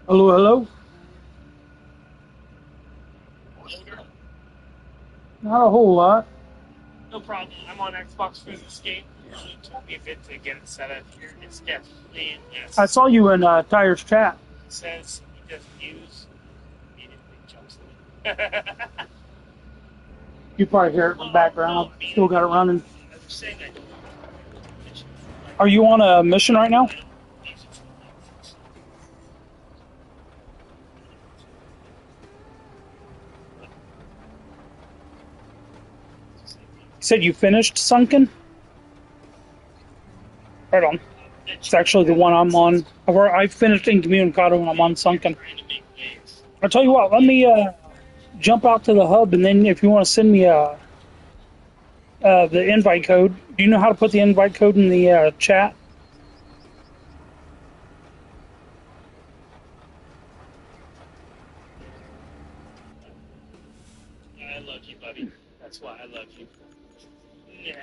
Hello, hello. Not a whole lot. No problem. I'm on Xbox for this game. It took me a bit to get it set up here. It's definitely yes. I saw you in Tyre's chat. It says he doesn't use immediately jumps in. You probably hear it in the background. I've still got it running. I was saying I don't mention Are you on a mission right now? You said you finished Sunken? Right on. It's actually the one I'm on. I finished Incommunicado and I'm on Sunken. I'll tell you what, let me jump out to the hub, and then if you want to send me the invite code. Do you know how to put the invite code in the chat? I love you, buddy. That's why I love you. Yeah.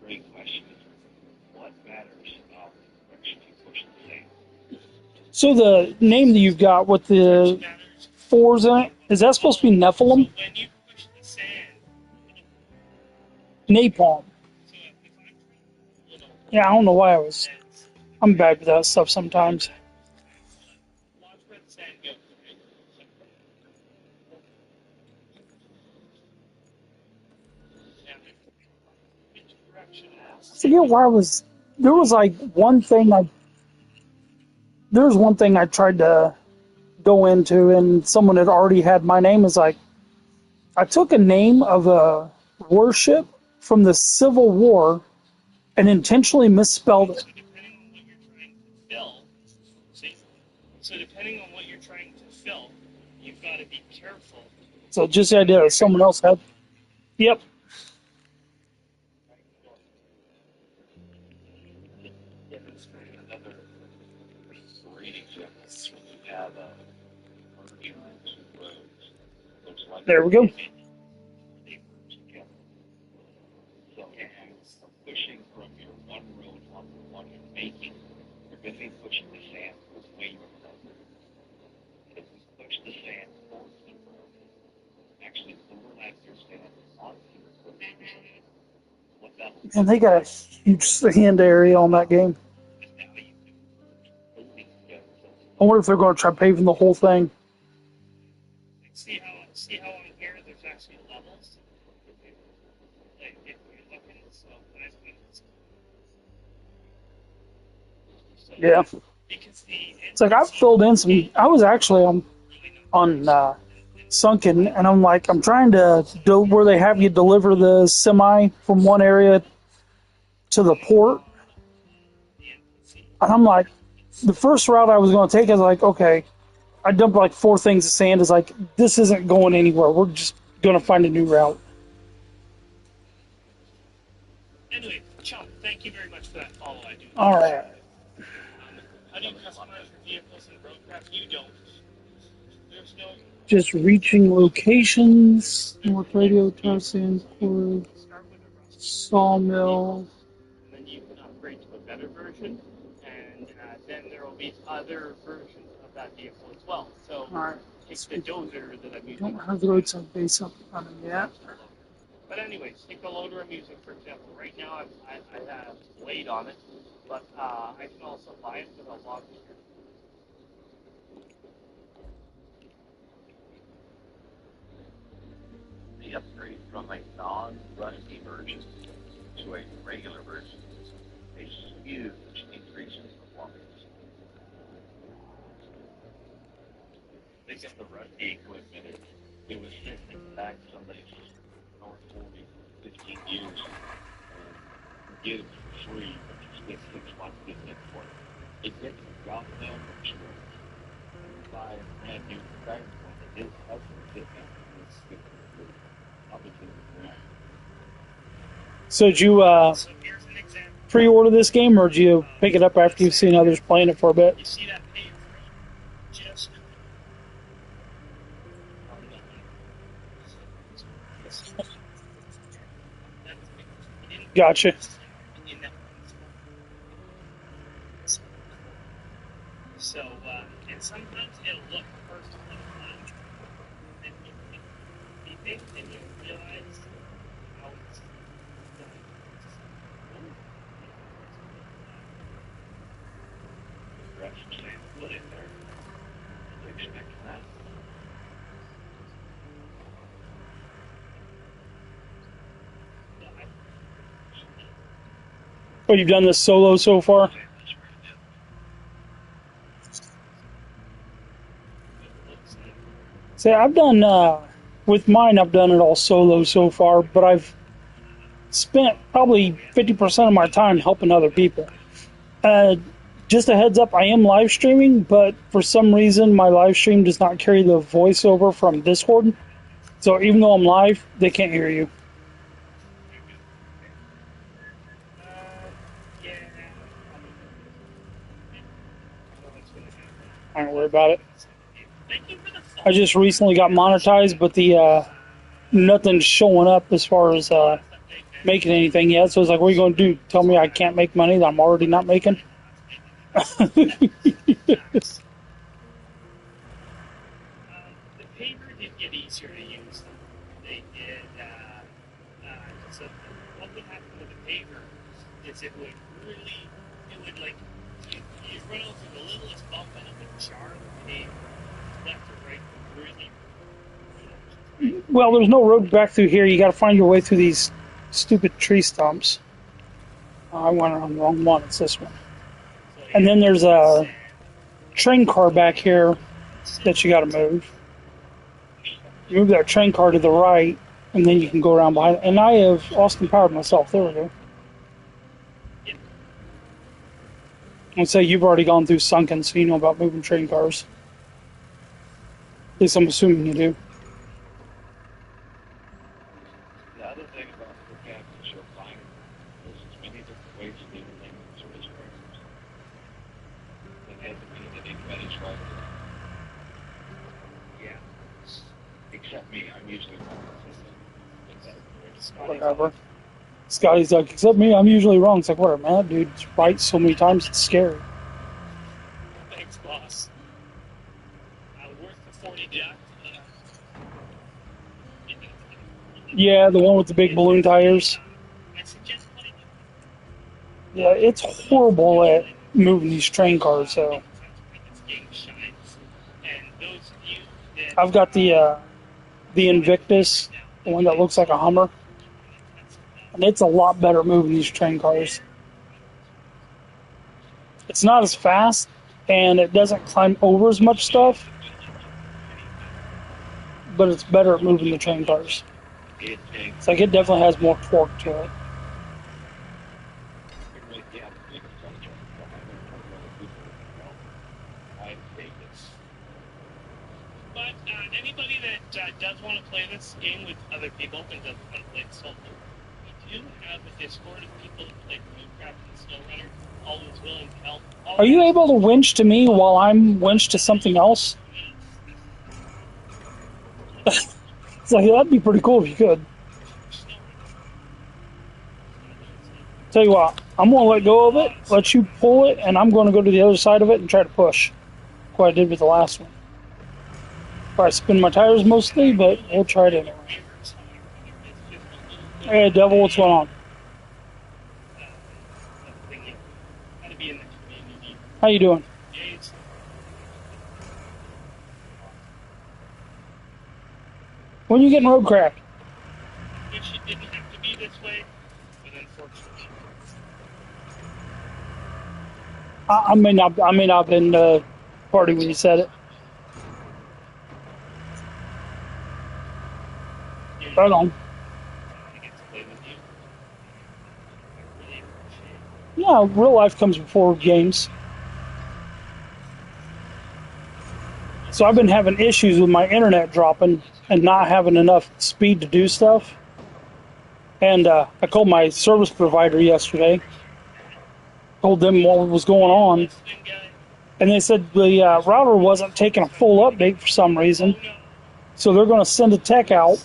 Great question. What matters about what you push the same? So the name that you've got with the fours in it, is that supposed to be Nephilim? When you push the sand, Napalm. so if I'm Yeah, I don't know why I'm bad with that stuff sometimes. watch where the sand goes. I forget why there was like there was one thing I tried to go into, and someone had already had my name. Is like, I took a name of a warship from the Civil War and intentionally misspelled it. So depending on what you're trying to fill, you've got to be careful. So just the idea that someone else had. Yep. Another reading sentence when you have a merger of two roads. Looks like There we go. they merge together. So if you're pushing from your one road on the one you're making, you're going to be pushing the sand towards way you remember. If you push the sand towards the road, actually overlap your sand onto the road. What that will And they got a huge sand area on that game. I wonder if they're going to try paving the whole thing. See how on here there's actually levels. Like if you're looking, so Yeah. because It's like I've filled in some. I was actually on Sunken, and I'm like, I'm trying to do where they have you deliver the semi from one area to the port, and I'm like, the first route I was going to take is like, okay, I dumped like 4 things of sand. Is like, this isn't going anywhere. We're just going to find a new route. Anyway, Chum, thank you very much for that follow. I do. All right. How do you customize your vehicles in Roadcraft? You don't. There's no. Just reaching locations. North Radio, tar sand core, Start with a rough sawmill. and then you can upgrade to a better version, and then there will be other versions of that vehicle as well. So All right. take the dozer that I'm using. Don't have the roadside base up on them yet. But anyways, take the loader I'm using, for example. Right now I have Blade on it, but I can also buy it with a log here. the upgrade from a non-rusty version to a regular version is a huge increase in performance. They got the rusty equipment. It was sitting back somebody's North 40, 15 years, and get it for free, but you spend 6 months getting it for it. It gets drop down from storage. You buy a brand new crack one that is custom fit So did you So here's an example. pre-order this game, or did you pick it up after you've seen others playing it for a bit? You see that page right? Just Gotcha. So, and sometimes it'll look first a little flat. And you think, and you realize how it's done. Grab some sand, put in there. They expect that. But you've done this solo so far? See, I've done, with mine, I've done it all solo so far, but I've spent probably 50% of my time helping other people. Just a heads up, I am live streaming, but for some reason my live stream does not carry the voiceover from Discord. So even though I'm live, they can't hear you. Yeah. I don't worry about it. Thank you for the I just recently got monetized, but the nothing's showing up as far as making anything yet. So it's like, what are you going to do? Tell me I can't make money that I'm already not making? The paper did get easier to use. They did. So what would happen with the paper is it would like, you run over the littlest bump and it would jar the paper left or right really. Well, there's no road back through here. You got to find your way through these stupid tree stumps. I went on the wrong one. It's this one. And then there's a train car back here that you got to move. You move that train car to the right, and then you can go around behind it. And I have Austin powered myself. There we go. I'd say you've already gone through Sunken, so you know about moving train cars. At least I'm assuming you do. The other thing about the cat that you'll find is there's many different ways of doing things with service breakers. That doesn't mean that anybody's right. Yeah. Except me, I'm usually wrong. Whatever. Scotty's like, except me, I'm usually wrong. It's like, whatever, man. That dude's right so many times, it's scary. Thanks, boss. Worth the 40 jack. Yeah, the one with the big balloon tires. I suggest putting it. Yeah, it's horrible at moving these train cars, so. I've got the Invictus, the one that looks like a Hummer. And it's a lot better at moving these train cars. It's not as fast, and it doesn't climb over as much stuff, but it's better at moving the train cars. It's like it definitely has more torque to it. But anybody that does want to play this game with other people and doesn't want to play it solo, we do have a Discord of people that play Minecraft and SnowRunner, always willing to help. Are you able to winch to me while I'm winched to something else? It's like, that'd be pretty cool if you could. Tell you what, I'm going to let go of it, let you pull it, and I'm going to go to the other side of it and try to push. Like what I did with the last one. Probably spin my tires mostly, but we'll try it anyway. Hey, Devil, what's going on? How you doing? When you getting road cracked? Which it didn't have to be this way, but unfortunately. I may not have been the party when you said it. Right on. Yeah, real life comes before games. So I've been having issues with my internet dropping and not having enough speed to do stuff. And I called my service provider yesterday, told them what was going on, Swing guy. and they said the router wasn't taking a full update for some reason. Oh no. So they're going to send a tech out,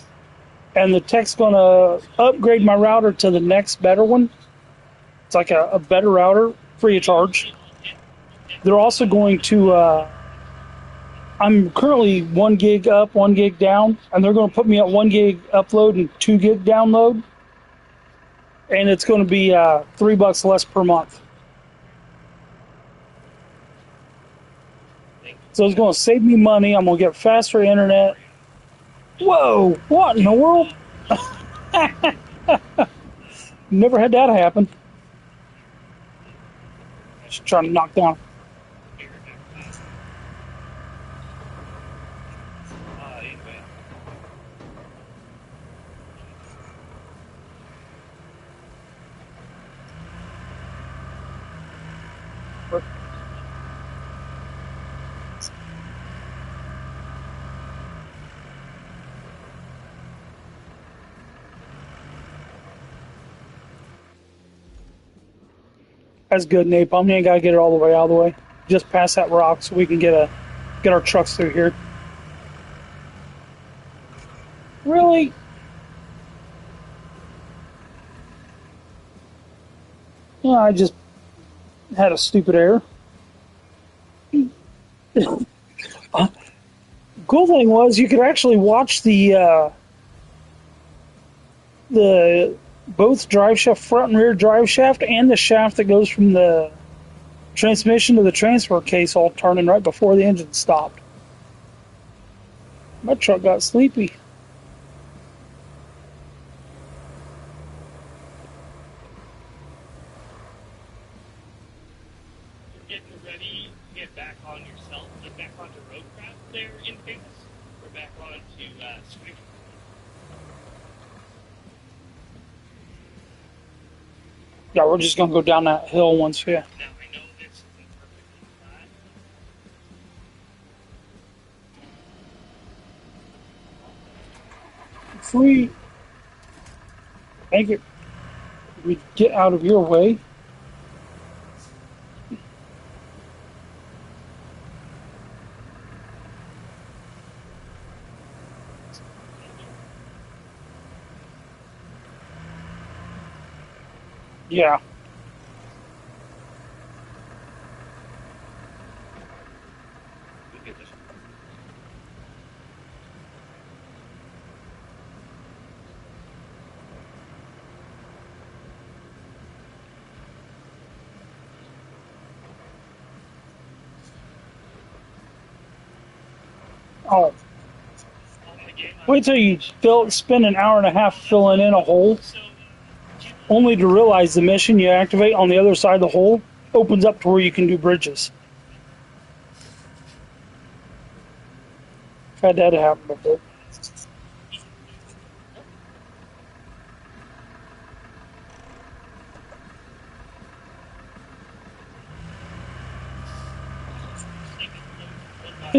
and the tech's going to upgrade my router to the next better one. It's like a better router, free of charge. They're also going to, I'm currently 1 gig up, 1 gig down, and they're going to put me at 1 gig upload and 2 gig download. And it's going to be $3 less per month. So it's going to save me money. I'm going to get faster internet. Whoa, what in the world? Never had that happen. Just trying to knock down. Anyway. That's good, Napalm. You ain't got to get it all the way out of the way. Just past that rock so we can get our trucks through here. Really? Yeah, I just had a stupid error. Cool thing was you could actually watch the both drive shaft, front and rear drive shaft, and the shaft that goes from the transmission to the transfer case all turning right before the engine stopped. My truck got sleepy. You're getting ready to get back on yourself, get back onto roadcraft there in Vegas, or back onto Swing. Yeah, we're just gonna go down that hill once we. Now I know this isn't perfectly flat. If we make it, we get out of your way. Yeah. We get this. Oh, On the game. wait till you spend an hour and a half filling in a hole, So, only to realize the mission you activate on the other side of the hole opens up to where you can do bridges. I've had that happen before. I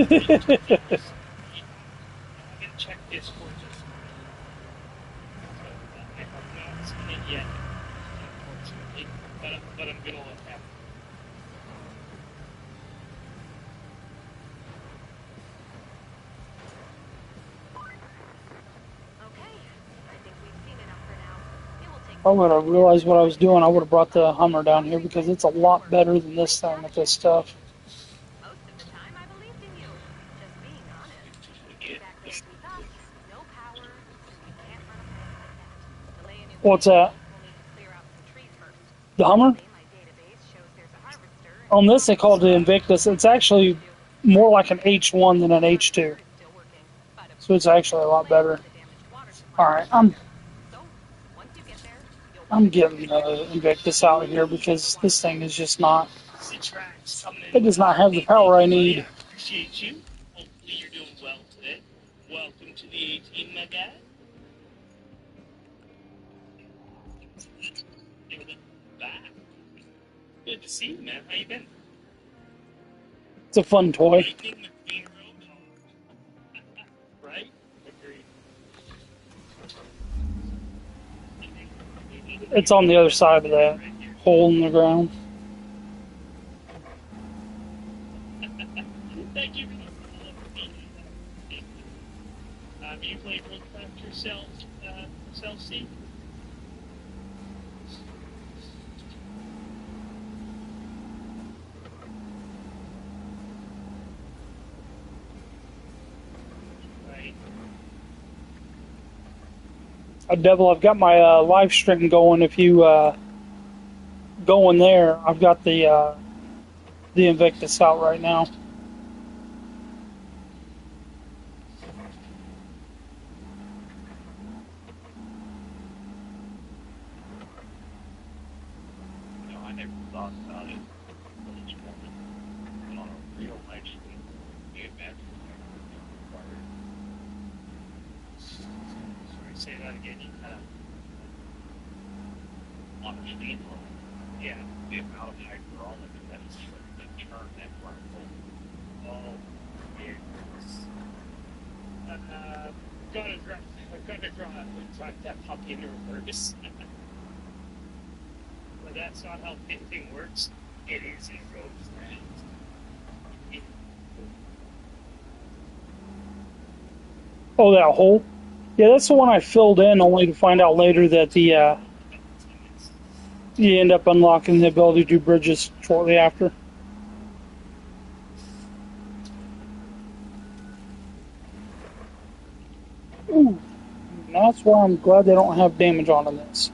haven't checked Discord just so I have not seen it yet, unfortunately. But I'm gonna look at it. Okay, I think we've seen enough for now. It will take If I would have realized what I was doing, I would have brought the Hummer down here because it's a lot better than this thing with this stuff. most of the time I believed in you. Just being honest. Again. Back there we thought, no power, and we can't run a plant like that. Delay a new What's plant, that? we'll need to clear out some trees first. The Hummer? My database shows there's a harvester and On this, they call it the Invictus. It's actually more like an H1 than an H2. still working, but of So it's actually a lot better. the damaged water supply. Alright, I'm So, once you get there, you'll I'm getting the Invictus out here because this thing is just not. The tracks coming in. It does not have the power I need. Appreciate you. Hopefully you're doing well today. Welcome to the 18, my guy. Give it back. Good to see you, man. How you been? It's a fun toy. Lightning McQueen Road. It's on the other side of that hole in the ground. Thank you. You played Worldcraft yourself, Steve? Right. Devil, I've got my live stream going. If you go in there, I've got the Invictus out right now. You know, I never thought about it. But it's one on a real life stream. The advanced required. Sorry, say that again. You kind On a steam roll, yeah. the amount of hydraulics that is to turn that black hole. Oh, yes. Gotta drive that puppy into reverse. But that's not how anything works. It is in roads now. Oh, that hole? Yeah, that's the one I filled in, only to find out later that the you end up unlocking the ability to do bridges shortly after. Ooh, that's why I'm glad they don't have damage on in this.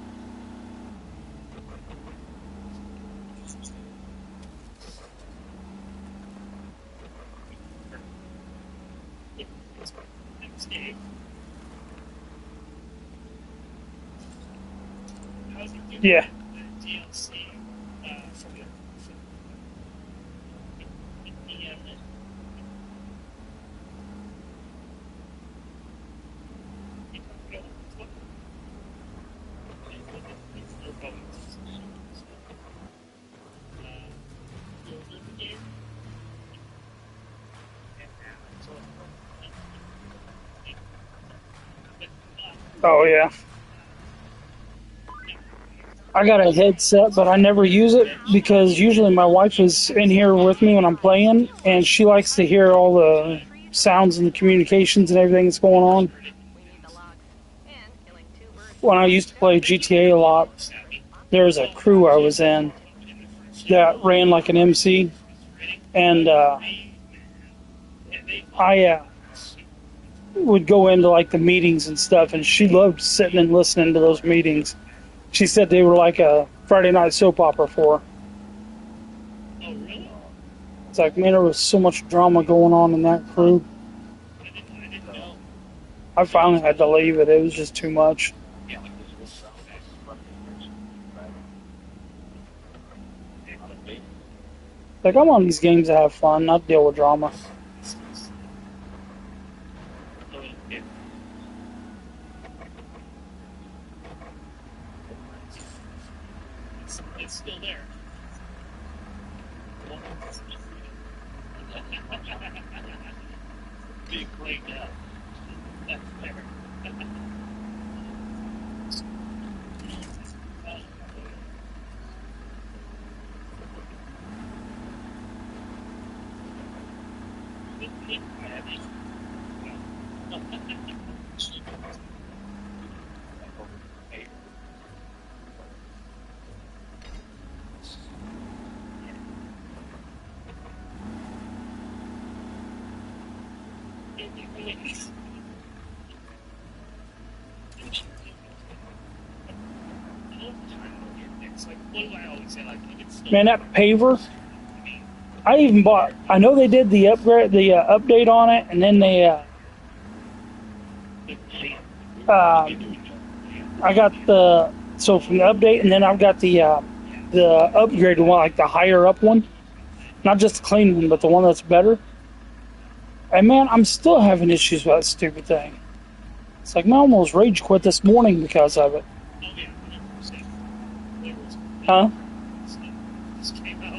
How's it doing? Yeah. The DLC from the Oh, yeah. I got a headset, but I never use it because usually my wife is in here with me when I'm playing, and she likes to hear all the sounds and the communications and everything that's going on. We need the logs. And killing 2 birds. When I used to play GTA a lot, there was a crew I was in that ran like an MC, and I would go into like the meetings and stuff, and she loved sitting and listening to those meetings. She said they were like a Friday night soap opera for her. Oh, really? It's like, man, there was so much drama going on in that crew. I didn't know. I finally had to leave it. It was just too much. Yeah, like this was sound as fucking right? Like, I'm on these games to have fun, not deal with drama. It's still there. Being cleaned up. That's fair. It's like, what do I always say? Like, it's still Man, that paver, I even bought, I know they did the upgrade, the update on it, and then they, I got the, so from the update, and then I've got the upgraded one, like the higher up one. Not just the clean one, but the one that's better. And man, I'm still having issues with that stupid thing. It's like, man, I almost rage quit this morning because of it. Oh, yeah, 100%. There was Huh? stuff just came out.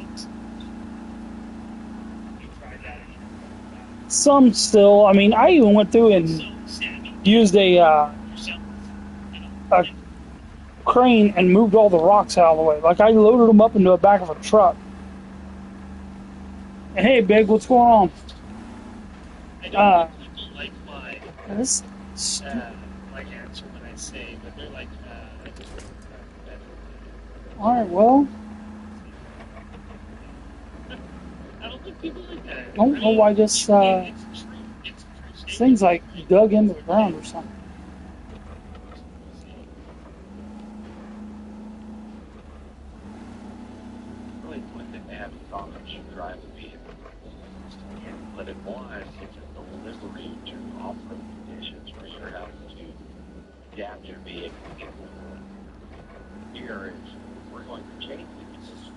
You tried that. Some still, I mean, I even went through and So, Sammy. used yourself. You know, a crane and moved all the rocks out of the way. Like I loaded them up into the back of a truck. And, hey, Big, what's going on? I don't think people like This, my answer when I say, but they're like, I just think it's better. all right, well, I don't think people like that. I don't know why this It's true. It's a true statement. thing's like dug into the ground or something. Really put the ad on that you drive a vehicle. But it was, it's a delivery to off-road conditions where you're having to adapt your vehicle. Here is, we're going to change the conditions.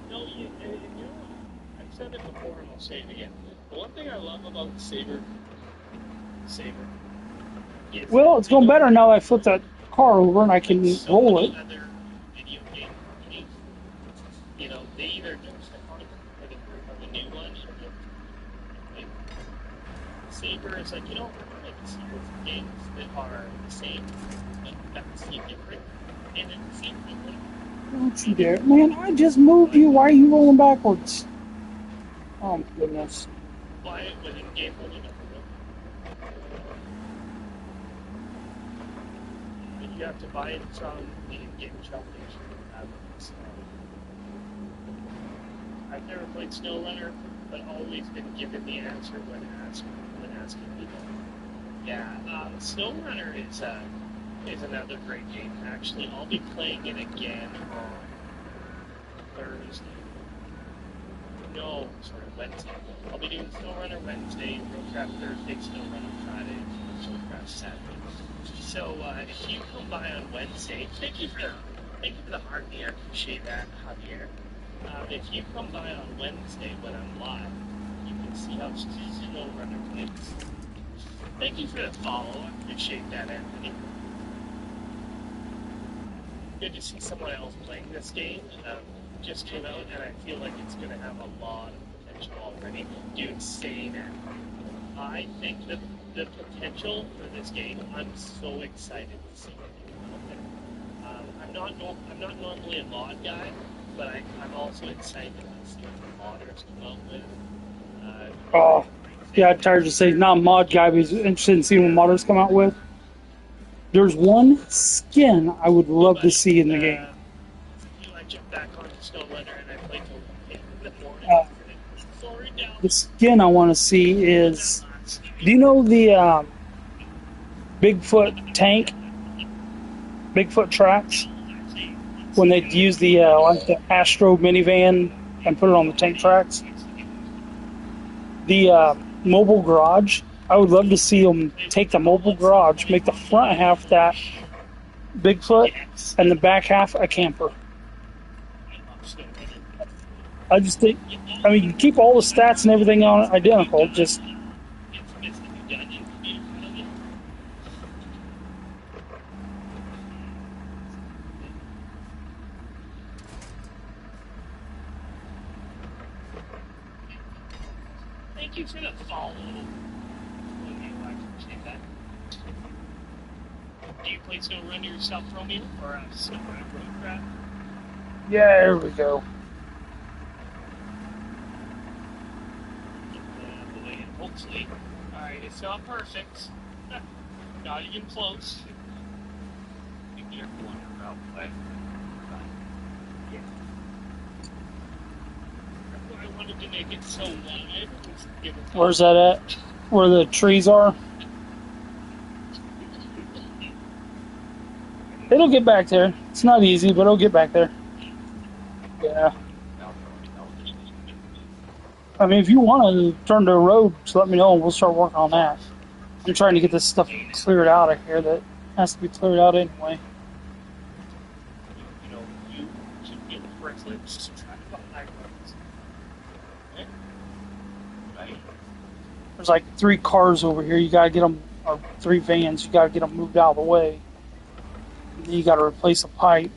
No, you know, I've said it before and I'll say it again. The one thing I love about Saber, is Well, it's going better now that I flipped that car over and I can so roll many it. other video game companies, you know, they either don't stick on it or the new one. Like, Saber is like, you know, like a series of games that are the same, but that seem different, and then the same thing. Like, Don't you dare. Man, I just moved you. Why are you rolling backwards? Oh, my goodness. buy it within game holding up. You have to buy it from the in-game shop. I've never played SnowRunner, but always been given the answer when asking people. Yeah, SnowRunner is another great game. Actually, I'll be playing it again on Thursday. No, sorry, Wednesday. I'll be doing SnowRunner Wednesday, Roadcraft Thursday, SnowRunner Friday, Roadcraft Saturday. So if you come by on Wednesday, thank you for the heartbeat. I appreciate that, Javier. If you come by on Wednesday when I'm live, you can see how SnowRunner plays. Thank you for the follow. I appreciate that, Anthony. Good to see someone else playing this game. Just came out, and I feel like it's going to have a lot of potential already. Dude, say that. I think that the potential for this game, I'm so excited to see it. I'm not normally a mod guy, but I'm also excited to see what the modders come out with. Oh, yeah, I'm tired to say not a mod guy, but he's interested in seeing what modders come out with. There's one skin I would love to see in the game. I jumped back onto SnowRunner and I played till 8 in the morning. Sorry, now. The skin I want to see is... Do you know the Bigfoot tank? Bigfoot tracks? When they use the like the Astro minivan and put it on the tank tracks? The mobile garage, I would love to see them take the mobile garage, make the front half that Bigfoot, and the back half a camper. I just think, I mean, you keep all the stats and everything on it identical, just... Thank you for the follow. I appreciate that. Do you play SnowRunner yourself, Romeo, or SnowRunner Roadcraft? Yeah, there we go. Hopefully. Alright, it's not perfect. Not even close. You're going around, but yeah. I wanted to make it so wide. Where's that at? Where the trees are? It'll get back there. It's not easy, but it'll get back there. Yeah. I mean, if you want to turn to a road, just let me know and we'll start working on that. I'm trying to get this stuff cleared out of here that has to be cleared out anyway. You know, you should be able to break lips to try to find roads. Okay? Right? There's like 3 cars over here. You gotta get them, or 3 vans. You gotta get them moved out of the way. And then you gotta replace a pipe.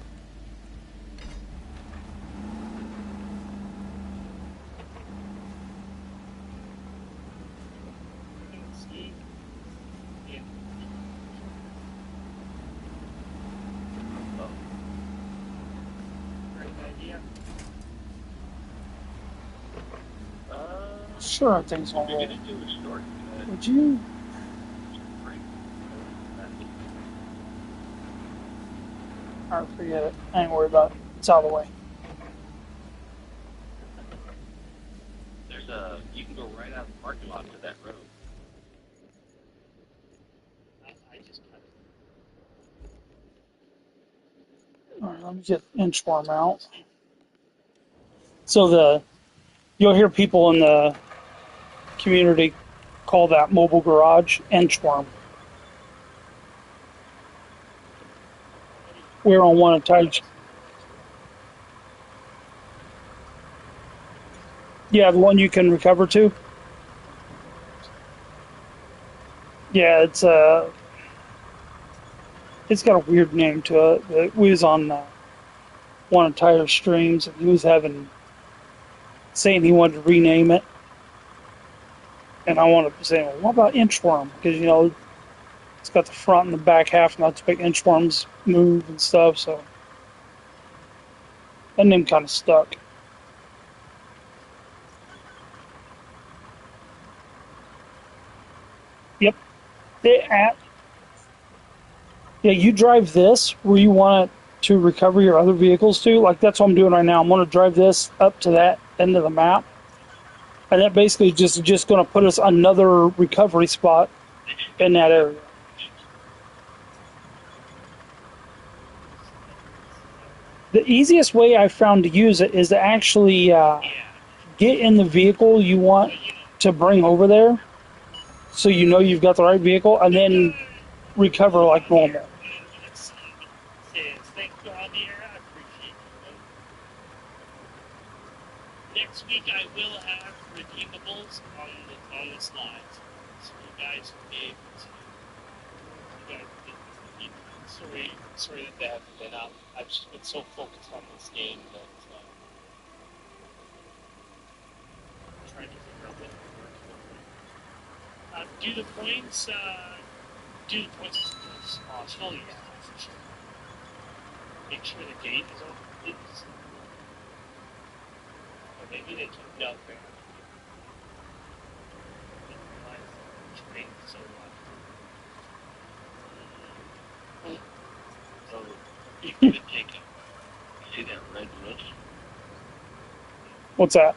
Sure, I think so. You're gonna do a short cut. Would you? Break. Alright, forget it. I ain't worried about it. It's out of the way. You can go right out of the parking lot to that road. I just cut it. Alright, let me get Inchworm out. So you'll hear people in the community call that mobile garage Inchworm. We're on one of Tyler's. Yeah, the one you can recover to. Yeah, it's got a weird name to it. But we was on one of Tyler's streams, and he was saying he wanted to rename it, and I wanted to say, well, what about Inchworm? Because it's got the front and the back half, and that's big inchworms move and stuff. So that name kind of stuck. Yep. Yeah, you drive this where you want it to recover your other vehicles to. Like that's what I'm doing right now. I'm going to drive this up to that end of the map, and that basically just going to put us another recovery spot in that area. The easiest way I found to use it is to actually get in the vehicle you want to bring over there, so you know you've got the right vehicle, and then recover like normal. Thank God, dear. I appreciate it. Next week I will have redeemables on the slides, so you guys will be able to. Sorry that they haven't been up. I've just been so focused on this game that I'm trying to figure out what to work. Do the points. Do the points as possible. Yeah, for sure. Make sure the gate is open, please. Or maybe they took it out there. So You could take it. See that red roof? What's that?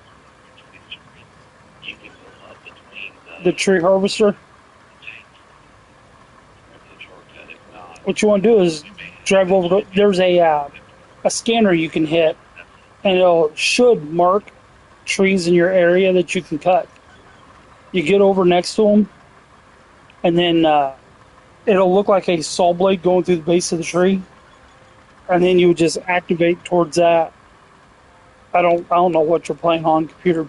You can go up between The tree harvester? shortcut. If not, What you want to do is drive over to, there's a scanner you can hit, and it should mark trees in your area that you can cut. You get over next to them, and then it'll look like a saw blade going through the base of the tree, and then you would just activate towards that. I don't know what you're playing on, computer or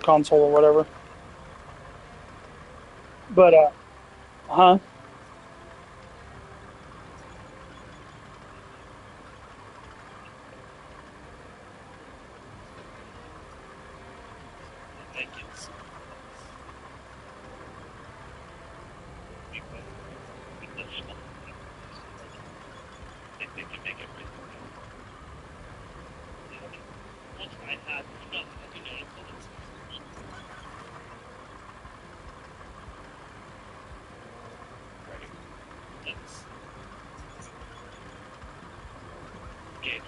console or whatever. But huh? I think it's. I think they can make it right. We'll try that. No, I think no. Right. That's. Gate.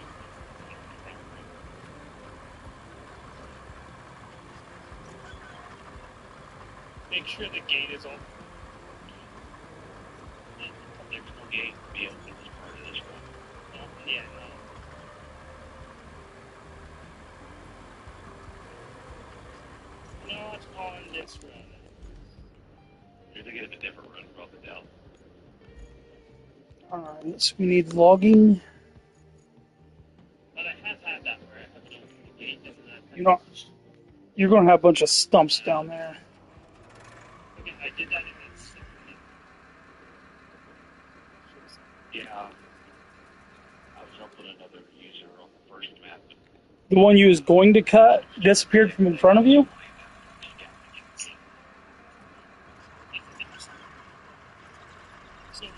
Make sure the gate is open. There's no gate to be open as part of this one. Oh, yeah, no. Not on this run. You're looking at a different run probably down. Alright, so we need logging. But I have had that where I have opened the gate and You're going to have a bunch of stumps down there. Okay, I did that in this. Yeah. I was going to put another user on the first map. The one you was going to cut disappeared from in front of you? Sorry,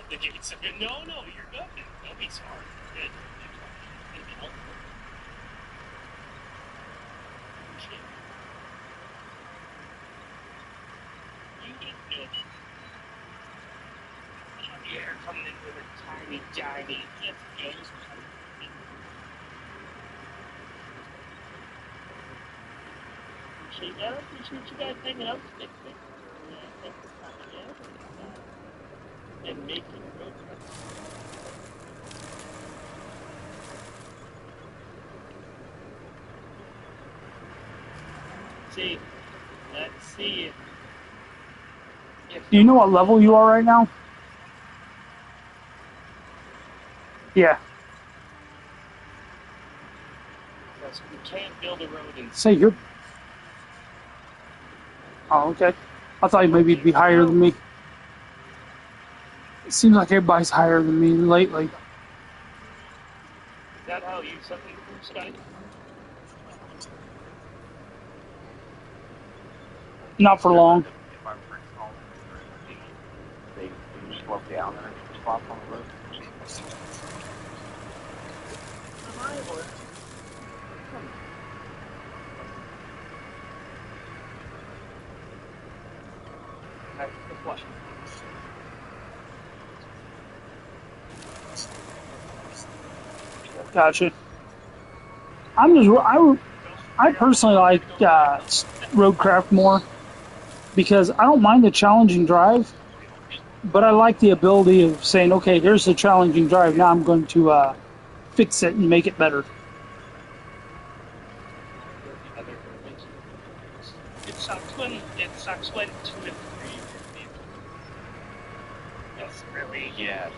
the gates are good. No, you're good. Don't be sorry. You're good. Shit. air coming in with a tiny, tiny, it's games. Appreciate you guys hanging out today. Thanks for coming in and making road trips. See, let's see if Do you know what level you are right now? Yeah. because we can't build a road in Say you're. Oh, okay. I thought maybe you'd be higher than me. It seems like everybody's higher than me lately. Is that how you set the Skype? Not for long. If I'm recalling, they slow down and stop on the road. Gotcha. I personally like Roadcraft more because I don't mind the challenging drive, but I like the ability of saying, okay, here's the challenging drive. Now I'm going to fix it and make it better. It sucks when 2 and 3 That's really Yeah.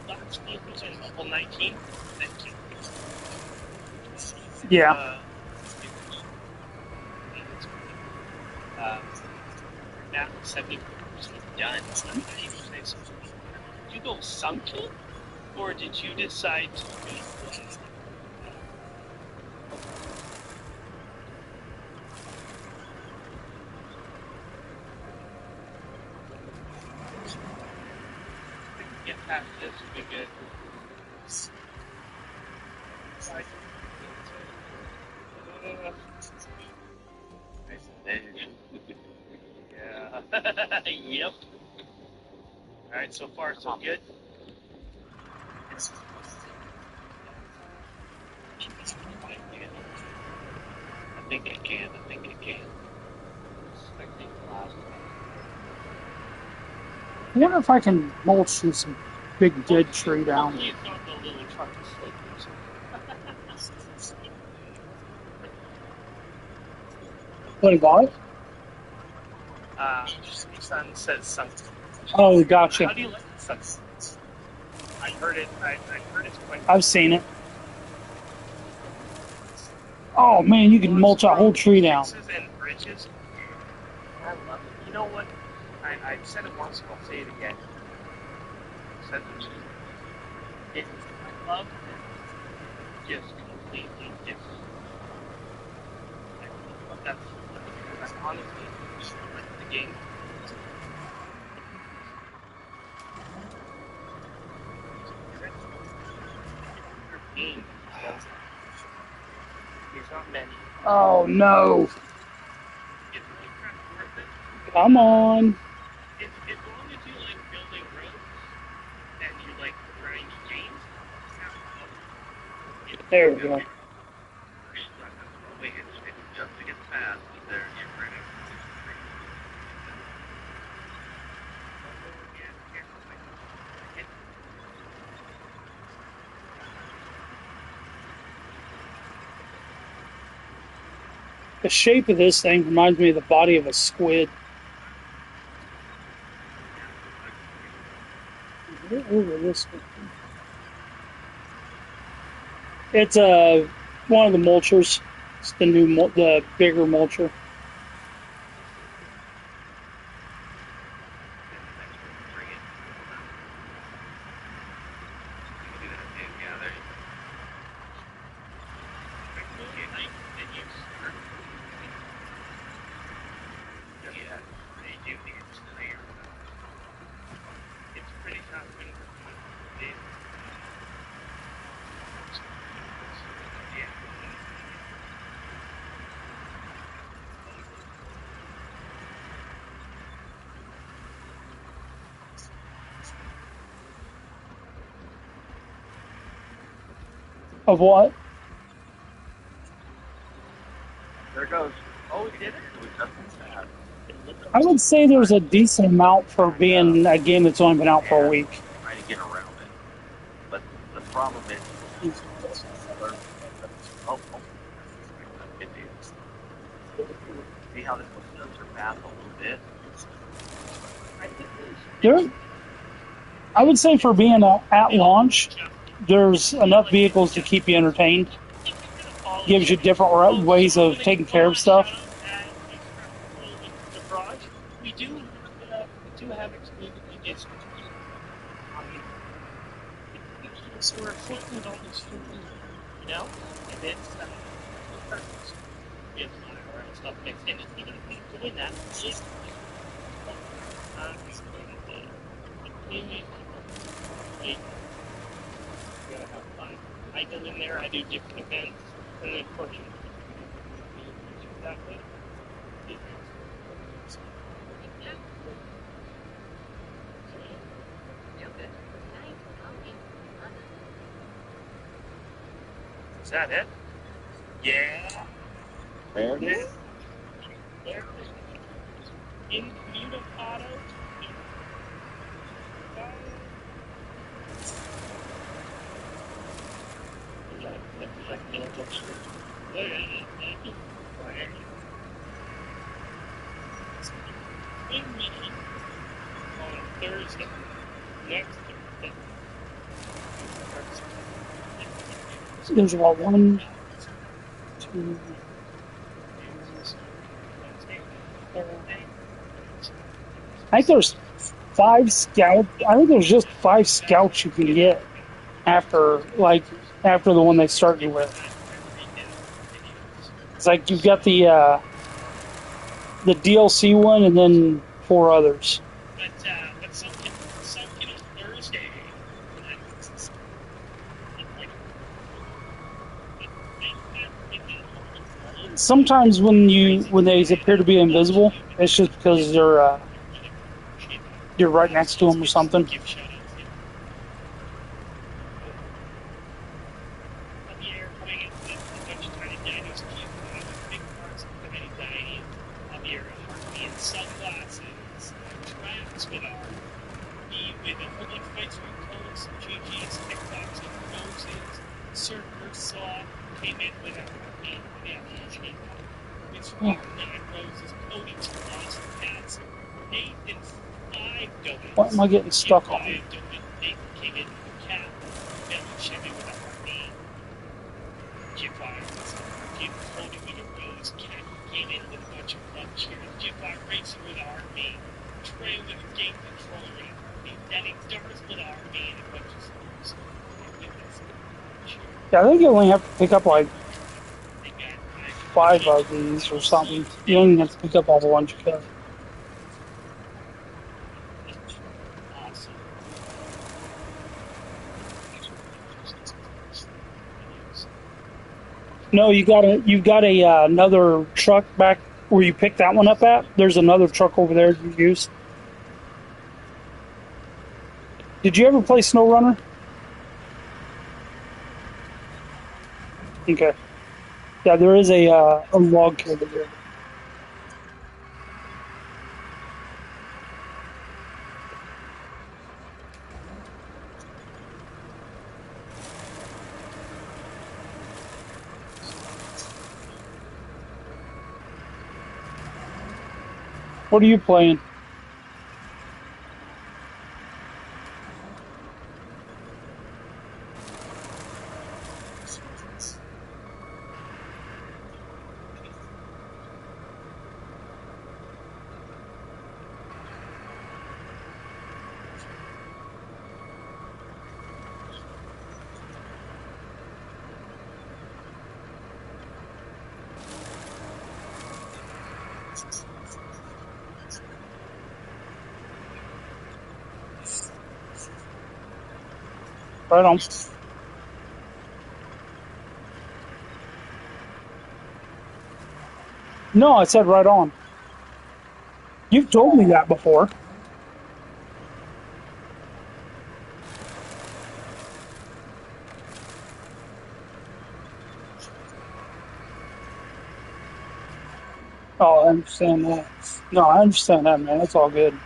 Lots of vehicles in level 19. Thank you. Yeah. Now 70% done. Did you go sunken, or did you decide to be? Get past this, we good. Yeah. Yep. Alright, so far so good. I think I can. I wonder if I can mulch this big dead tree down. Hopefully it's not the little truck sleepers. What about it? Your son says something. Oh, How gotcha. do you like the sun? I heard it. I heard it's quite. I've seen it. Oh man, you can mulch a whole tree down. Fixes and bridges. I love it. You know what? I said it once, and I'll say it again. I said it. I love it. Just completely different. That's honestly like the game. Game does it. There's not many. Oh no. It's really kind of worth it. Come on. As long as you like building roads and you like grindy games, There we go. Just to get past there, you're ready. The shape of this thing reminds me of the body of a squid. Get over this one. It's one of the mulchers. It's the the bigger mulcher. Of what? There it goes. Oh, he did it. It was just bad. I would say there's a decent amount for being a game that's only been out for a week. Trying to get around it. But the problem is, oh, it is. See how this one does her path a little bit? There, I would say for being at launch, there's enough vehicles to keep you entertained. Gives you different ways of taking care of stuff. We do have exclusively districts. So we're $14 for you know, and then we have stuff mixed in. It's even to win that. I go in there, I do different events, and then pushing. Exactly. Is that it? Yeah. There it is. There it is. Incommunicado. On Thursday. Next Thursday. There's about 1, 2, I think there's 5 scouts. I think there's just 5 scouts you can get after the one they start you with. It's like you've got the DLC one and then 4 others. But some can on Thursday. Sometimes when they appear to be invisible, it's just because you're right next to them or something. Sunglasses, tracks with RP, with a whole bunch of fights with codes, GGs, TikToks, and noses. Surfer Saw came in with a RP, which were 9 roses, Cody 2 lost hats, Nathan 5 donuts. What am I getting stuck on? Nathan came in with a cat, Billy Chevy with a RP, Jifar, Cody with a rose, Cat came in with a bunch of club cheers, Jifar Racing with an RP, Trey with a game controller and an RP, Danny Stars with an RP, and a bunch of stars. Yeah, I think you only have to pick up like 5 of these or something. You don't even have to pick up all the ones you can. Awesome. No, you've got another truck back where you picked that one up at. There's another truck over there you use. Did you ever play SnowRunner? Okay. Yeah, there is a log over there. What are you playing? Right on. No, I said right on. You've told me that before. Oh, I understand that. No, I understand that, man. It's all good.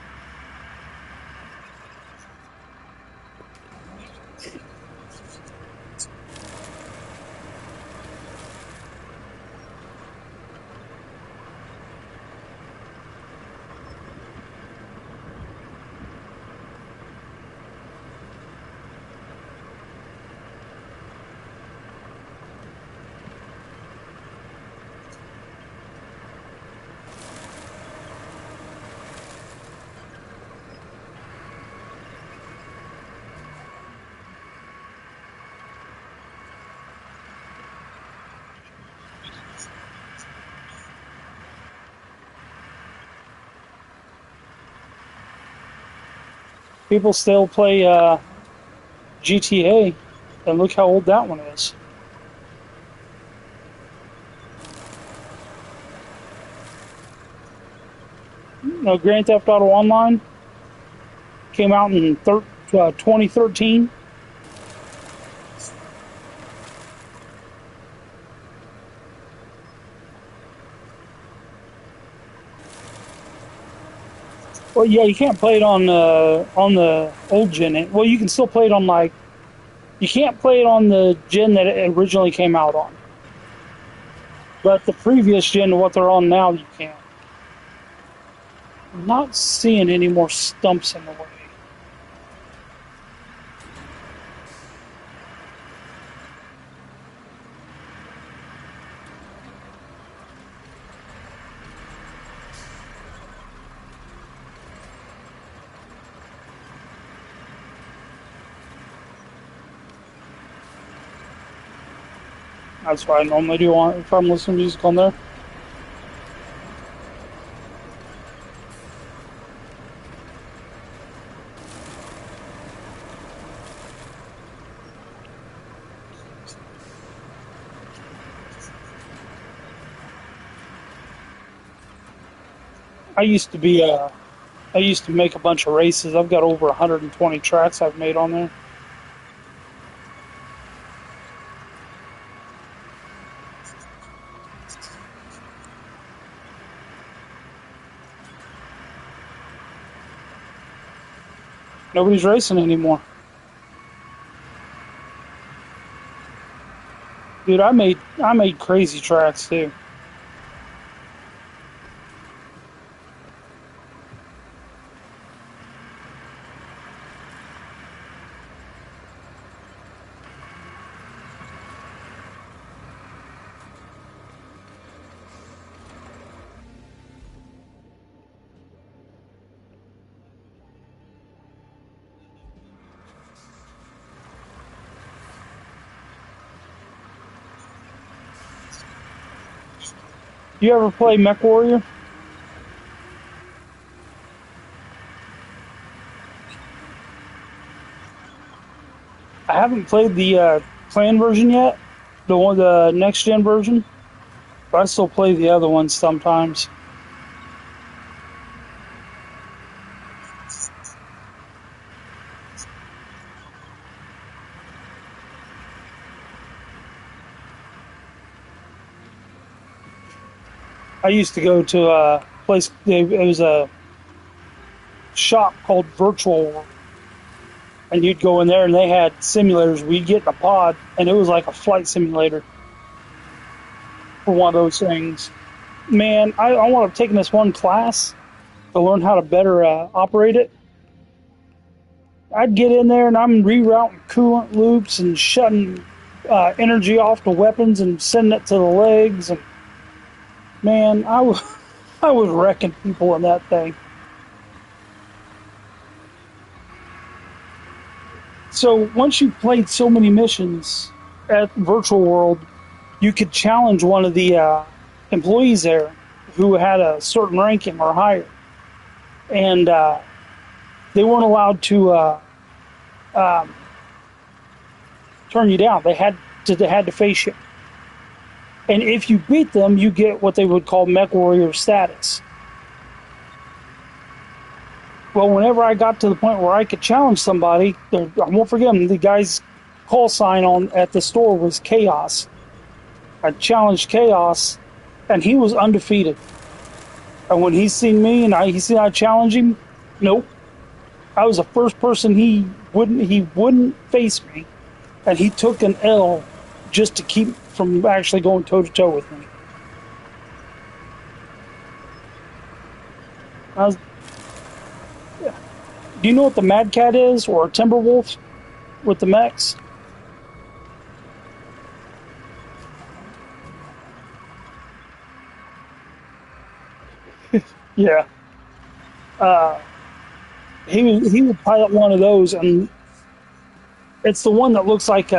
People still play GTA, and look how old that one is. No, Grand Theft Auto Online came out in 2013. Well, yeah, you can't play it on the old gen. Well, you can still play it on like you can't play it on the gen that it originally came out on, but the previous gen, what they're on now, you can. I'm not seeing any more stumps in the way. That's what I normally do if I'm listening to music on there. I used to be I used to make a bunch of races. I've got over 120 tracks I've made on there. Nobody's racing anymore. Dude, I made crazy tracks too. You ever play Mech Warrior? I haven't played the clan version yet, the next gen version, but I still play the other ones sometimes. I used to go to a place. It was a shop called Virtual World, and you'd go in there, and they had simulators. We'd get in a pod, and it was like a flight simulator for one of those things. Man, I want to take this one class to learn how to better operate it. I'd get in there, and I'm rerouting coolant loops and shutting energy off the weapons and sending it to the legs. And man, I was wrecking people in that thing. So once you played so many missions at Virtual World, you could challenge one of the employees there who had a certain ranking or higher, and they weren't allowed to turn you down. They had to face you, and if you beat them, you get what they would call Mech Warrior status. Well, whenever I got to the point where I could challenge somebody, I won't forget him. The guy's call sign on at the store was Chaos. I challenged Chaos, and he was undefeated. And when he seen me and he seen I challenge him, nope. I was the first person he wouldn't face me, and he took an L just to keep from actually going toe to toe with me. I was, do you know what the Mad Cat is, or a Timberwolf with the mechs? Yeah, he would pilot one of those, and it's the one that looks like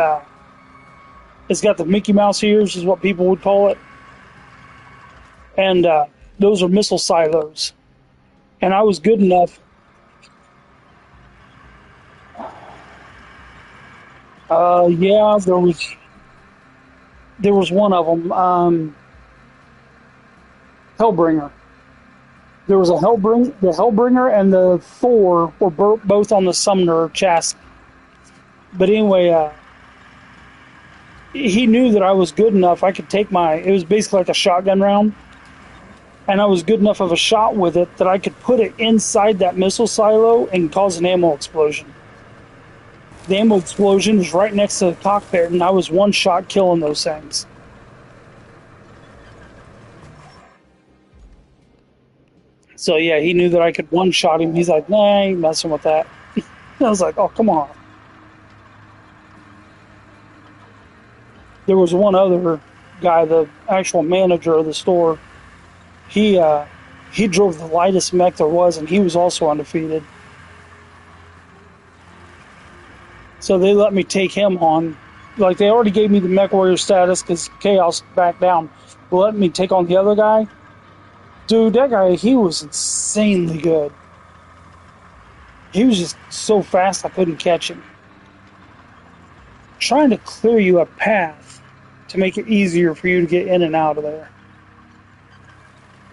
it's got the Mickey Mouse ears, is what people would call it, and those are missile silos. And I was good enough. Yeah, there was one of them, Hellbringer. There was a Hellbringer, and the Thor were both on the Sumner chassis. But anyway, he knew that I was good enough. I could take my. It was basically like a shotgun round, and I was good enough of a shot with it that I could put it inside that missile silo and cause an ammo explosion. The ammo explosion was right next to the cockpit, and I was one shot killing those things. So yeah, he knew that I could one shot him. He's like, "Nah, I ain't messing with that." I was like, "Oh, come on." There was one other guy, the actual manager of the store. He he drove the lightest mech there was, and he was also undefeated. So they let me take him on. Like, they already gave me the mech warrior status because Chaos backed down. But let me take on the other guy. Dude, that guy, he was insanely good. He was just so fast I couldn't catch him. Trying to clear you a path to make it easier for you to get in and out of there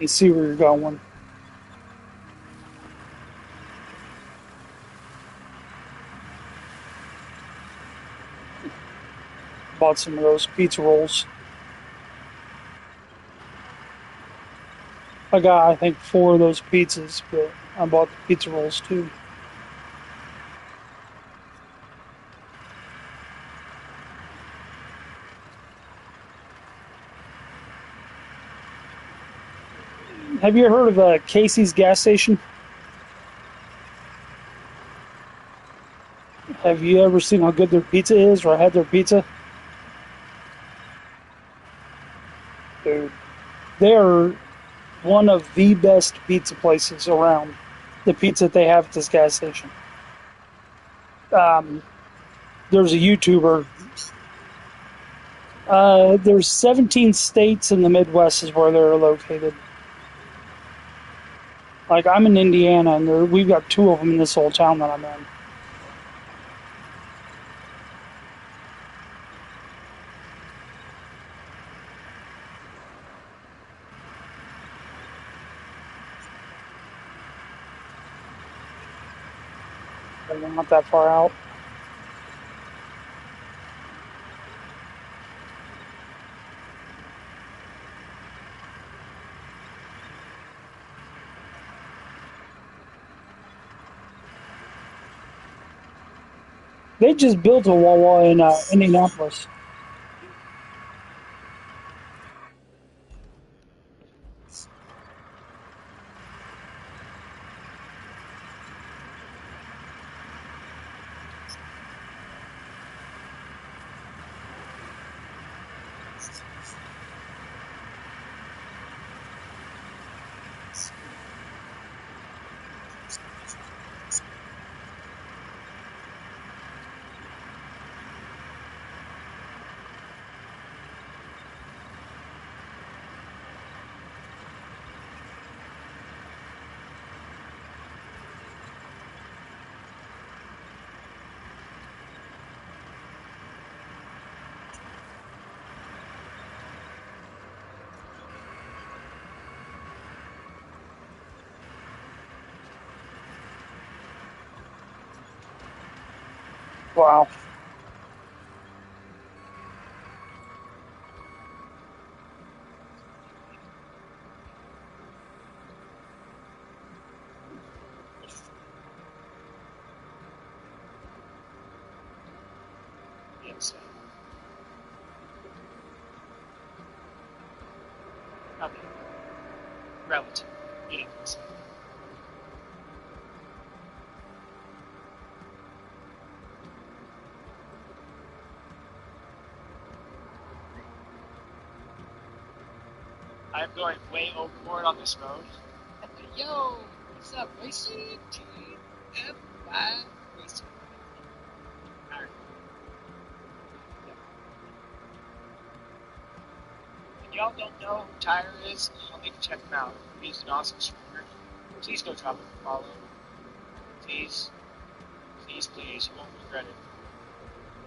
and see where you're going. Bought some of those pizza rolls. I got, I think, 4 of those pizzas, but I bought the pizza rolls too. Have you heard of Casey's gas station? Have you ever seen how good their pizza is, or had their pizza? Dude, they are one of the best pizza places around. The pizza that they have at this gas station. Um, there's a YouTuber. There's 17 states in the Midwest is where they're located. Like, I'm in Indiana, and we've got 2 of them in this whole town that I'm in. I'm not that far out. They just built a Wawa in Indianapolis. Wow. So, not bad. Relative. You know, so. I'm going way overboard on this road. Yo, what's up, racing? TFY Racing. Alright. Yeah. If y'all don't know who Tyre is, y'all need to check him out. He's an awesome streamer. Please go drop him a follow. Please. Please, please. You won't regret it.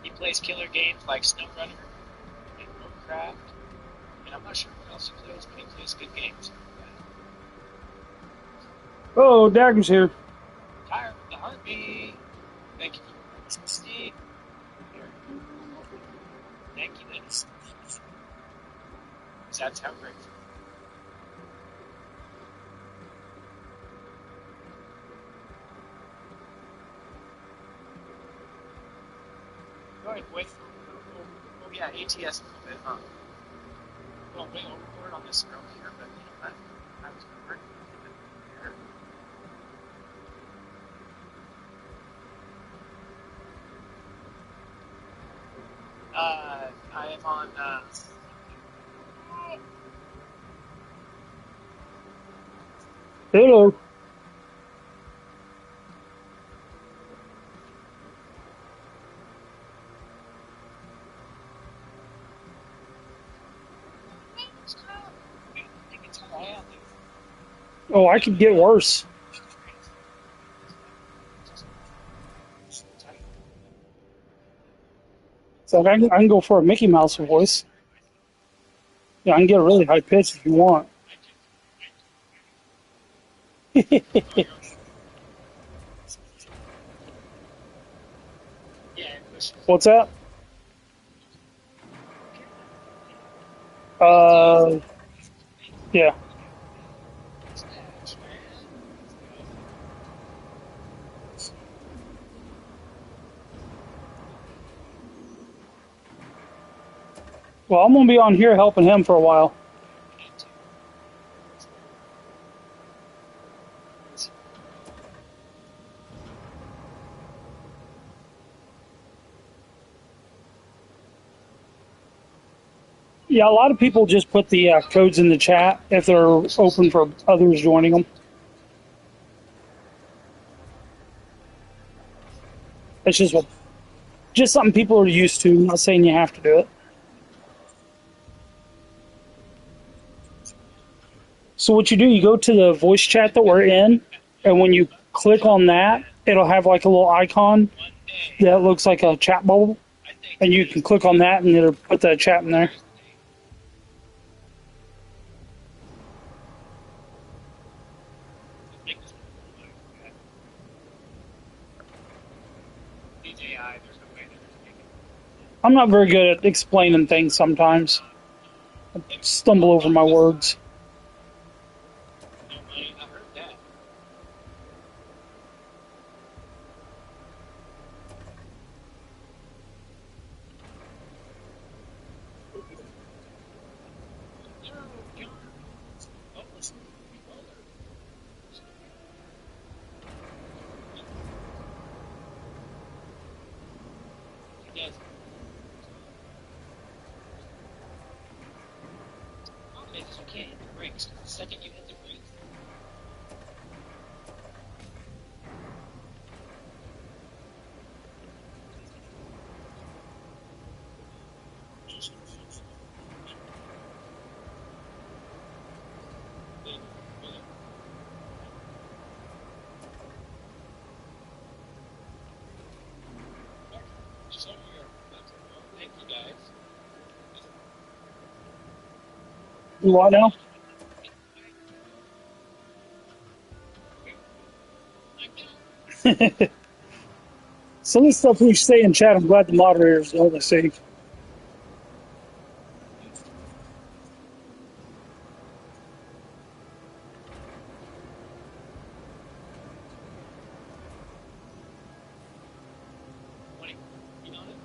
He plays killer games like SnowRunner and Roadcraft. And I'm not sure what else he plays, but he plays good games. Oh, Dagger's here. Tyre, the heartbeat. Thank you for the Steve. Thank you, ladies. That's how great. Going way oh yeah, ATS a little bit, huh? Going way overboard on this road here, but you know what? I was hurt. I am on, Hello. Oh, I could get worse. So I can go for a Mickey Mouse voice. Yeah, I can get a really high pitch if you want. What's that? Yeah. Well, I'm gonna be on here helping him for a while. Yeah, a lot of people just put the codes in the chat if they're open for others joining them. It's just something people are used to. I'm not saying you have to do it. So what you do, you go to the voice chat that we're in, and when you click on that, it'll have like a little icon that looks like a chat bubble, and you can click on that, and it'll put the chat in there. I'm not very good at explaining things sometimes. I stumble over my words. You want now? Some of the stuff we say in chat, I'm glad the moderators know to see.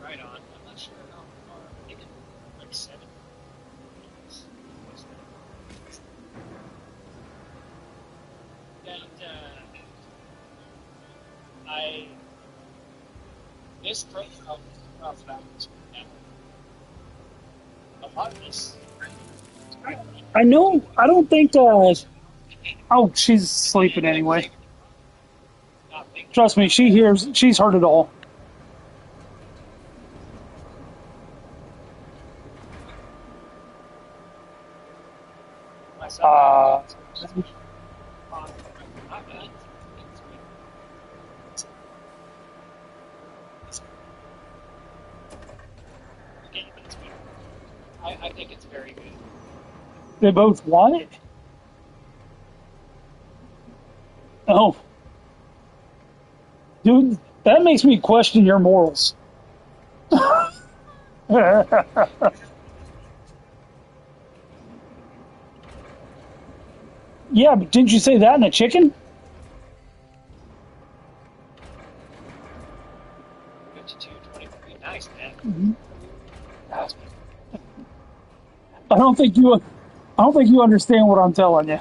Right on. not sure how far. I think it's like 7 miles. And I this profile that was a lot of this. I know. I don't think. Oh, she's sleeping anyway. Not thinking Trust me, she hears. She's heard it all. myself. I think it's very good. They both what? Oh, dude, that makes me question your morals. Yeah, but didn't you say that in a chicken? 52-23. Nice, man. I don't think you. I don't think you understand what I'm telling you.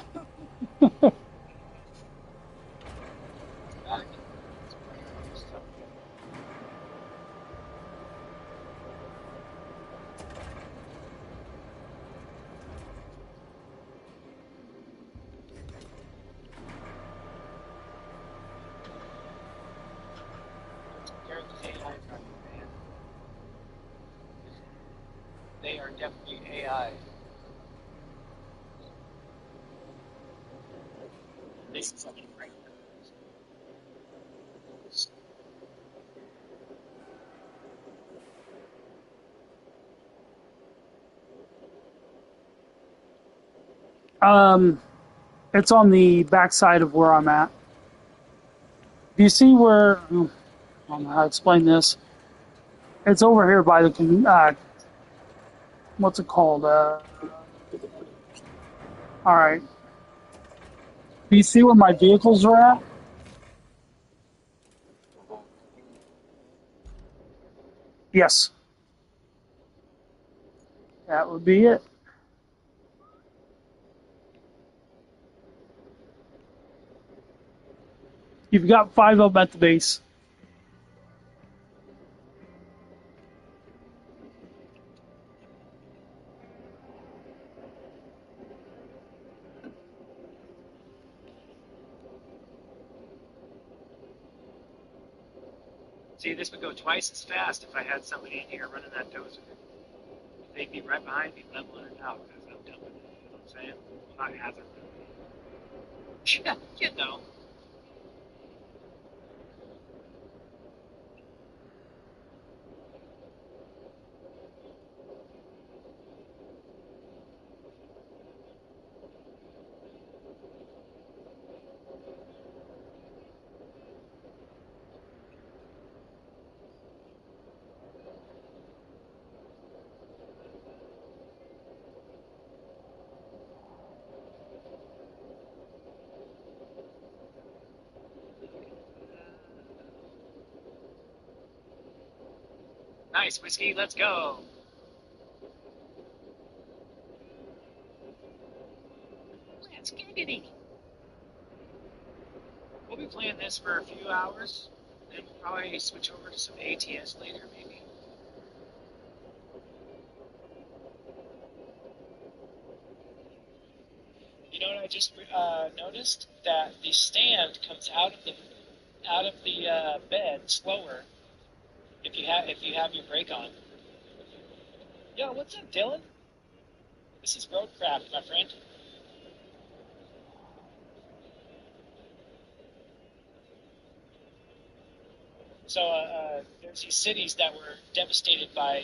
They're the AI trucking, man. They are definitely AI. They fucking right. Um, it's on the backside of where I'm at. Do you see where? I don't know how to explain this. It's over here by the. What's it called? All right. Do you see where my vehicles are at? Yes, that would be it. You've got five of them at the base. See, this would go twice as fast if I had somebody in here running that dozer. They'd be right behind me leveling it out because I'm dumping it. You know what I'm saying? Not hazard. Yeah, you know. Nice, whiskey, let's go. Let's giggity. We'll be playing this for a few hours, then we'll probably switch over to some ATS later, maybe. You know what I just noticed? That the stand comes out of the bed slower if you have your brake on. Yo, what's up, Dylan? This is Roadcraft, my friend. So there's these cities that were devastated by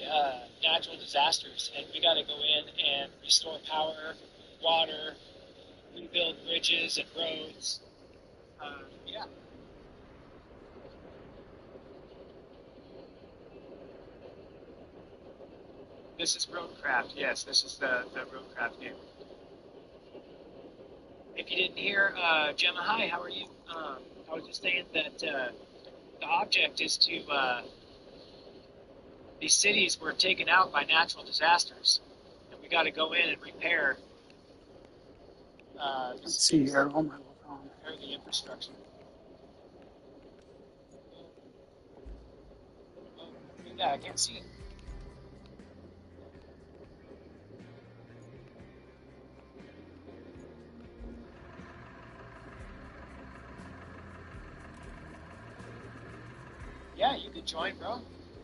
natural disasters, and we got to go in and restore power, water, rebuild bridges and roads. Yeah. This is Roadcraft. Yes, this is the Roadcraft game. If you didn't hear, Gemma, hi, how are you? I was just saying that the object is to these cities were taken out by natural disasters, and we got to go in and repair Let's see here. Oh my God. repair the infrastructure. Oh, yeah, I can't see it. Yeah, you could join, bro.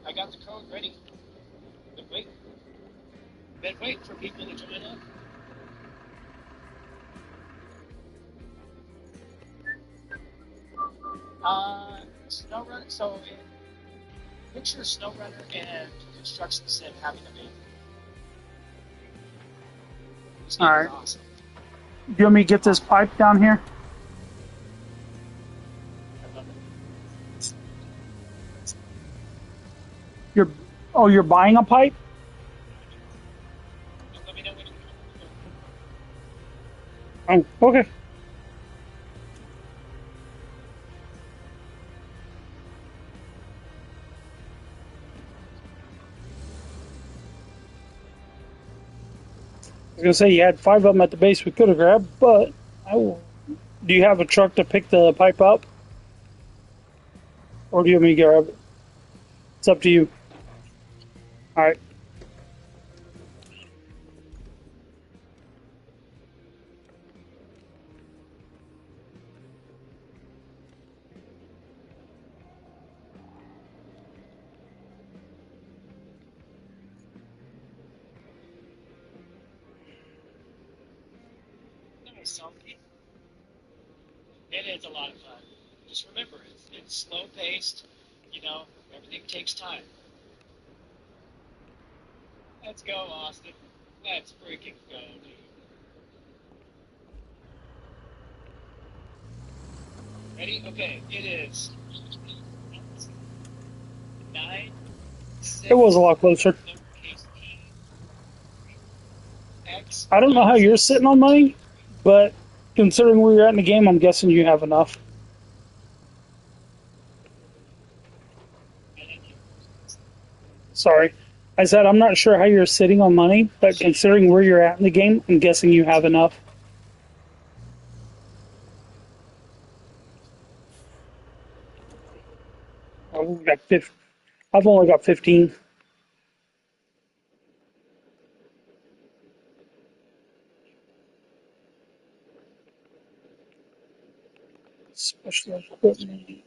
I got the code ready. Been waiting for people to join up. SnowRunner. So picture SnowRunner and Construction Sim having a baby. This game All is right. awesome. Do you want me to get this pipe down here? I love it. You're buying a pipe? Let me know when you. Oh, okay. I was gonna say you had 5 of them at the base we could have grabbed, but I will. Do you have a truck to pick the pipe up, or do you want me to grab it? It's up to you. All right. Nice, Selkie. It is a lot of fun. Just remember, it's slow paced. You know, everything takes time. Let's go, Austin. Let's freaking go, dude. Ready? Okay, it is 9, It 6, was a lot closer. lowercase e, x, I don't know how you're sitting on money, but considering where you're at in the game, I'm guessing you have enough. Sorry. I said I'm not sure how you're sitting on money, but considering where you're at in the game, I'm guessing you have enough. I've only got 15. Special equipment.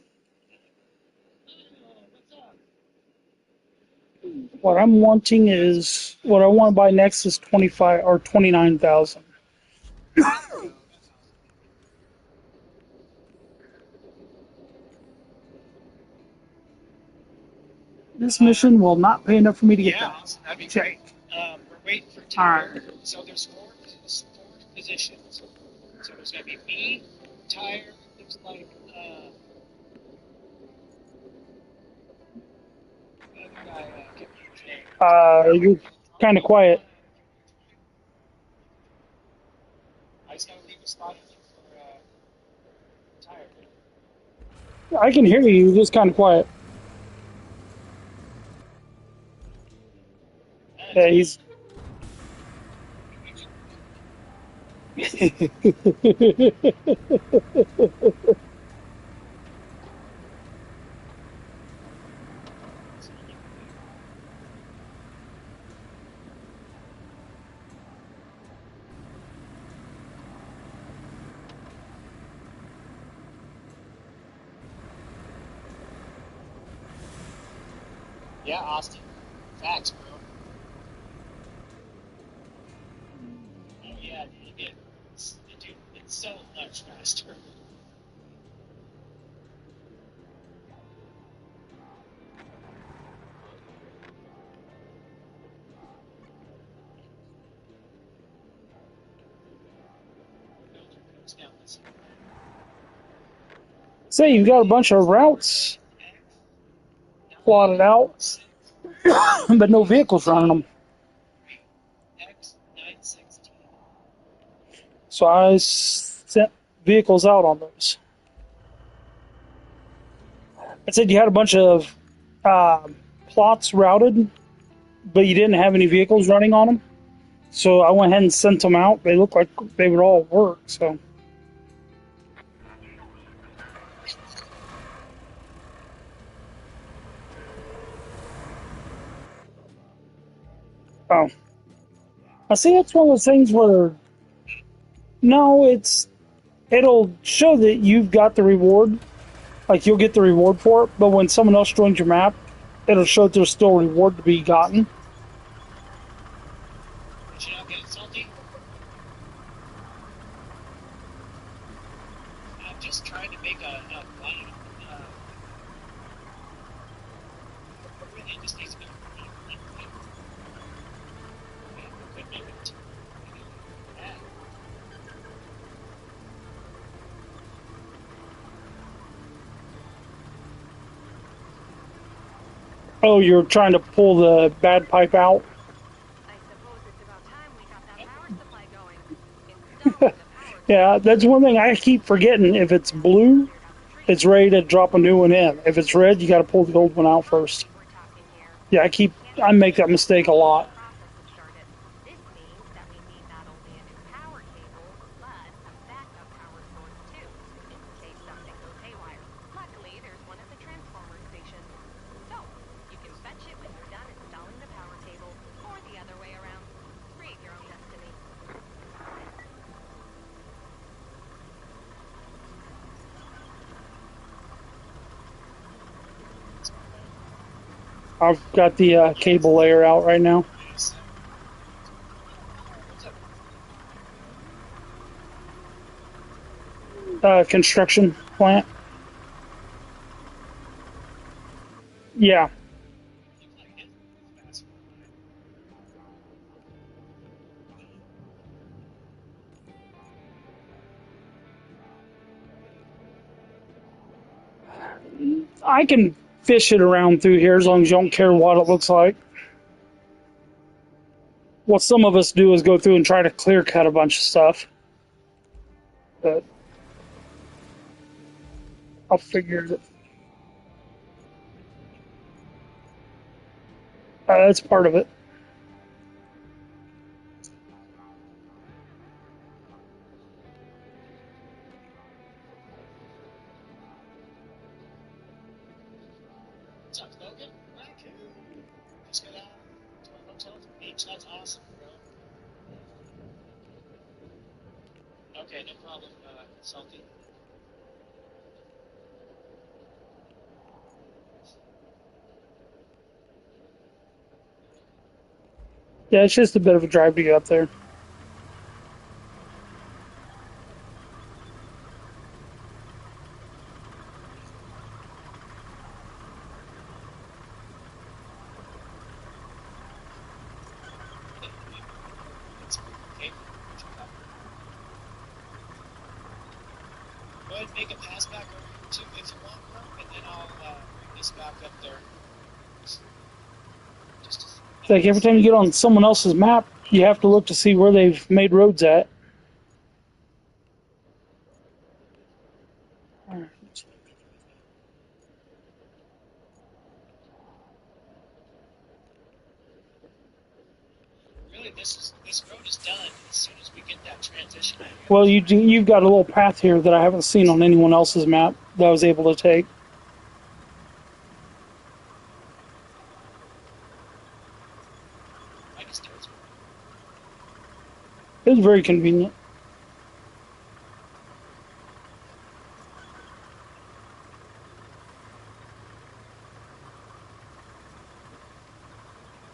What I want to buy next is 25 or 29,000. This mission will not pay enough for me to get Yeah, that. awesome. That'd be Check. great. We're waiting for All Tyler. right. So there's four positions. So there's going to be me, Tyler, looks like the other guy, I can't remember his name. You're kind of quiet. I just got to leave a spot in there for Tyler. I can hear you. You're just kind of quiet. Yeah, he's. Yeah, Austin. Facts, bro. Oh, yeah, dude, it's so much faster. Down this. Say you've got a bunch of routes plotted out, but no vehicles running them. X916. So I sent vehicles out on those. I said you had a bunch of plots routed but you didn't have any vehicles running on them. So I went ahead and sent them out. They looked like they would all work. So oh, I see. It's one of those things where no, it'll show that you've got the reward. Like you'll get the reward for it, but when someone else joins your map, it'll show that there's still a reward to be gotten. Did you not get it, Salty? I'm just trying to make a button. Really, it just needs to be. Could make it. Yeah. Oh, you're trying to pull the bad pipe out? I suppose it's about time we got that power supply going. Installing the power Yeah, that's one thing I keep forgetting. If it's blue, cleared out the trees. it's ready to drop a new one in. If it's red, you got to pull the old one out first. We're talking here. Yeah, I make that mistake a lot. Process has started. This means that we need not only a new power cable, but a backup power source too, in case something goes haywire. Luckily, there's one at the transformer station. So, you can fetch it when you're done installing the power cable, or the other way around. Create your own destiny. I've got the cable layer out right now. Yes. What's up? Construction plant. Yeah. Looks like it. Fast. I can fish it around through here as long as you don't care what it looks like. What some of us do is go through and try to clear cut a bunch of stuff. But I'll figure it. That's part of it. What's up, Logan? Raccoon. Just got out to a hotel at the beach. That's awesome, bro. Okay, no problem, Salty. Yeah, it's just a bit of a drive to get up there. It's okay. Go ahead and make a pass back over to if you want, bro, and then I'll bring this back up there. Just It's like every time you get on someone else's map, you have to look to see where they've made roads at. really, this road is done as soon as we get that transition. Well, you've got a little path here that I haven't seen on anyone else's map that I was able to take. I guess there's It was very convenient.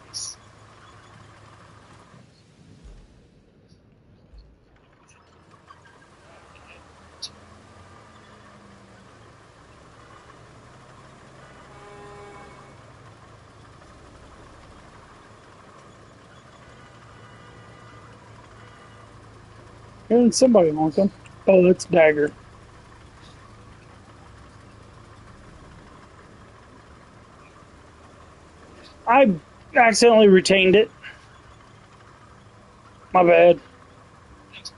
this. Hearing somebody honking. Oh, that's Dagger. I accidentally retained it. My bad. Thanks.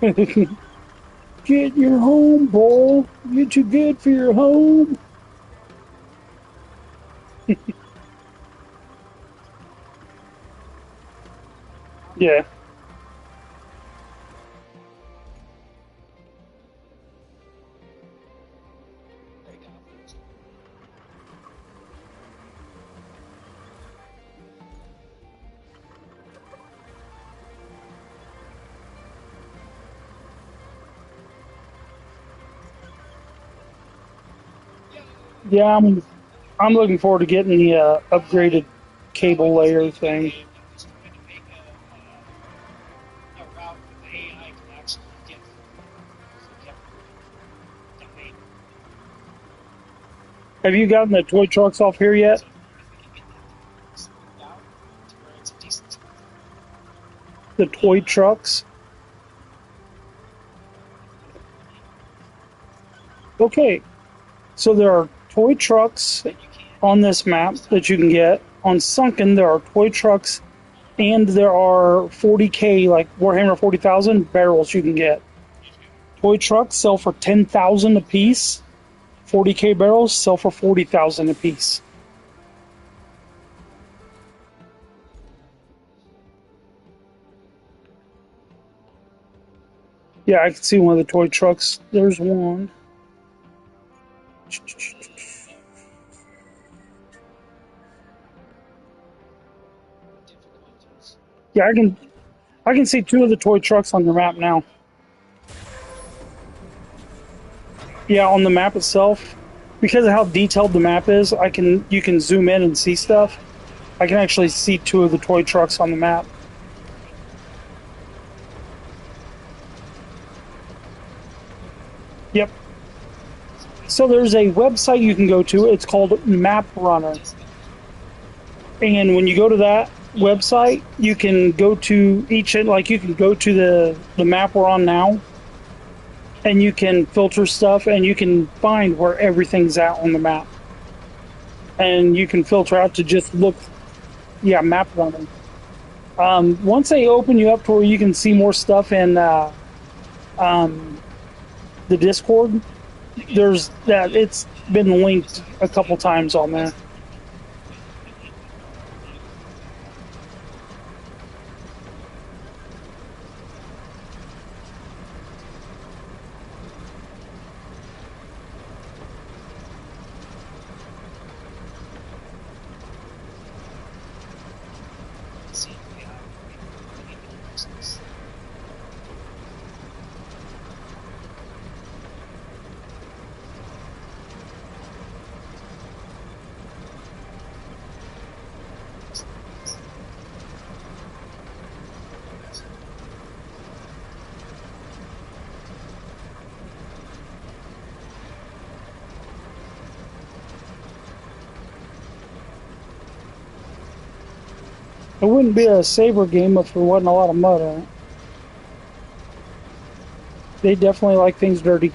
Get your home, boy. You're too good for your home. Yeah. Yeah, I'm looking forward to getting the upgraded cable layer thing. Just trying to make a route that the AI can actually get through. So it kept dying. Have you gotten the toy trucks off here yet? So if we can get that smoothed out to where it's a decent The toy trucks? Okay, so there are toy trucks but you can on this map that you can get. On Sunken, there are toy trucks and there are 40k, like Warhammer 40,000 barrels you can get. Toy trucks sell for 10,000 a piece. 40k barrels sell for 40,000 a piece. Yeah, I can see one of the toy trucks. There's one. difficulties. Yeah, I can see two of the toy trucks on the map now. Yeah, on the map itself, because of how detailed the map is, you can zoom in and see stuff. I can actually see two of the toy trucks on the map. Yep. So there's a website you can go to. It's called Map Runner. And when you go to that website, you can go to you can go to the map we're on now, and you can filter stuff and you can find where everything's at on the map. And you can filter out to just look, yeah, Map Runner. Once they open you up to where you can see more stuff in the Discord, there's that. It's been linked a couple times on there. See if AI can make it useless. It wouldn't be a Saber game if there wasn't a lot of mud in it. They definitely like things dirty.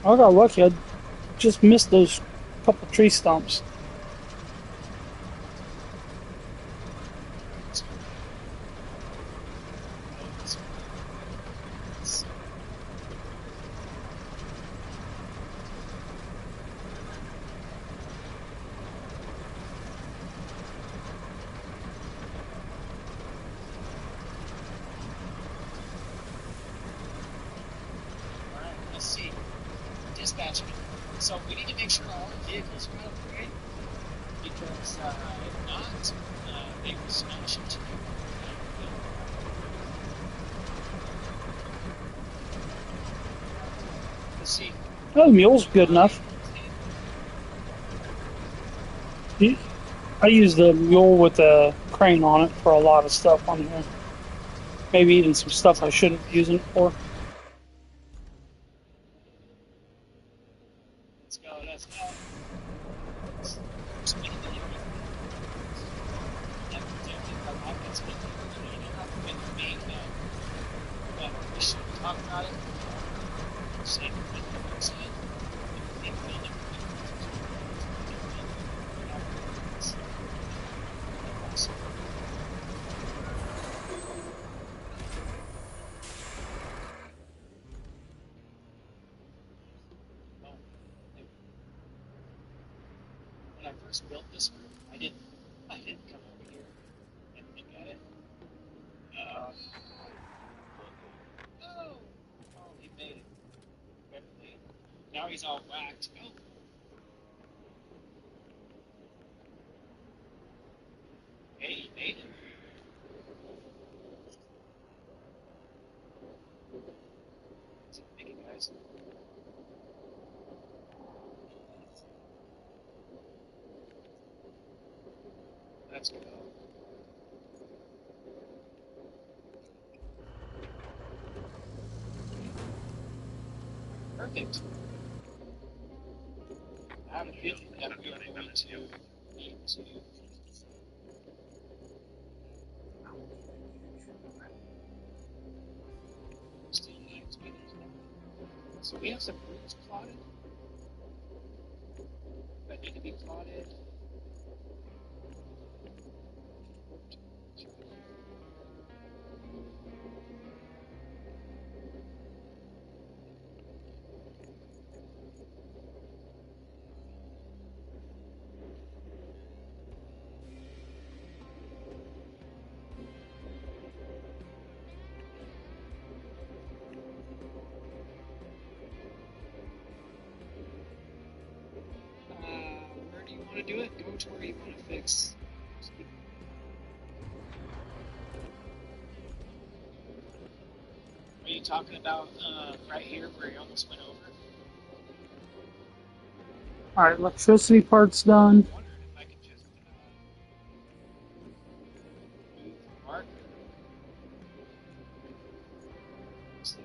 I got lucky. I just missed those couple tree stumps. So we need to make sure all the vehicles are out of the way because if not, they will smash into you. Let's see. Oh, the mule's good enough. I use the mule with the crane on it for a lot of stuff on here. Maybe even some stuff I shouldn't be using it for. Let's go. Let's go. Speaking of the other thing, I've been speaking. You don't have to win for me, but we should talk about it. Same thing I'm saying. If we feel like when I first built this one, I didn't come over here and look at it. Oh, he made it. Barely. Now he's all whacked. Oh, hey, he made it. Let's make it, guys. Let's go. Perfect. I have a feeling that we're going to need to. Still lines with it. So we have some routes plotted that need to be plotted. Where do you want to do it? Go to where you want to fix. Are you talking about right here where you almost went over? Alright, electricity part's done. I wondered if I could just move the marker. So,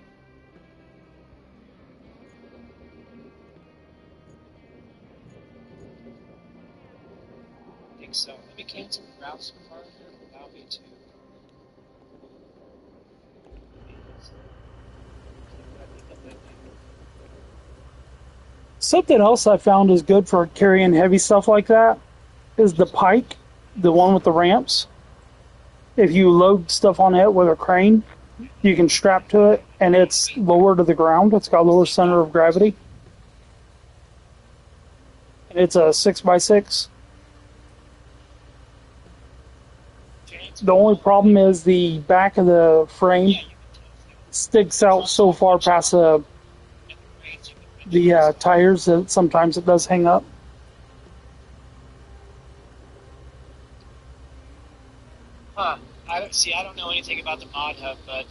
I think so. Let me cancel the route so far here. Allow me to. Something else I found is good for carrying heavy stuff like that is the pike, the one with the ramps. If you load stuff on it with a crane, you can strap to it and it's lower to the ground. It's got a lower center of gravity. And it's a 6x6. The only problem is the back of the frame sticks out so far past the tires that sometimes it does hang up. Huh. I don't know anything about the mod hub, but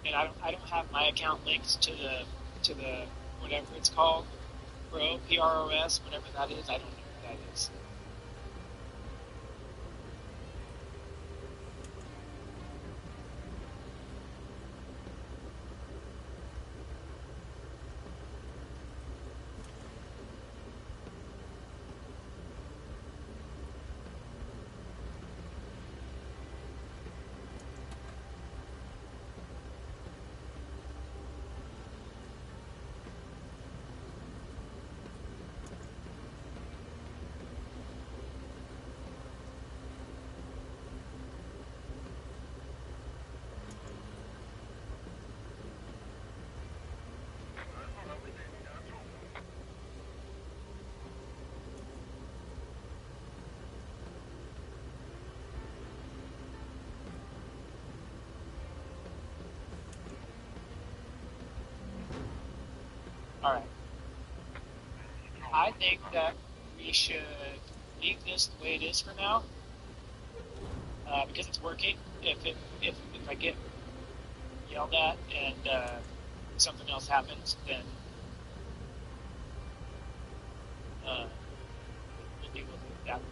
and I don't have my account linked to the whatever it's called, PROS, whatever that is. I don't know what that is. All right. I think that we should leave this the way it is for now, because it's working. If I get yelled at and something else happens, then we'll deal with it that way.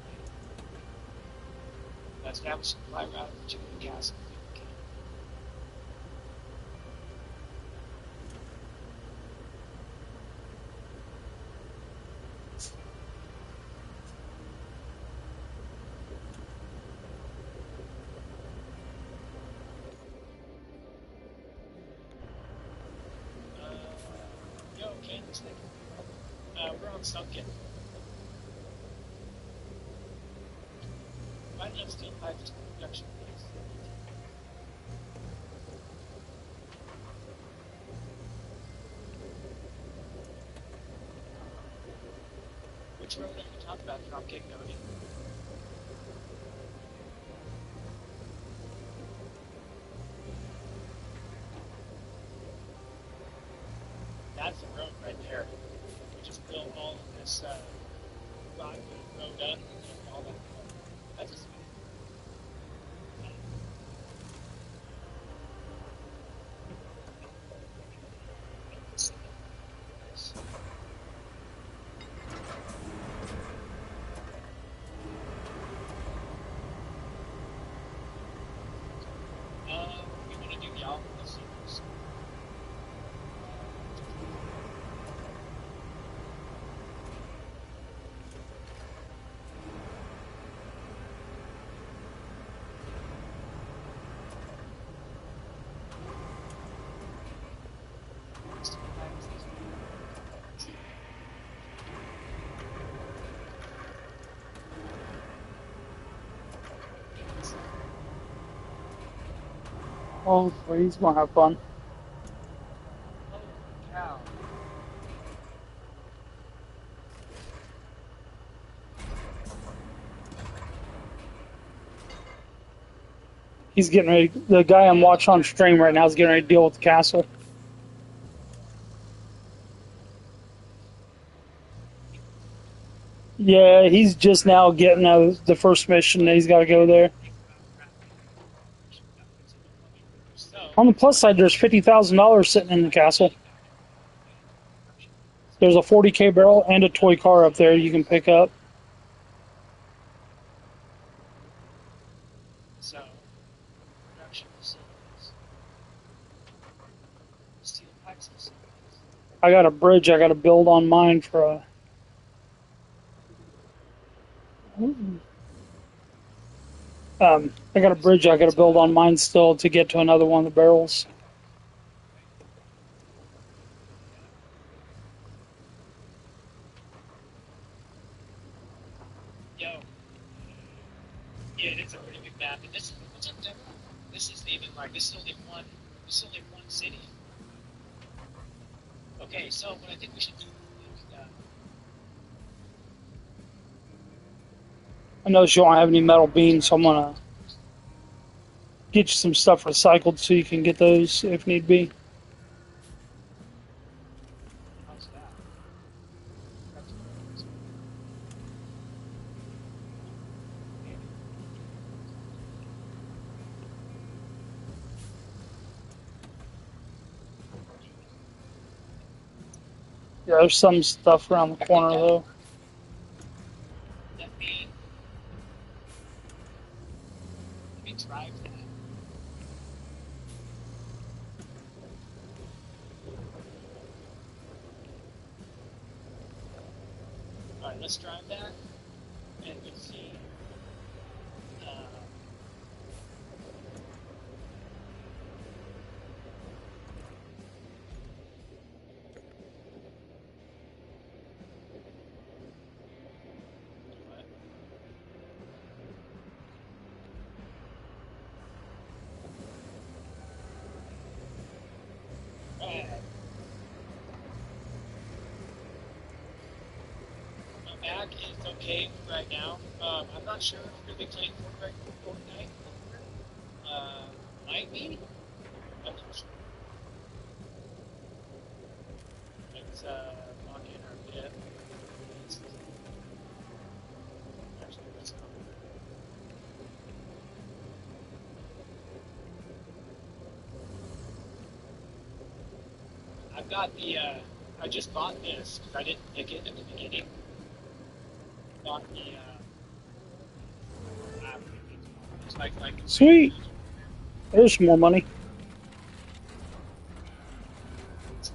Establish a supply route to the castle. Okay. Yo, Kansas, we're on Sunken. Might have steel pipes production place. Which road are you talking about? Dropkick Nody? That's the road right there. We just built all of this road up and all that. That's just we want to do the alpha series. Oh, he's gonna have fun. Holy cow. He's getting ready. The guy I'm watching on stream right now is getting ready to deal with the castle. Yeah, he's just now getting the first mission. He's got to go there. So, On the plus side, there's $50,000 sitting in the castle. There's a 40K barrel and a toy car up there you can pick up. production facilities. Steel pipes facilities. I got a bridge I got to build on mine for a. I got a bridge I got to build on mine still to get to another one of the barrels. Yo. Yeah, it's a pretty big map. And this is even like this is only one city. Okay, so what I think we should do is I notice you don't have any metal beams, so I'm gonna get you some stuff recycled so you can get those if need be. how's that? Yeah, there's some stuff around the corner though. Let me drive that. Alright, let's drive that and we'll see. My Mac is okay right now. I'm not sure if you're really playing Fortnite. Might be. I'm not sure. It's lock in our bit. got the. I just bought this because I didn't pick it at the beginning. Bought the. It's like Sweet. There's some more money. So,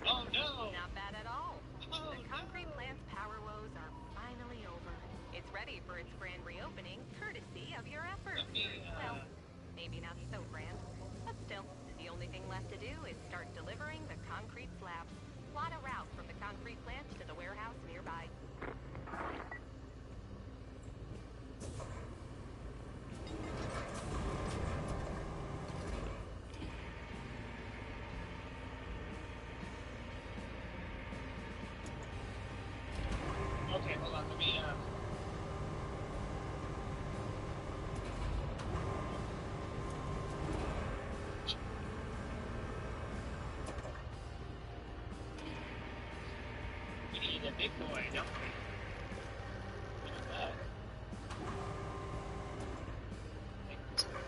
oh no! Not bad at all. Oh The concrete plant's power woes are finally over. It's ready for its grand reopening, courtesy of your efforts. Let me. Well, maybe not so grand. But still, the only thing left to do is start delivering the concrete slabs. Plot a route from the concrete plant to the warehouse nearby. Okay, hold on. Let me. We need a big boy, don't we? Look at that. Take this one.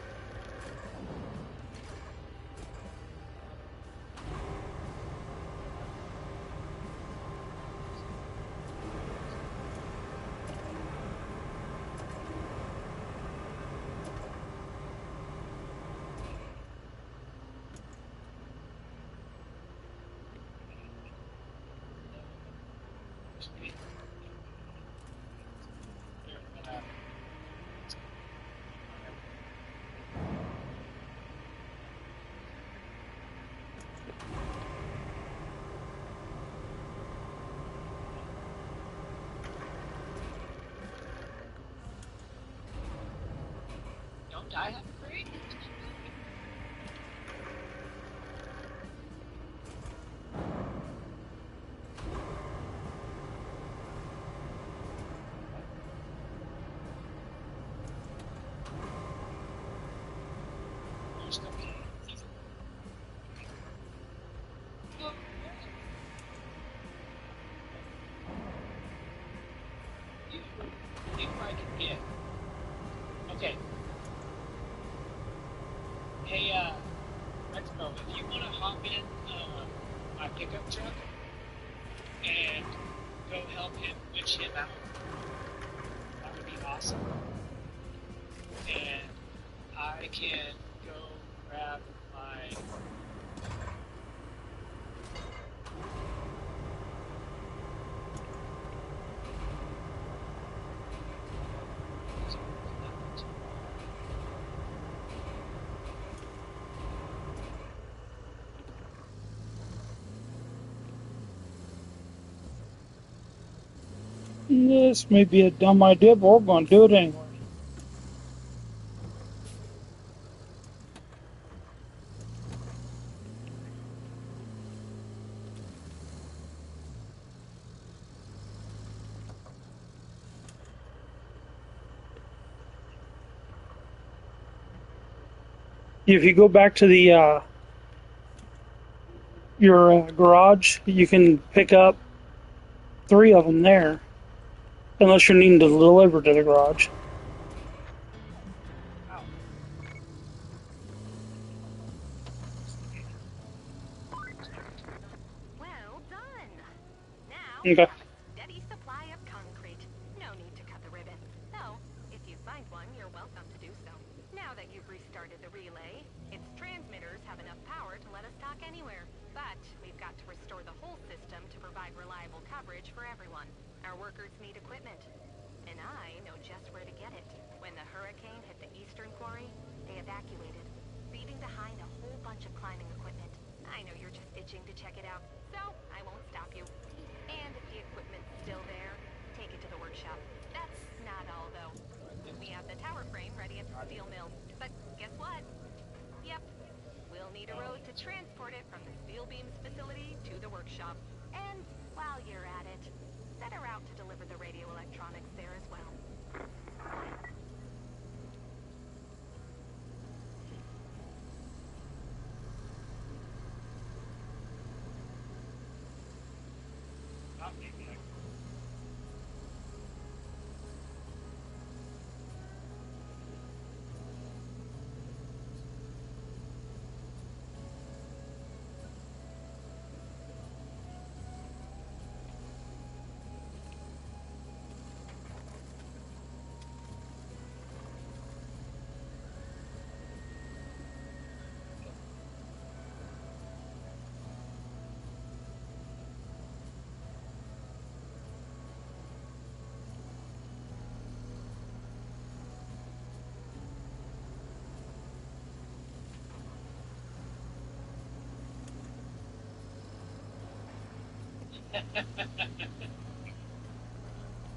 Don't die hungry. There's no cave. Oh, you, if I can get. Okay. Hey, Expo, if you want to hop in my pickup truck and go help him witch him out, that would be awesome. And I can go grab my. This may be a dumb idea, but we're going to do it anyway. If you go back to the your garage, you can pick up 3 of them there, unless you're needing to deliver to the garage. Well done. Now, Okay. we have a steady supply of concrete. No need to cut the ribbon. Though, if you find one, you're welcome to do so. Now that you've restarted the relay, its transmitters have enough power to let us talk anywhere. But we've got to restore the whole system to provide reliable coverage for everyone. Our workers need equipment. And I know just where to get it. When the hurricane hit the eastern quarry, they evacuated, leaving behind a whole bunch of climbing equipment. I know you're just itching to check it out, so I won't stop you. And if the equipment's still there, take it to the workshop. That's not all, though. We have the tower frame ready at the steel mill. But guess what? Yep. We'll need a road to transport it from the steel beams facility to the workshop. And while you're at it, set a route to deliver the radio electronics there as well.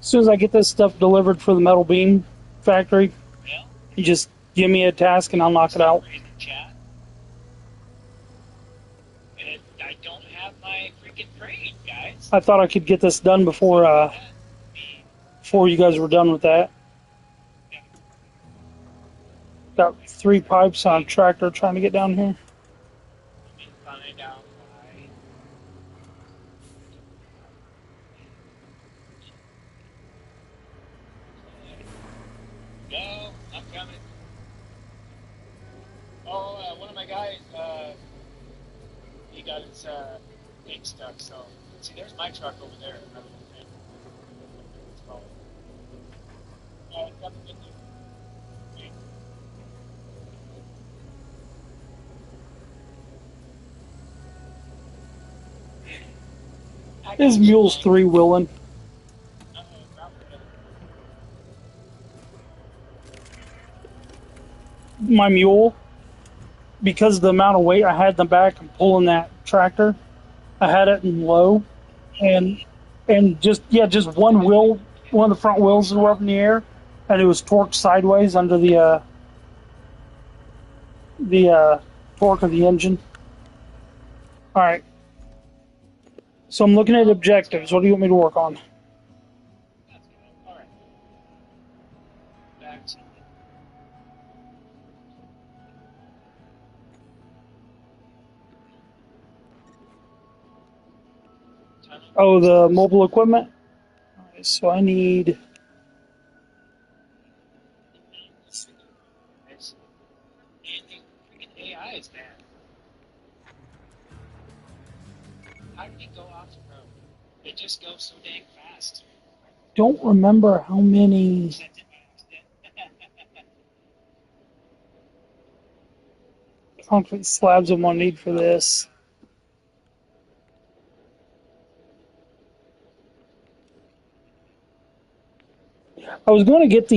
As soon as I get this stuff delivered for the metal beam factory, Well, you just give me a task and I'll knock it out. in the chat. And I don't have my freaking crane, guys. I thought I could get this done before Me, before you guys were done with that. Got 3 pipes on a tractor trying to get down here. let me find out why. Go, I'm coming. Oh, one of my guys, he got his thing stuck. So, see, there's my truck over there. It's called. Got the good news. Okay. I got His you, mule's man. 3-wheeling. Drop it. My mule, because of the amount of weight I had in the back and pulling that tractor, I had it in low, and just one wheel, one of the front wheels were up in the air, and it was torqued sideways under the torque of the engine. All right. So I'm looking at objectives. What do you want me to work on? That's good. All right. Back to the tunnel. Oh, the mobile equipment. All right, so I need. It's freaking AIs, man. How did he go off the road? They just go so dang fast. Don't remember how many. Sent it by accident. Concrete slabs I'm gonna need for this. I was going to get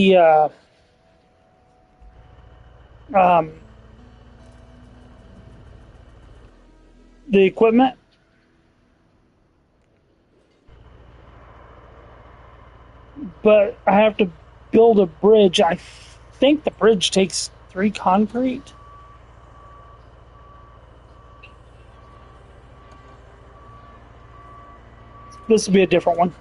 um, the equipment, but I have to build a bridge. I think the bridge takes 3 concrete. This will be a different one.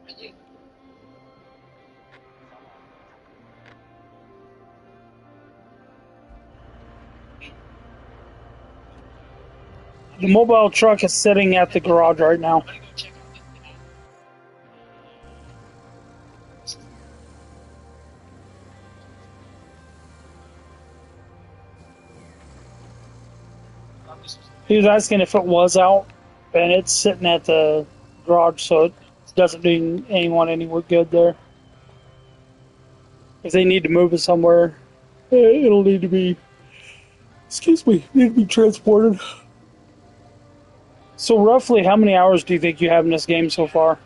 Really? The mobile truck is sitting at the garage right now. I'm gonna go check out this guy. He was asking if it was out, and it's sitting at the garage, so it doesn't do anyone any good there. If they need to move it somewhere, it'll need to be, need to be transported. So roughly, how many hours do you think you have in this game so far?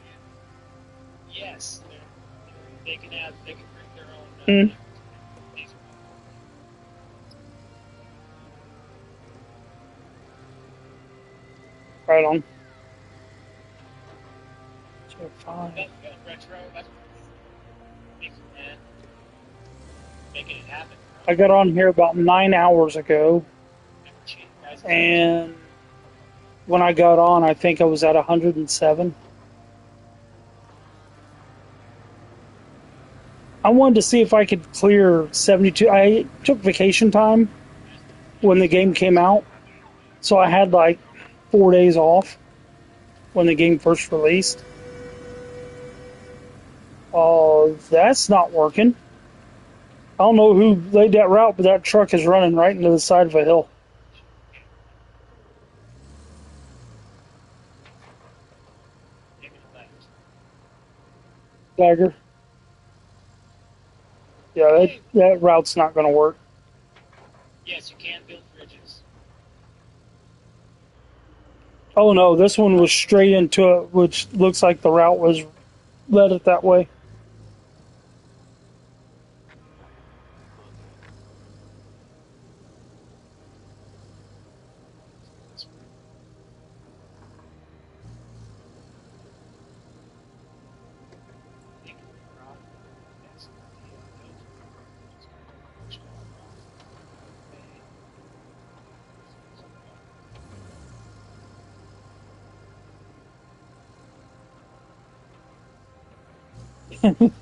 Yes, they can bring their own. Hmm. These- Right on. So 5. that retro, that's man, making it happen. I got on here about 9 hours ago, Guys, and when I got on, I think I was at 107. I wanted to see if I could clear 72. I took vacation time when the game came out, so I had like 4 days off when the game first released. Oh, that's not working. I don't know who laid that route, but that truck is running right into the side of a hill. taking a left. Dagger. Yeah, that route's not going to work. Yes, you can build bridges. Oh no, this one was straight into it, which looks like the route was led it that way. Train over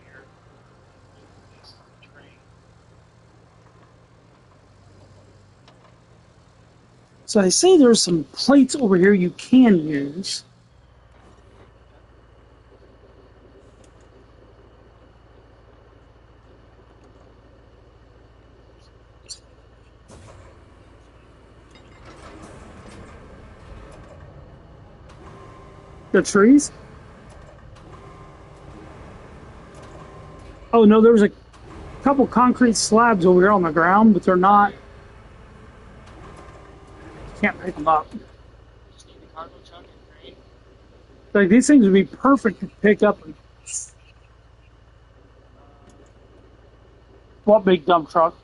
here. This train. So they say there's some plates over here you can use. The trees? Oh no, there's a couple concrete slabs over here on the ground, but they're not. Can't pick them up. Just need the cargo truck and train. Like these things would be perfect to pick up. What big dump truck?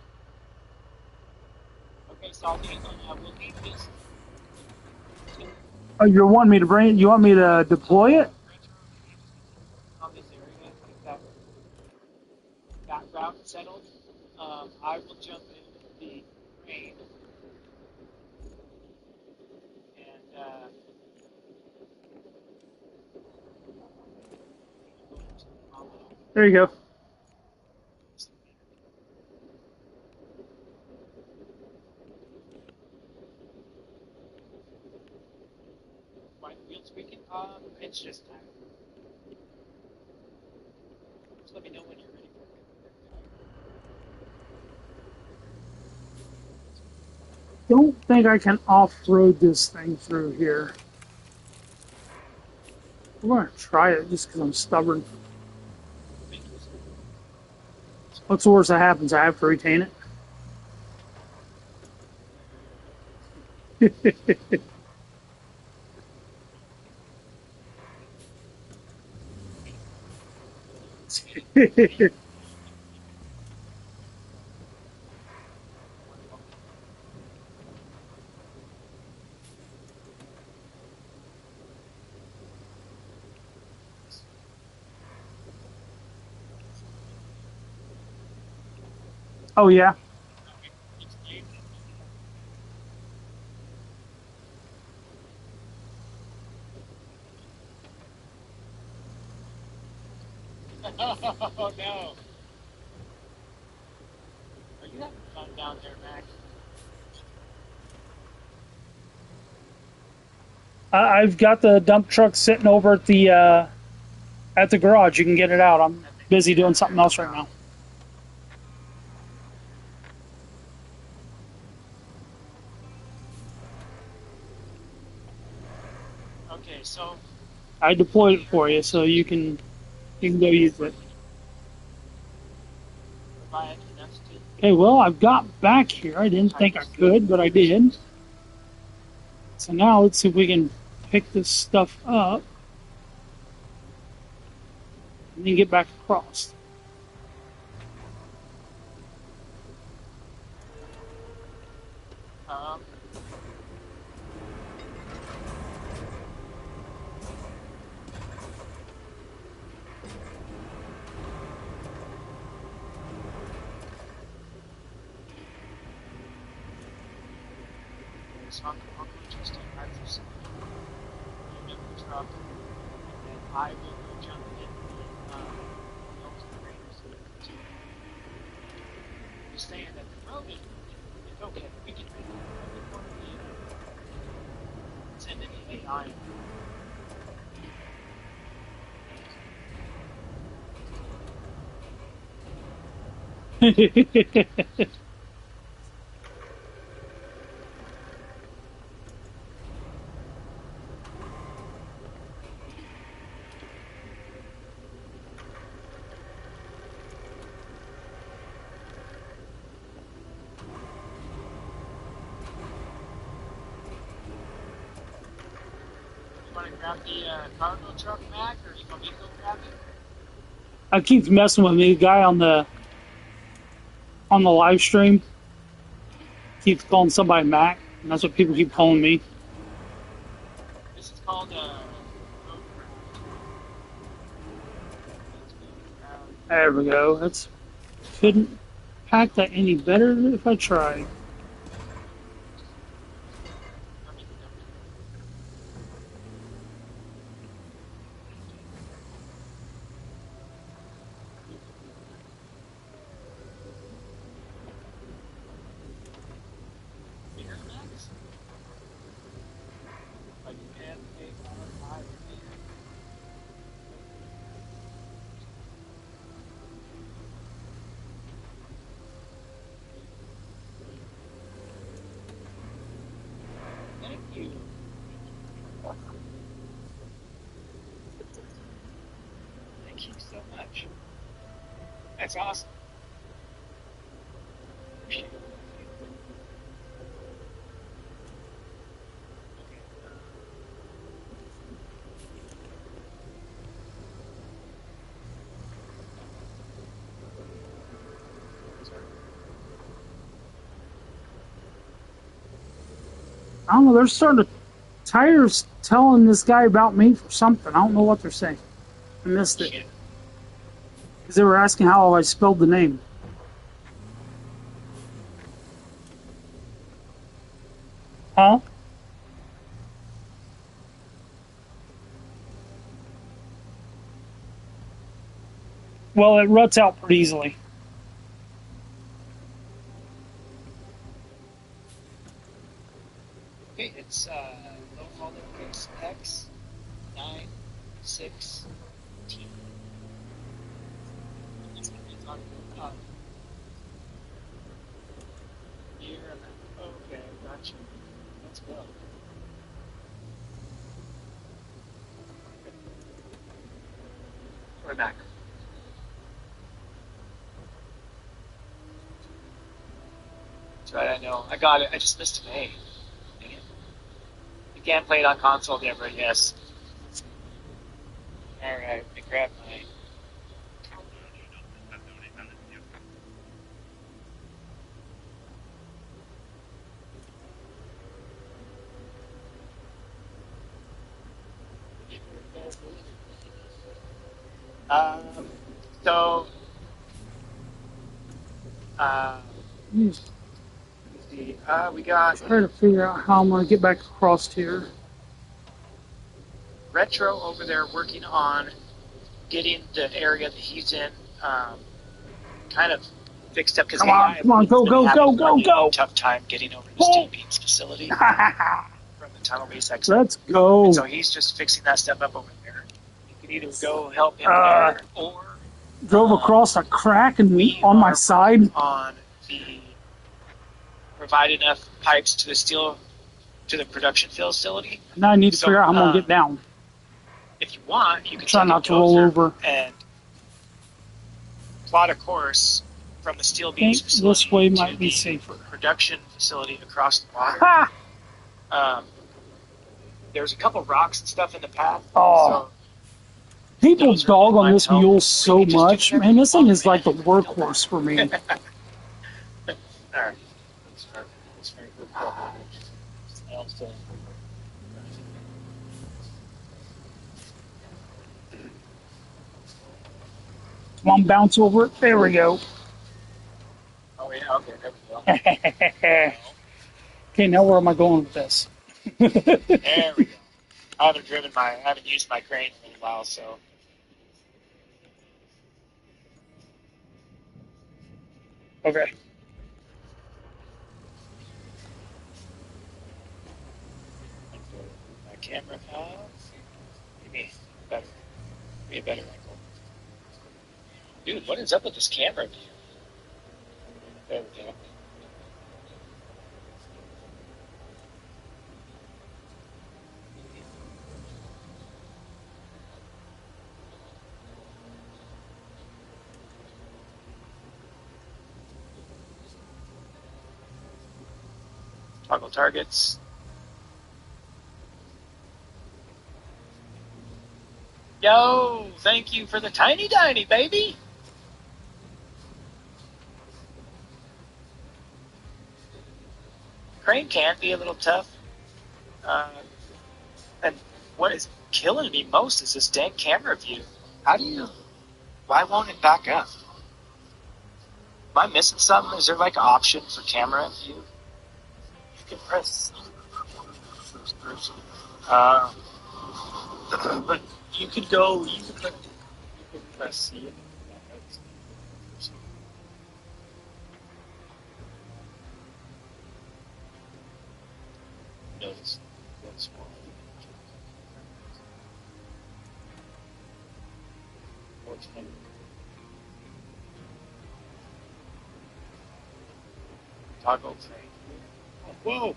Okay, so I'll need, we'll need this. Oh, you want me to bring it? You want me to deploy it? On this area, get that route settled. I will jump in the train and There you go. my wheels squeaking. It's just time. Just let me know when you're ready for it. Don't think I can off-road this thing through here. I'm gonna try it just because I'm stubborn. What's the worst that happens? I have to retain it. Oh yeah. Oh no! Are you having fun down there, Max? I've got the dump truck sitting over at the garage. You can get it out. I'm busy doing something else right now. Okay, so I deployed it for you, so you can go use it. if I had enough to Okay, well, I've got back here. I didn't think I could, but I did. So now let's see if we can pick this stuff up and then get back across. um, so I'm going to just have this in the truck, and then I will go jump in the trainers. You're saying that the road is okay. We can make it. Send any AI. You want to grab the cargo truck, Mac, or you want me to go grab it? I keep messing with me. The guy on the live stream keeps calling somebody Mac, and that's what people keep calling me. This is called roadcraft. There we go. That's couldn't pack that any better if I tried. Let me get Thank you so much. That's awesome. Appreciate it. Okay. Sorry. I don't know. They're starting to. Tyre's telling this guy about me for something. I don't know what they're saying. I missed it. Shit. Because they were asking how I spelled the name. Huh? Well, it ruts out pretty easily. Okay, it's low folder fix X 916T. That's what we're talking about. Year and that. Okay, gotcha. Let's go. We're back. That's right, I know. I got it. I just missed an A. Dang it. You can't play it on console, Deborah, yes. Alright, I grabbed my. Um, so, I'm see, we got trying to figure out how I'm going to get back across here. Retro over there working on getting the area that he's in kind of fixed up because Come on, go, go. tough time getting over to Steel Beams facility from the tunnel base exit. Let's go. And so he's just fixing that stuff up over there. You can either go help him there or Drove across a crack and we on my are side. on the provide enough pipes to the production facility. Now I need to So, figure out how I'm going to get down. If you want, you can Try take not a to roll dozer over. and plot a course from the steel I think beams facility this way to might be the safer. production facility across the water. Ha! There's a couple rocks and stuff in the path. Oh. People Those are dog on my this help. mule so Really just much. do Man, this thing is like the everything. workhorse for me. All right. That's very good. Also, Come on, bounce over it. There we go. oh yeah, okay, there we go. Okay, now where am I going with this? There we go. I haven't used my crane in a while, so. Okay. My camera give me a better angle. Dude, what is up with this camera view? There we go. Toggle targets. Yo, thank you for the tiny baby. Crane can be a little tough. And what is killing me most is this dang camera view. Why won't it back up? Am I missing something? Is there like an option for camera view? You can press first person. But you could press C. Notice that's one. Toggle train. Whoa!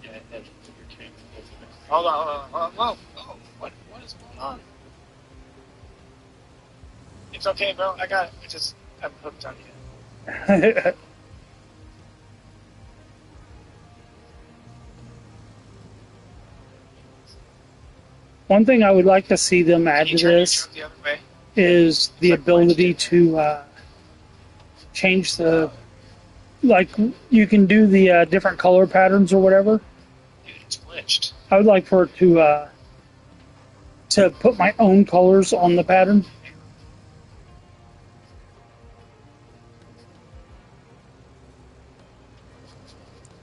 Yeah, that's your train. Hold on. Whoa! Oh, what is going on? It's okay, bro. I got it. I just I'm hooked on you. One thing I would like to see them add Can you to turn your this truck the other way? is the Like ability to change the, like, you can do the different color patterns or whatever. Dude, it's glitched. I would like for it to put my own colors on the pattern.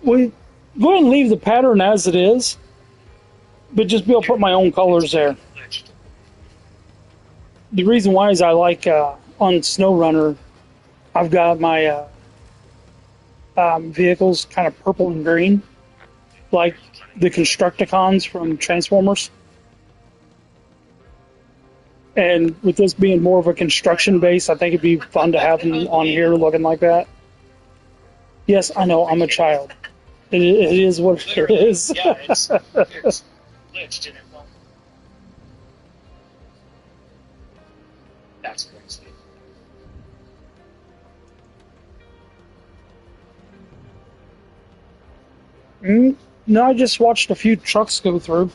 We go ahead and leave the pattern as it is, but just be able to put my own colors there. Glitched. The reason why is I like on SnowRunner, I've got my vehicles kind of purple and green, like the Constructicons from Transformers. And with this being more of a construction base, I think it'd be fun to have them on here looking like that. Yes, I know, I'm a child. It is what it Literally. is. Yeah, it's glitched and it won't. That's crazy. No, I just watched a few trucks go through.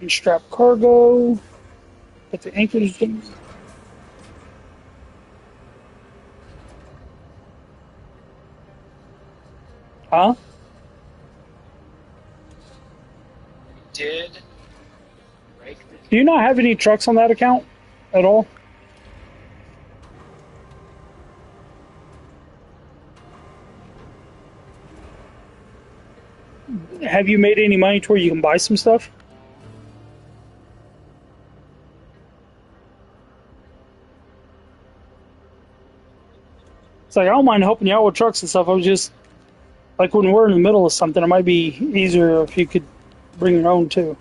And strap cargo. Get the anchors. Huh? Did break the Do you not have any trucks on that account at all? Have you made any money to where you can buy some stuff? It's like, I don't mind helping you out with trucks and stuff. I was just, like, when we're in the middle of something, it might be easier if you could bring your own too.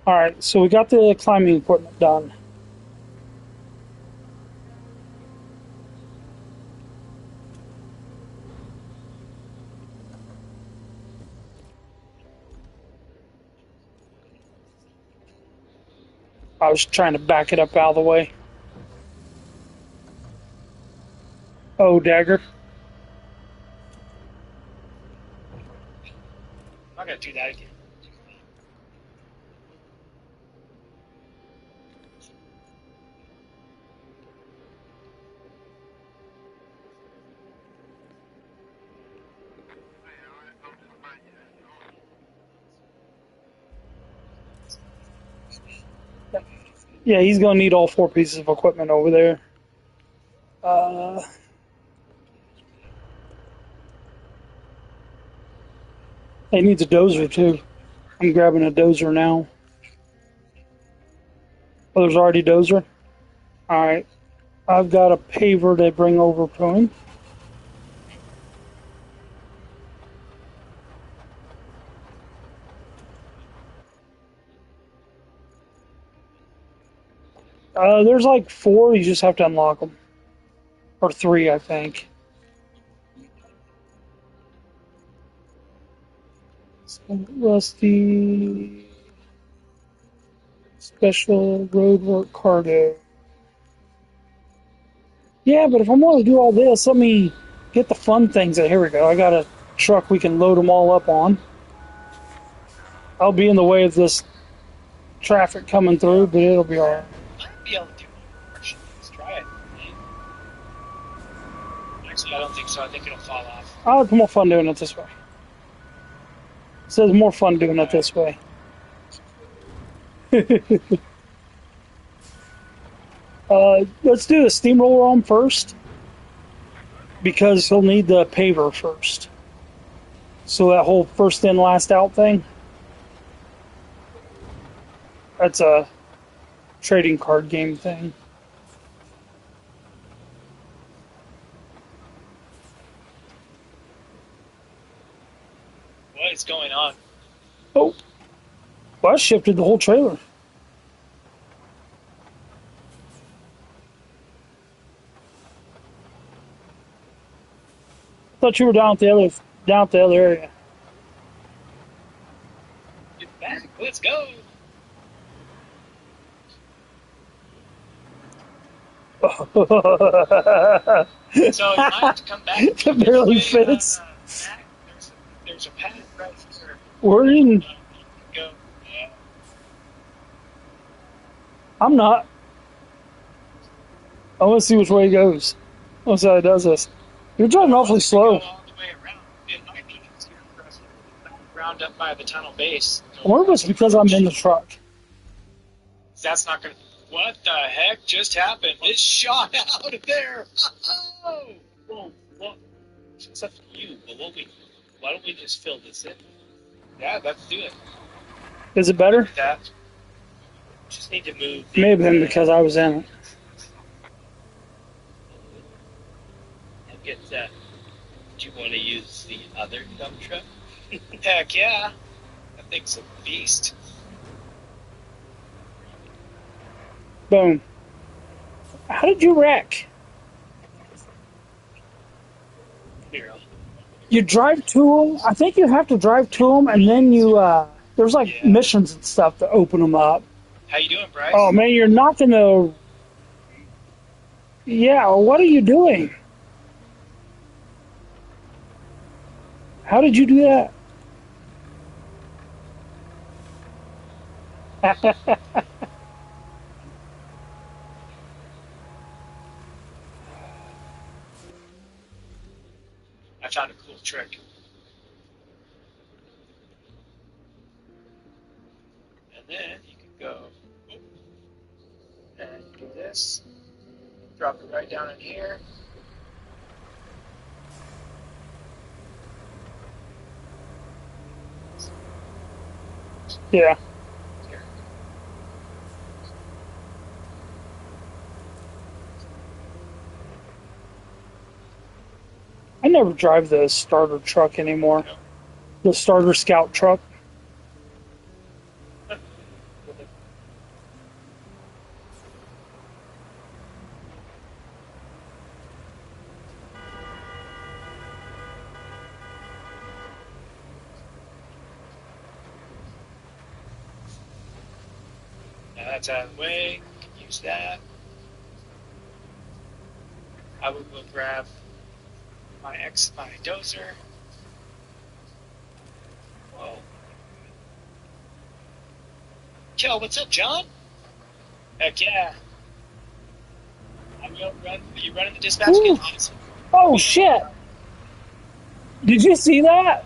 Alright, so we got the climbing equipment done. I was trying to back it up out of the way. Oh, dagger. I'm not gonna do that again. Yeah, he's gonna need all 4 pieces of equipment over there. He needs a dozer too. I'm grabbing a dozer now. Oh, there's already a dozer? Alright. I've got a paver to bring over to him. There's like 4, you just have to unlock them. Or 3, I think. Rusty special roadwork cargo. Yeah, but if I'm going to do all this, let me get the fun things. Here we go. I got a truck we can load them all up on. I'll be in the way of this traffic coming through, but it'll be alright. I'd be able to do it. Let's try it. Actually, I don't think so. I think it'll fall off. Oh, it's more fun doing it this way. It says more fun doing it this way. Let's do the steamroller on first, because he'll need the paver first. So that whole first in, last out thing, that's a trading card game thing. What is going on? Oh, well, I shifted the whole trailer. Thought you were down at the other area. Get back. Let's go. So you might have to come back. It barely this way, fits. Back. There's a path right here. We're in. You can go. Yeah. I'm not. I want to see which way it goes. Let's see how it does this. You're driving awfully Unless we slow. go all the way around, it might be easier for us to round up by the tunnel base. I wonder if it's because I'm in the truck. That's not going to... What the heck just happened? It shot out of there. Oh! Well, it's up to you. But why don't we just fill this in? Yeah, let's do it. Is it better? That. Just need to move. May have been because I was in it. And get that. Do you want to use the other dump truck? Heck yeah. That thing's a beast. Boom. How did you wreck? Here, You drive to them. I think you have to drive to them, and then you. There's like Yeah. missions and stuff to open them up. How you doing, Bryce? Oh man, you're not gonna. Yeah, what are you doing? How did you do that? I found a cool trick. And then you can go and do this. Drop it right down in here. Yeah. Here. I never drive the starter truck anymore. The starter scout truck. Now that's out of the way. You can use that. I will go grab my dozer. Whoa. Yo, what's up, John? Heck yeah. I'm gonna run. Are you running the dispatch Ooh. kit? Oh shit! Did you see that?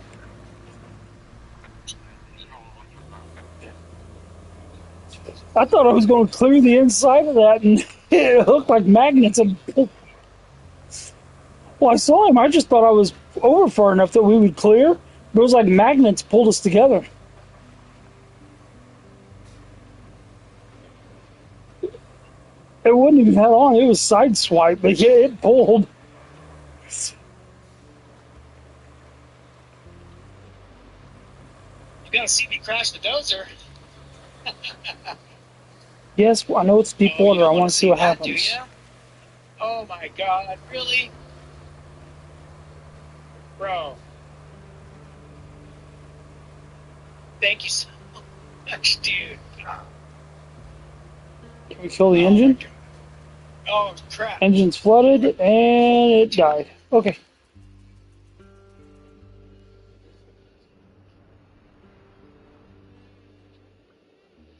I thought I was going to clear the inside of that, and it looked like magnets. And well, I saw him. I just thought I was over far enough that we would clear, but it was like magnets pulled us together. It wasn't even that long. It was side swipe, but yeah, it pulled. You gotta see me crash the dozer. Yes, I know it's deep Oh, you water. don't I wanna want to see what that, happens. Do ya? Oh my god, really? Bro. Thank you so much, dude. Can we kill the Oh, engine? my God. Oh, crap. Engine's flooded, and it died. Okay.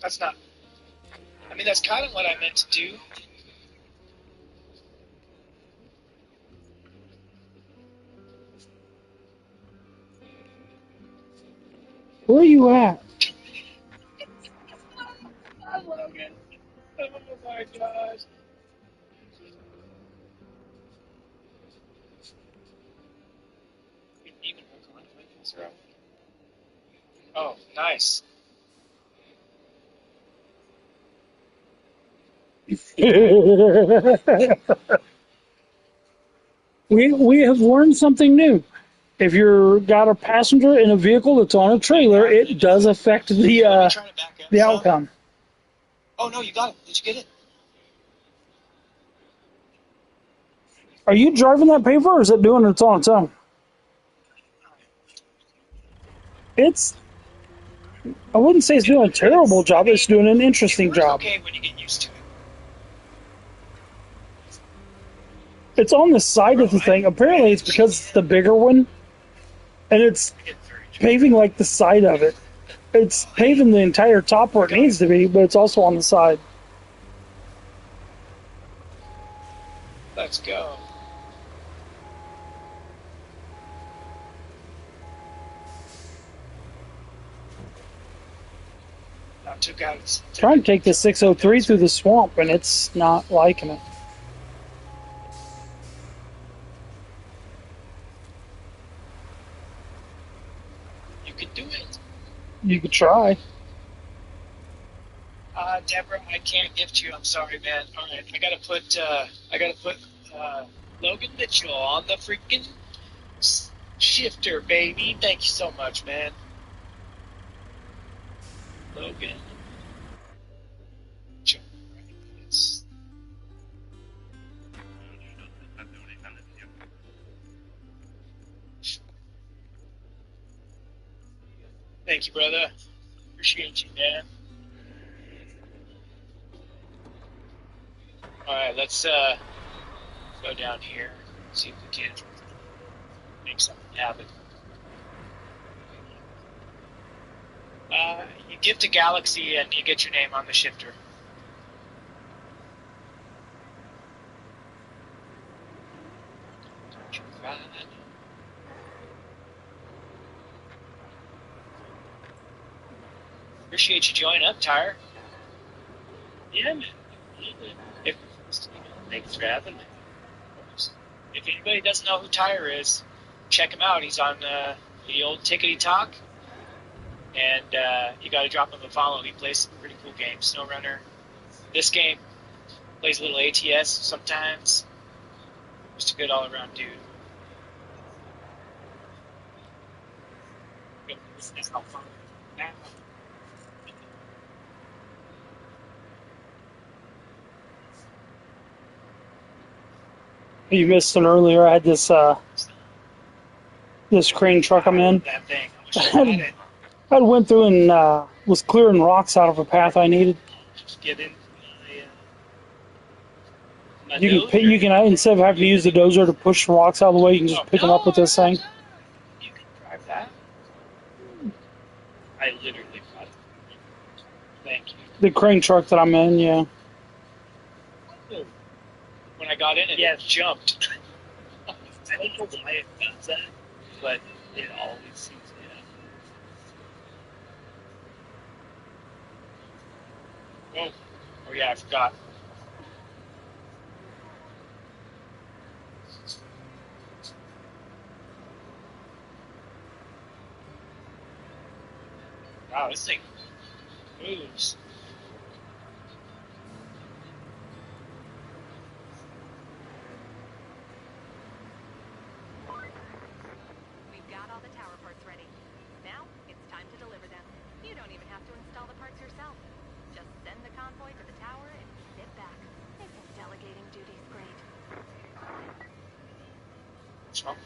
That's not... I mean, that's kind of what I meant to do. Where are you at? I love it. Oh my gosh. Even hook on this row. Oh, nice. We have learned something new. If you're got a passenger in a vehicle that's on a trailer, it does affect Let me try to back up the some. outcome. Oh, no, you got it. Did you get it? Are you driving that paper, or is it doing it on its own? It's. I wouldn't say it's doing a terrible job. It's doing an interesting It works job. okay when you get used to it. It's on the side of the thing. Apparently, it's because it's the bigger one, and it's It's very true. paving like the side of it. It's paving the entire top where it needs to be, but it's also on the side. Let's go. I took out. Trying to take the 603 through the swamp, and it's not liking it. You can do it. You could try. Deborah, I can't gift you. I'm sorry, man. All right, I gotta put Logan Mitchell on the freaking shifter, baby. Thank you so much, man. Logan Mitchell. Right, it's- Thank you, brother. Appreciate you, man. All right, let's go down here. See if we can make something happen. You gift a galaxy and you get your name on the shifter. Appreciate you joining up, Tyre. Yeah, man. If, Thanks for having me. if anybody doesn't know who Tyre is, check him out. He's on the old Tickety Talk. And you got to drop him a follow. He plays some pretty cool games. SnowRunner. This game plays a little ATS sometimes. Just a good all-around dude. That's how fun. You missed an earlier. I had this crane truck I'm in. That thing. I wish I had it. I went through and was clearing rocks out of a path I needed. Just get in my You can dozer. you can instead of having to use the dozer to push the rocks out of the way, you can just pick them up with this thing. You can drive that. I literally bought it. Thank you. The crane truck that I'm in, yeah. When I got in it, Yeah. it jumped. I don't know why it does that, but it always seems to happen. Oh yeah, I forgot. Wow, this thing moves. We've got all the tower parts ready. Now, it's time to deliver them. You don't even have to install the parts yourself. Just send the convoy to the tower and sit back. They think delegating duty's great. What's wrong?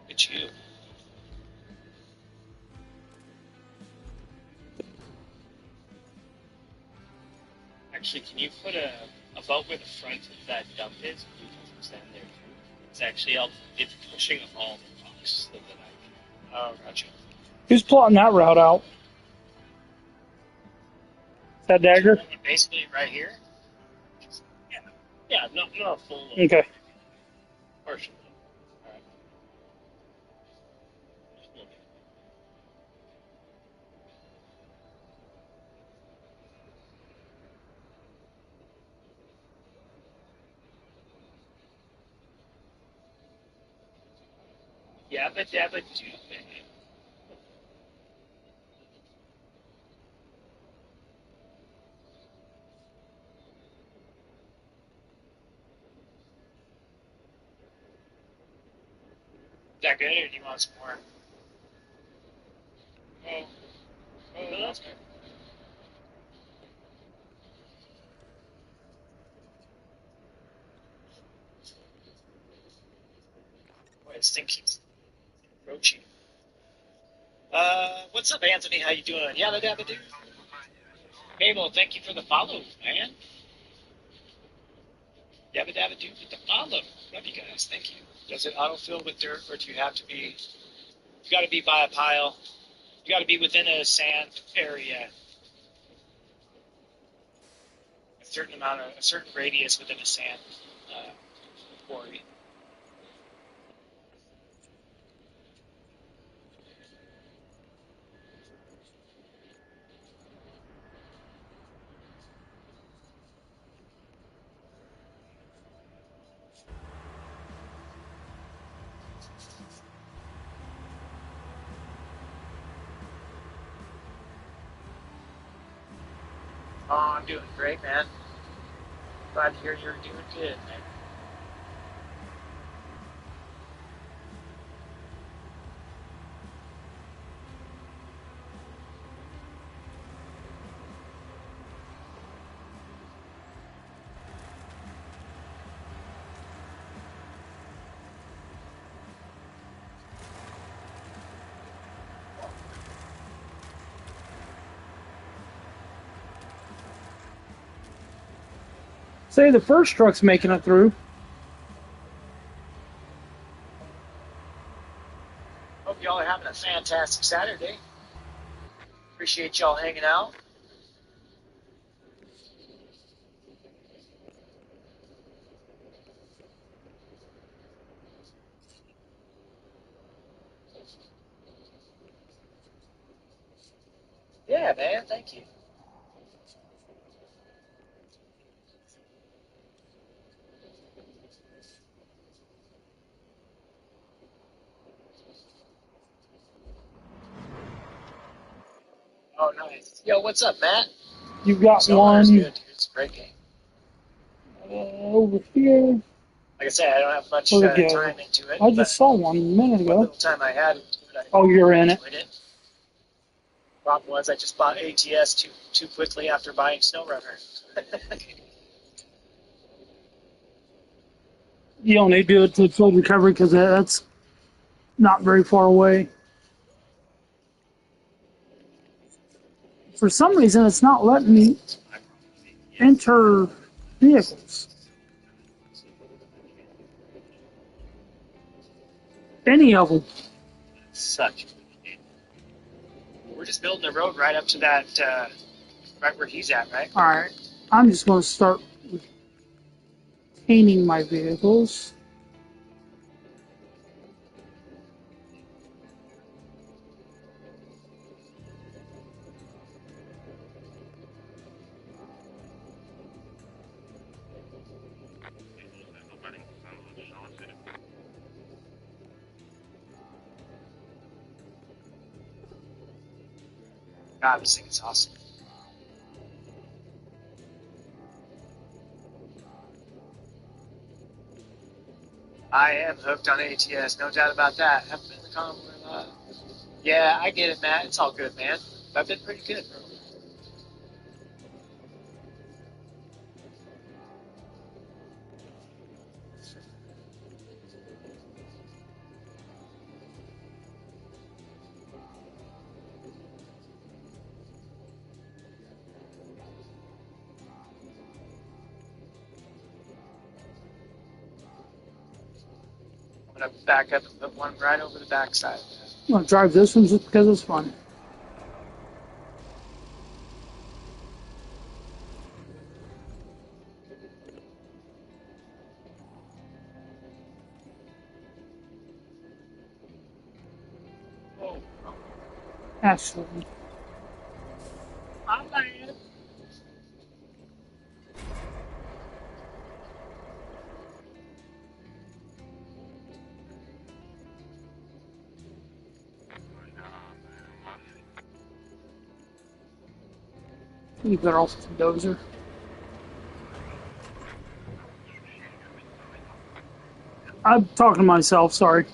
It's you. Actually, can you put about where the front of that dump is? You can stand there too. It's actually it's pushing all the rocks so that I can. Oh, gotcha. Who's plotting that route out? Is that Dagger? Basically, right here. Yeah, not a full. Okay. Partial. Alright. Yabba dabba do, baby. that good, or do you want some more? Oh, oh, that's good. Boy, this thing keeps approaching. What's up, Anthony? How you doing? Yabba dabba doo. Mabel, thank you for the follow, man. Yabba dabba doo with the follow. Love you guys. Thank you. Does it autofill with dirt, or do you have to be? You got to be by a pile. You got to be within a sand area, a certain radius within a sand quarry. Oh, I'm doing great, man. Glad to hear you're doing good, man. Say the first truck's making it through. Hope y'all are having a fantastic Saturday. Appreciate y'all hanging out. Yeah, man. Thank you. Oh, nice. Yo, what's up, Matt? You've got Solar's one good, dude. It's a great game. over here. Like I said, I don't have much Where'd it go? time into it, I but just saw one a minute what ago. little time I had into it, I Oh, you're in it. enjoyed it. Problem was, I just bought ATS too quickly after buying SnowRunner. You only do it to full recovery because that's not very far away. For some reason, it's not letting me enter vehicles. Any of them. Such. We're just building a road right up to that, right where he's at, right? All right. I'm just going to start painting my vehicles. God, this thing is awesome. I am hooked on ATS, no doubt about that. Haven't been in the Commodore a lot. Yeah, I get it, Matt. It's all good, man. I've been pretty good, bro. I'm gonna back up and put one right over the backside. I'm going to drive this one just because it's fun. Oh, Actually, my bad. you better off with the dozer. I'm talking to myself, sorry.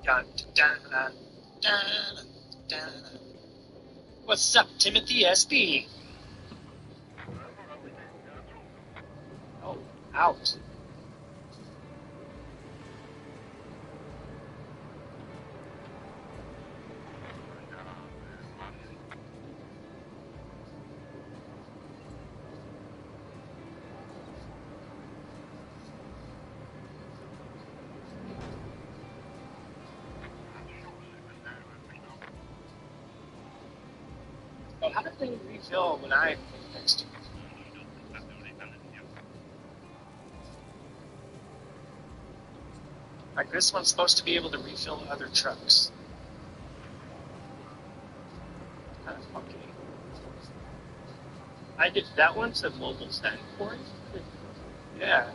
Dun, dun, dun, dun, dun. What's up, Timothy SB? Oh, out. Oh, how did they refill when I fixed? Like this one's supposed to be able to refill other trucks. Kind of funky. I did that one's a mobile stand for it. Yeah.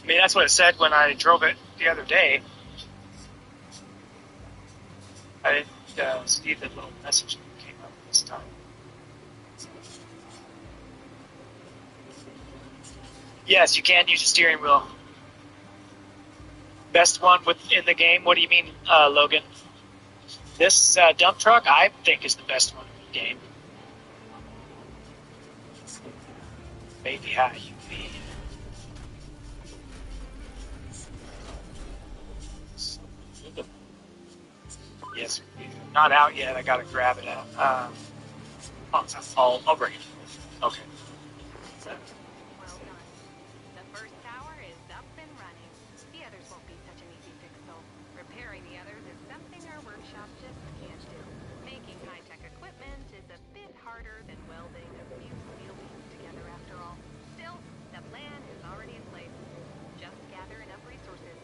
I mean, that's what it said when I drove it the other day. I didn't see the little message that came up this time. Yes, you can use a steering wheel. Best one in the game? What do you mean, Logan? This dump truck, I think, is the best one in the game. Maybe how you be. Yes, not out yet. I gotta grab it out. I'll bring it. Okay. Well done. The first tower is up and running. The others won't be such an easy fix, though. Repairing the others is something our workshop just can't do. Making high-tech equipment is a bit harder than welding a few steel beams together, after all. Still, the plan is already in place. Just gather enough resources.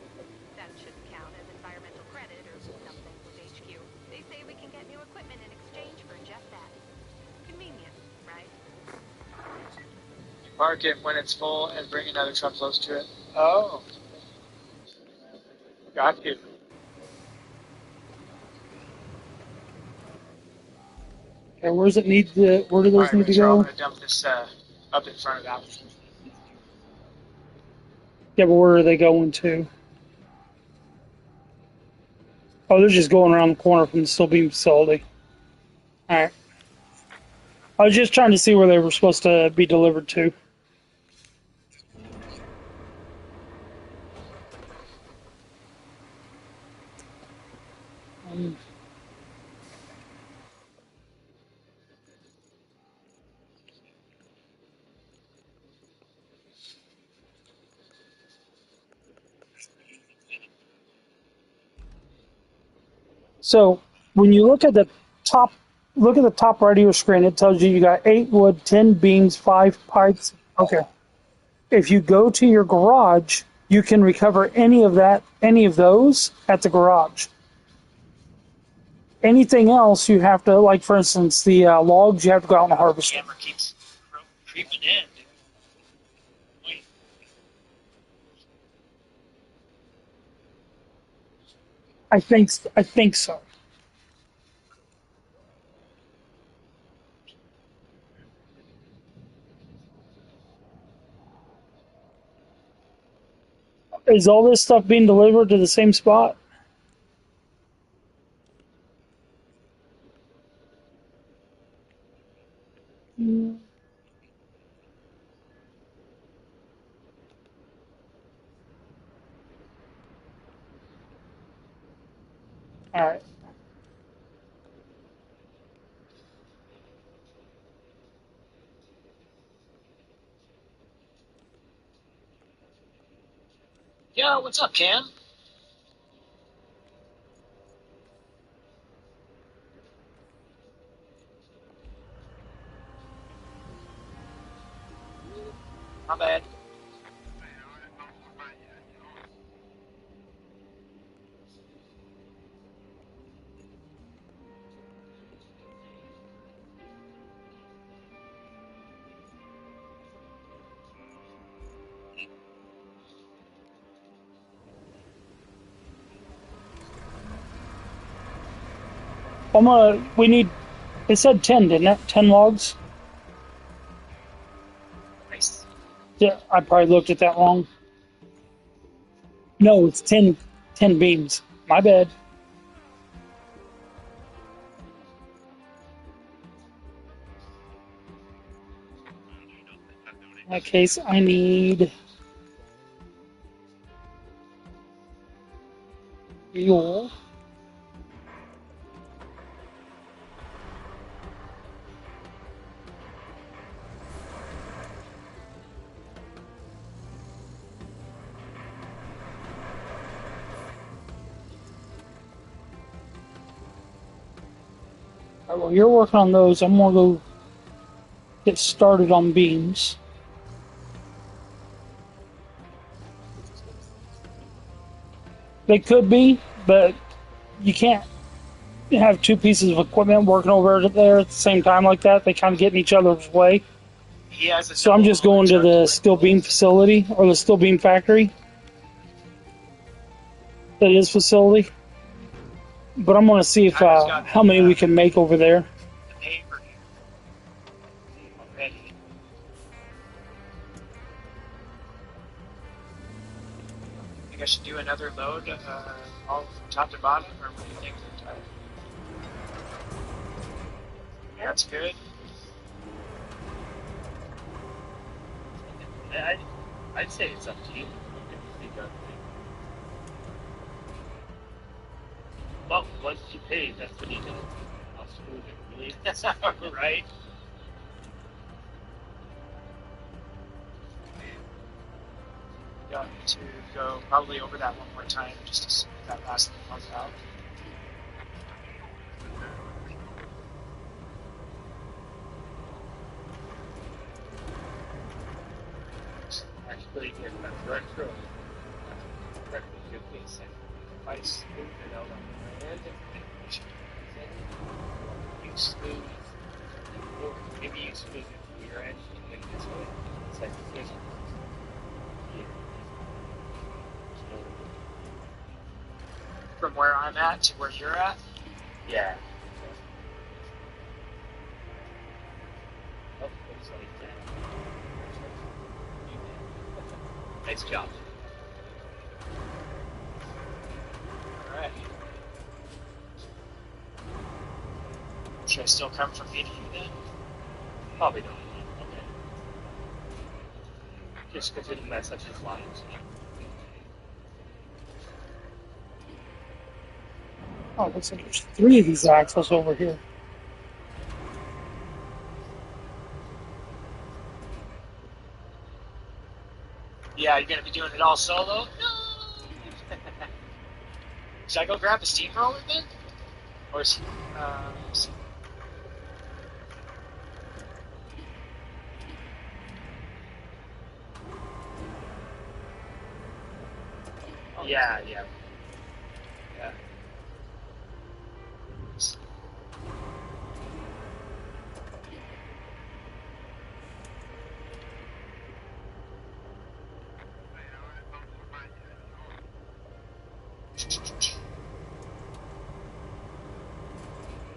That should count as environmental credit or something with HQ. They say we can get new equipment in exchange for just that. Convenient, right? Park it when it's full and bring another truck close to it. Oh, got you. Okay, where does it need to? Where do All those right, need to Rachel, I'm go? gonna dump this up in front of that one. Yeah, but where are they going to? Oh, they're just going around the corner from the steel beam facility. All right. I was just trying to see where they were supposed to be delivered to. So when you top, look at the top right of your screen. It tells you got 8 wood, 10 beams, 5 pipes. Okay. If you go to your garage, you can recover any of those at the garage. Anything else, you have to, like for instance, the logs, you have to go out and harvest them. Camera keeps creeping in. Wait, I think so. Is all this stuff being delivered to the same spot? All right. yeah, what's up, Cam? My bad. We need, it said 10, didn't it? 10 logs? Nice. Yeah, I probably looked at that wrong. No, it's 10 beams. My bad. In that case, I need fuel. All right, well, you're working on those. I'm gonna go get started on beams. They could be, but you can't have two pieces of equipment working over there at the same time like that. They kind of get in each other's way. He has a So I'm just going to the steel beam facility or the steel beam factory. That is facility. But I'm going to see if how many we can make over there. the paper here already. I think I should do another load, all from top to bottom, or what do you think? That's good. I'd say it's up to you. Well, once you pay, that's when you can. I'll smooth it. Really? That's right. Got to go probably over that one more time just to see if that last thing comes out. Actually, get that retro. Retro good case. If I smooth it out on the end, you smooth, or maybe you smooth it to your end and then this way. It's like this. From where I'm at to where you're at? Yeah. Oh, looks like that. Nice job. Alright. Should I still come from me to you then? Probably not. Okay. Just because it'll mess up his lines. Oh, looks like there's 3 of these axles over here. Yeah, you're gonna be doing it all solo? No! Should I go grab a steamroller then? Or Yeah. Yeah.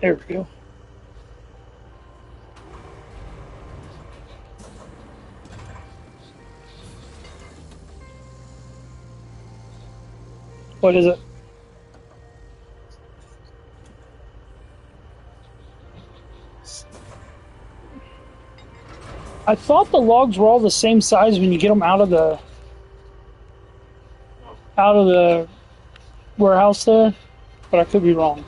There we go. What is it? I thought the logs were all the same size when you get them out of the warehouse there, but I could be wrong.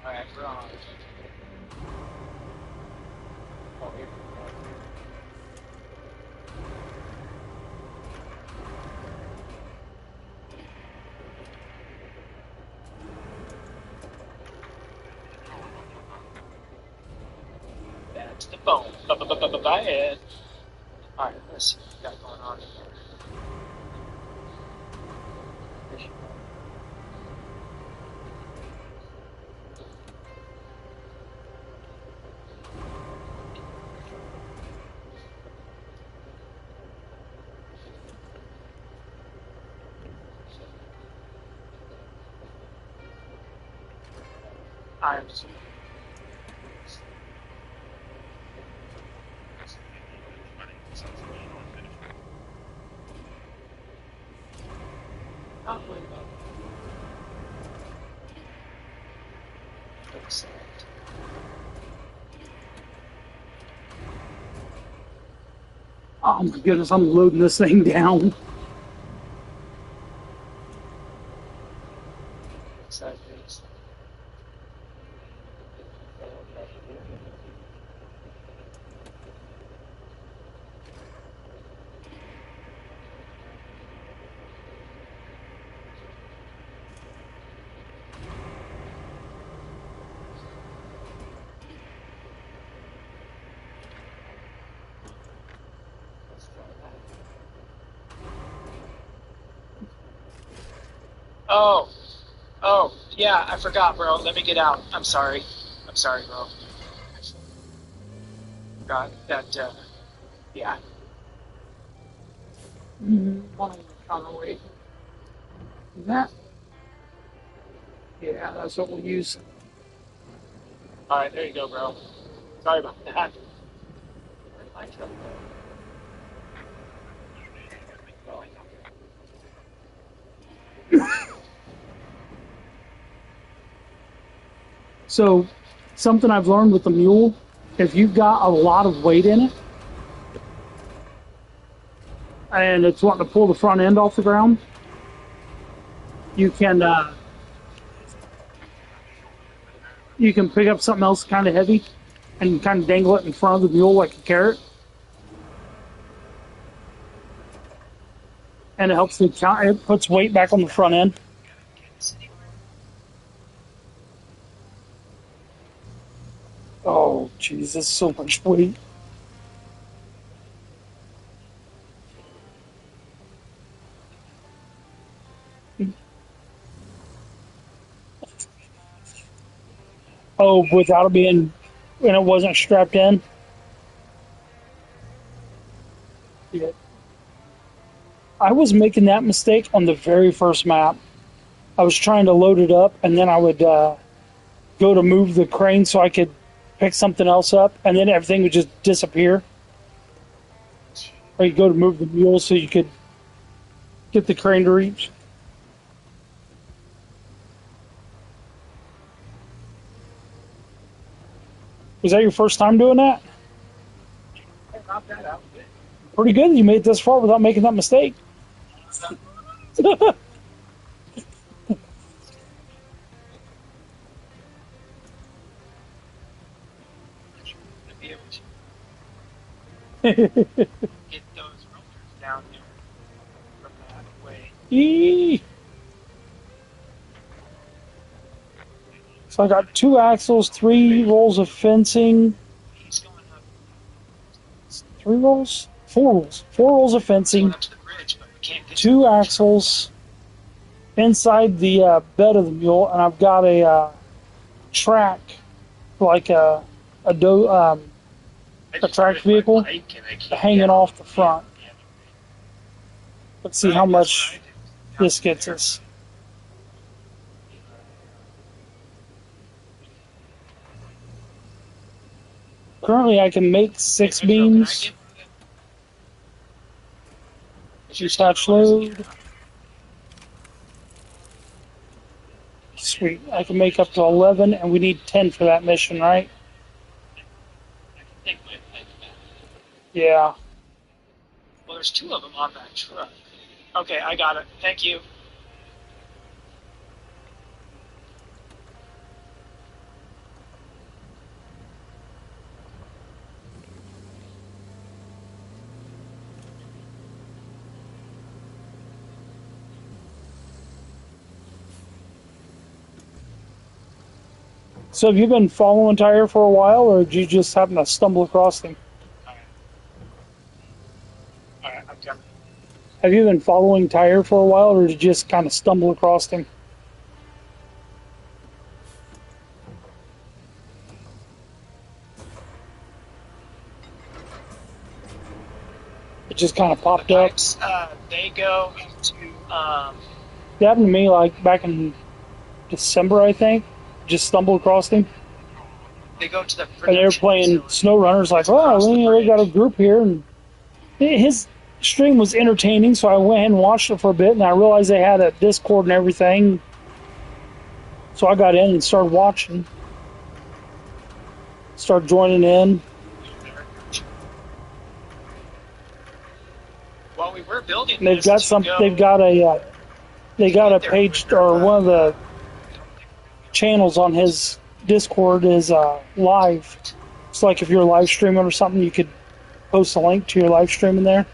Alright, we're on. That's the phone. Bye. Alright, let's see what we got going on here. I'm not worried about it. Oh my goodness, I'm loading this thing down. Oh, oh, yeah, I forgot, bro. Let me get out. I'm sorry. I'm sorry, bro. Forgot that, yeah. One of the counterweight. That? Yeah, that's what we'll use. Alright, there you go, bro. Sorry about that. So, something I've learned with the mule, if you've got a lot of weight in it, and it's wanting to pull the front end off the ground, you can pick up something else kind of heavy and kind of dangle it in front of the mule like a carrot, and it helps it puts weight back on the front end. Oh, Jesus, so much weight. Oh, without it being, when it wasn't strapped in? Yeah. I was making that mistake on the very first map. I was trying to load it up, and then I would go to move the crane so I could pick something else up, and then everything would just disappear. Or you go to move the mule so you could get the crane to reach. Was that your first time doing that? Knock that out. Pretty good. You made it this far without making that mistake. Get those rollers down there from that way. Eee. So I got 2 axles, 3 rolls of fencing. He's going up. 3 rolls? 4 rolls. 4 rolls of fencing. Going up to the bridge, but we can't get 2 axles inside the bed of the mule, and I've got a track, like a track vehicle hanging off the front. Let's see how much this gets us. Currently, I can make 6 beams. Detach load. Sweet. I can make up to 11, and we need 10 for that mission, right? Yeah. Well, there's 2 of them on that truck. Okay, I got it. Thank you. So have you been following Tyre for a while, or did you just happen to stumble across him? Alright, I'm coming. Have you been following Tyre for a while, or did you just kind of stumble across him? It just kind of popped up. Pipes, they go into, It happened to me like back in December, I think. just stumbled across him, They go to the and they were production playing facility. SnowRunners. Like, oh, Across the we got a bridge. group here, and his stream was entertaining. So I went ahead and watched it for a bit, and I realized they had a Discord and everything. So I got in and started watching, started joining in. While we were building And they've this got to some. go, They got a page, or one of the channels on his Discord is live. It's like if you're live streaming or something, you could post a link to your live stream in there.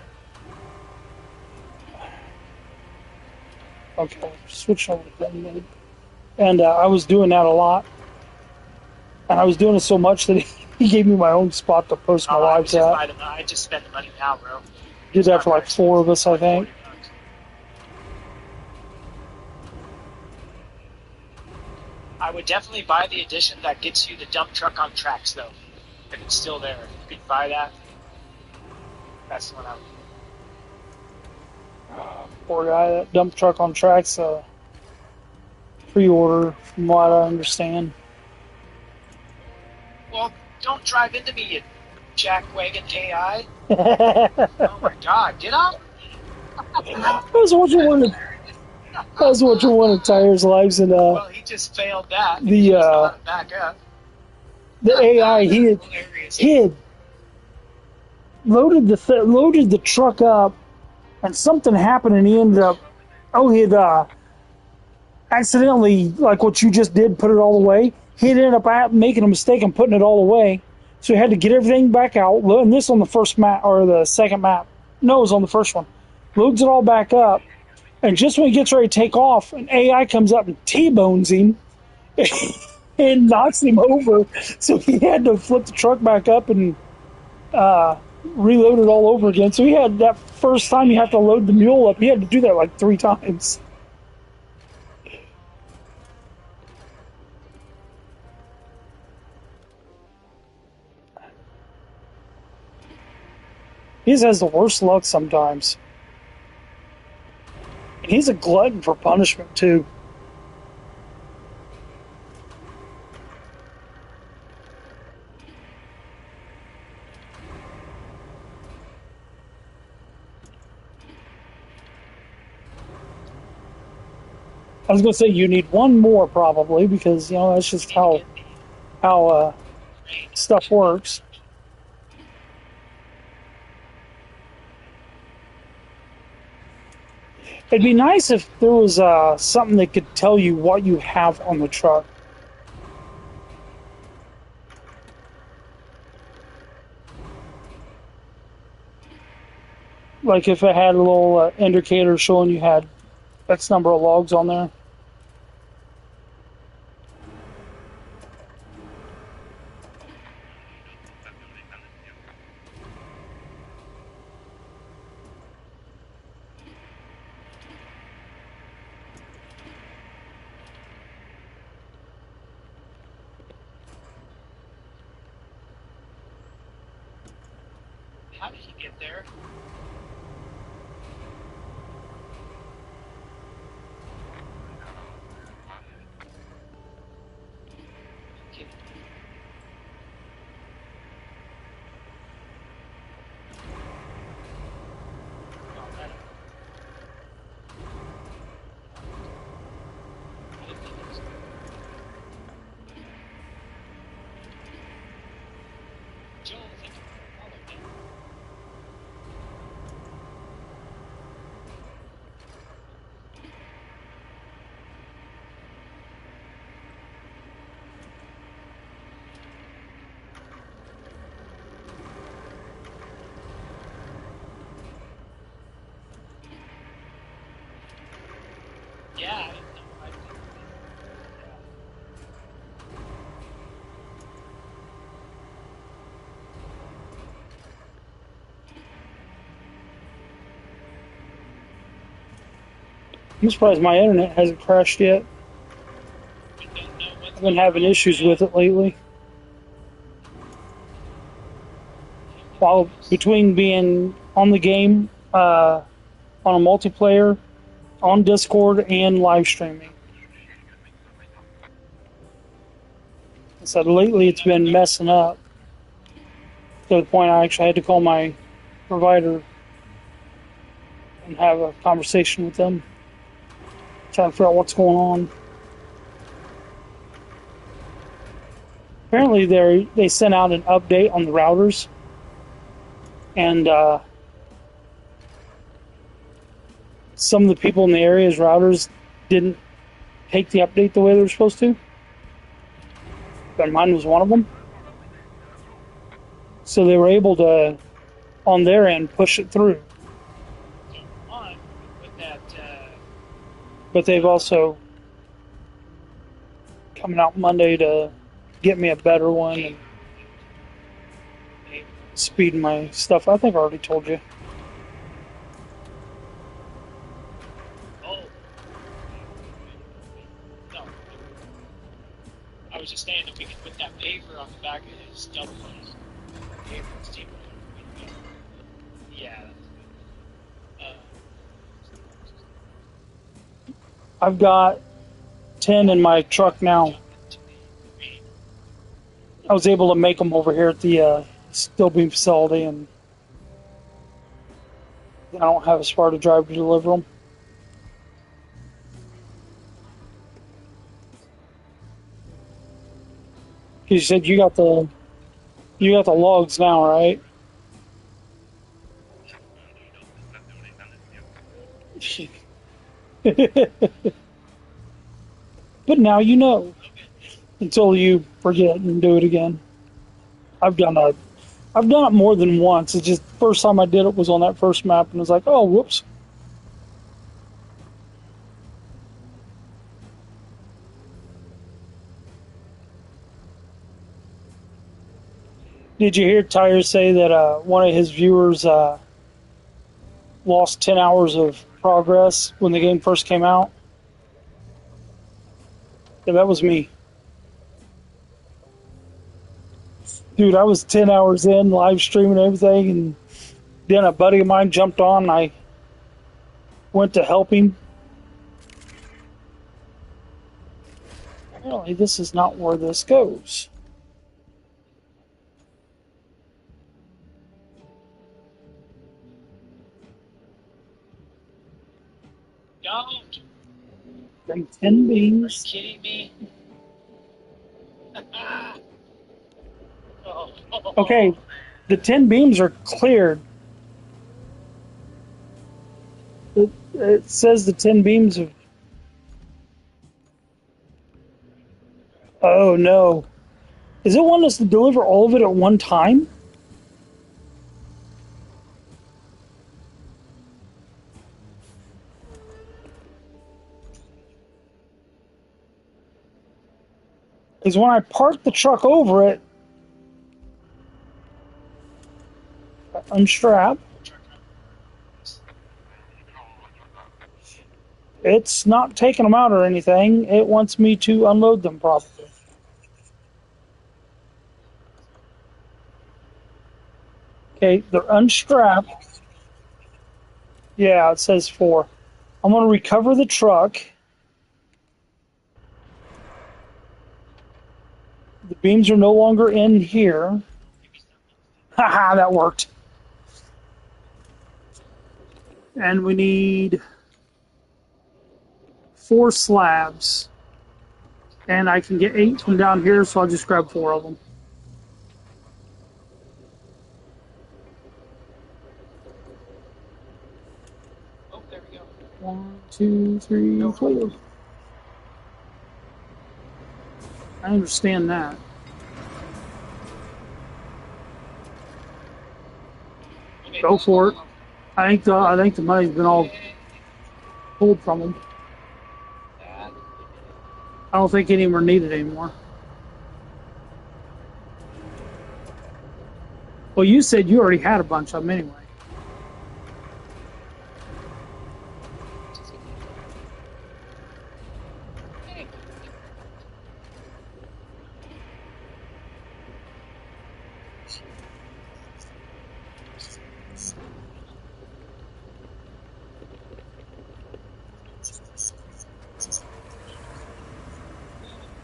Okay, switch over to them. And I was doing that a lot. And I was doing it so much that he gave me my own spot to post my lives at. I just spent the money now, bro. Did that for like 4 of us, I think. I would definitely buy the edition that gets you the dump truck on tracks, though. If it's still there, you could buy that. That's the one I would. Poor guy, that dump truck on tracks, pre-order, from what I understand. Well, don't drive into me, you jackwagon AI. Oh my God, get out! That's what you wanted. That's what you wanted. Tires, lives, and Well, he just failed that. The, He doesn't know how to back up. the AI. He had loaded the truck up, and something happened, and he ended up. Oh, he had accidentally, like what you just did, put it all away. He ended up making a mistake and putting it all away, so he had to get everything back out. And this on the first map or the second map. No, it was on the first one. Loads it all back up. And just when he gets ready to take off, an AI comes up and T-bones him and knocks him over. So he had to flip the truck back up and reload it all over again. So he had that first time you have to load the mule up, he had to do that like 3 times. He just has the worst luck sometimes. And he's a glutton for punishment, too. I was going to say you need one more probably because that's just how stuff works. It'd be nice if there was something that could tell you what you have on the truck. Like if it had a little indicator showing you had X number of logs on there. How did he get there? Okay. Joel, thank you for following me. Yeah, I didn't know. I'm surprised my internet hasn't crashed yet. We don't know what's I've been having issues with it lately. While between being on the game, on a multiplayer, on Discord, and live streaming. I said lately it's been messing up to the point I actually had to call my provider and have a conversation with them, trying to figure out what's going on. Apparently, they sent out an update on the routers, and some of the people in the area's routers didn't take the update the way they were supposed to. But mine was one of them. So they were able to, on their end, push it through. So on with that, But they've also coming out Monday to get me a better one and speed my stuff. I think I already told you. oh, no. I was just saying if we could put that paver on the back of his double paver steamer. Yeah. I've got 10 in my truck now. I was able to make them over here at the steel beam facility, and I don't have as far to drive to deliver them. You said you got the logs now, right? But now you know. Until you forget and do it again. I've done it more than once. It's just the first time I did it was on that first map, and it was like, oh, whoops. Did you hear Tyre say that one of his viewers lost 10 hours of progress when the game first came out? Yeah, that was me. Dude, I was 10 hours in, live streaming everything, and then a buddy of mine jumped on, and I went to help him. Apparently, this is not where this goes. Don't! Bring 10 beams. Are you kidding me? Oh. Okay, the 10 beams are cleared. It says the 10 beams have... Oh, no. Is it want us to deliver all of it at one time? Because when I parked the truck over it, unstrap, it's not taking them out or anything. It wants me to unload them properly. Okay, they're unstrapped. Yeah, it says 4. I'm going to recover the truck. The beams are no longer in here. Haha, that worked. And we need 4 slabs. And I can get 8 from down here, so I'll just grab 4 of them. Oh, there we go. 1, 2, 3, 4. I understand that. Go for it. I think the money's been all pulled from them. I don't think any of them are needed anymore. Well, you said you already had a bunch of them anyway.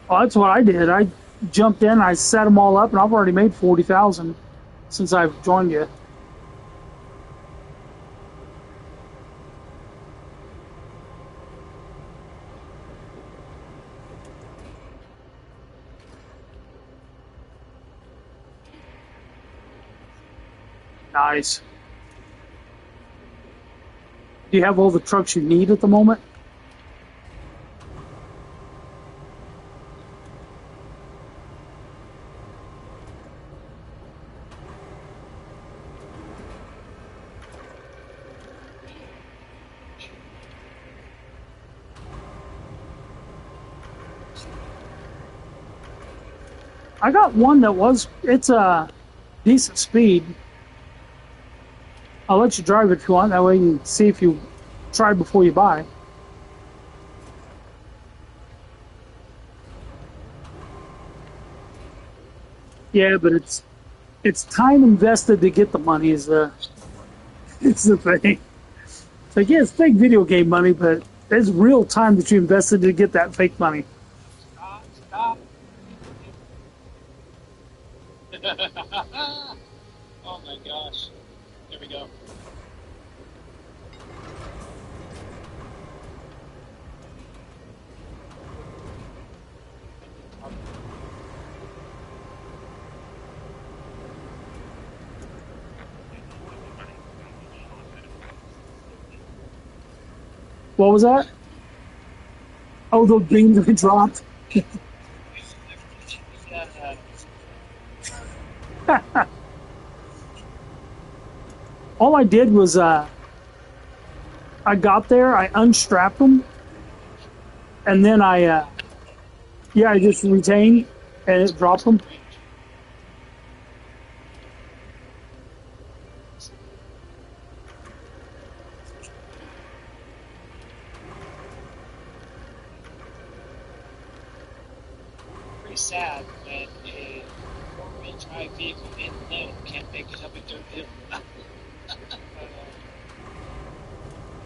Well, that's what I did. I jumped in, I set them all up, and I've already made 40,000 since I've joined you. Nice. Do you have all the trucks you need at the moment? I got one that it's a decent speed. I'll let you drive it if you want. That way you can see if you try before you buy. Yeah, but it's time invested to get the money is the it's the thing. It's like, yeah, it's fake video game money, but it's real time that you invested to get that fake money. Stop. Oh my gosh. Here we go. What was that? Oh, the beams that dropped. All I did was I got there, I unstrapped them, and then I just retained and it dropped them. Pretty sad when a four-wheel drive vehicle in low can't make it up a dirt hill.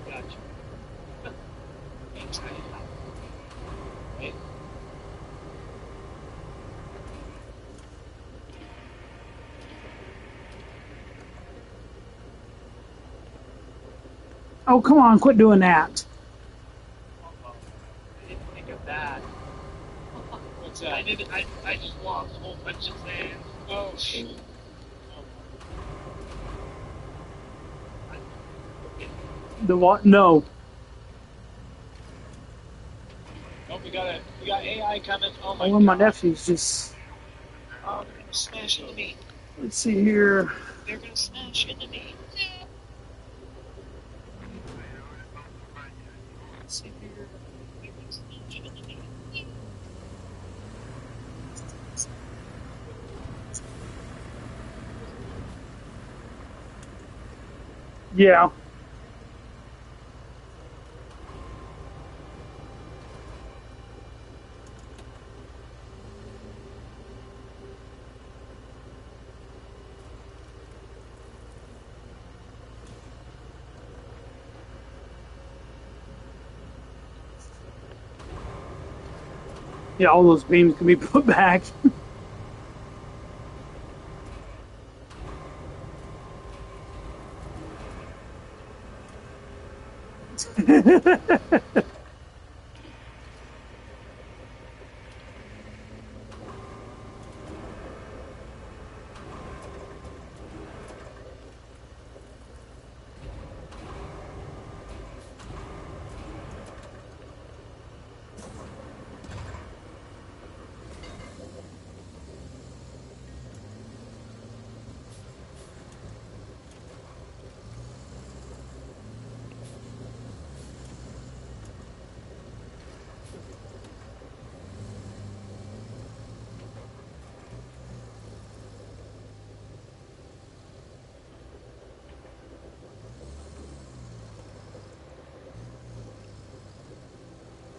Gotcha. Anxiety. Right? Oh, come on, quit doing that. Uh-oh. I didn't think of that. What's that? I just lost a whole bunch of sand. Oh, shoot. The what? No. Oh, we got AI coming. Oh my One of my god. nephews just. Oh, they're gonna smash into me. Let's see here. They're gonna smash into me. Let's see here. They're gonna smash into me. Yeah. Yeah, all those beams can be put back.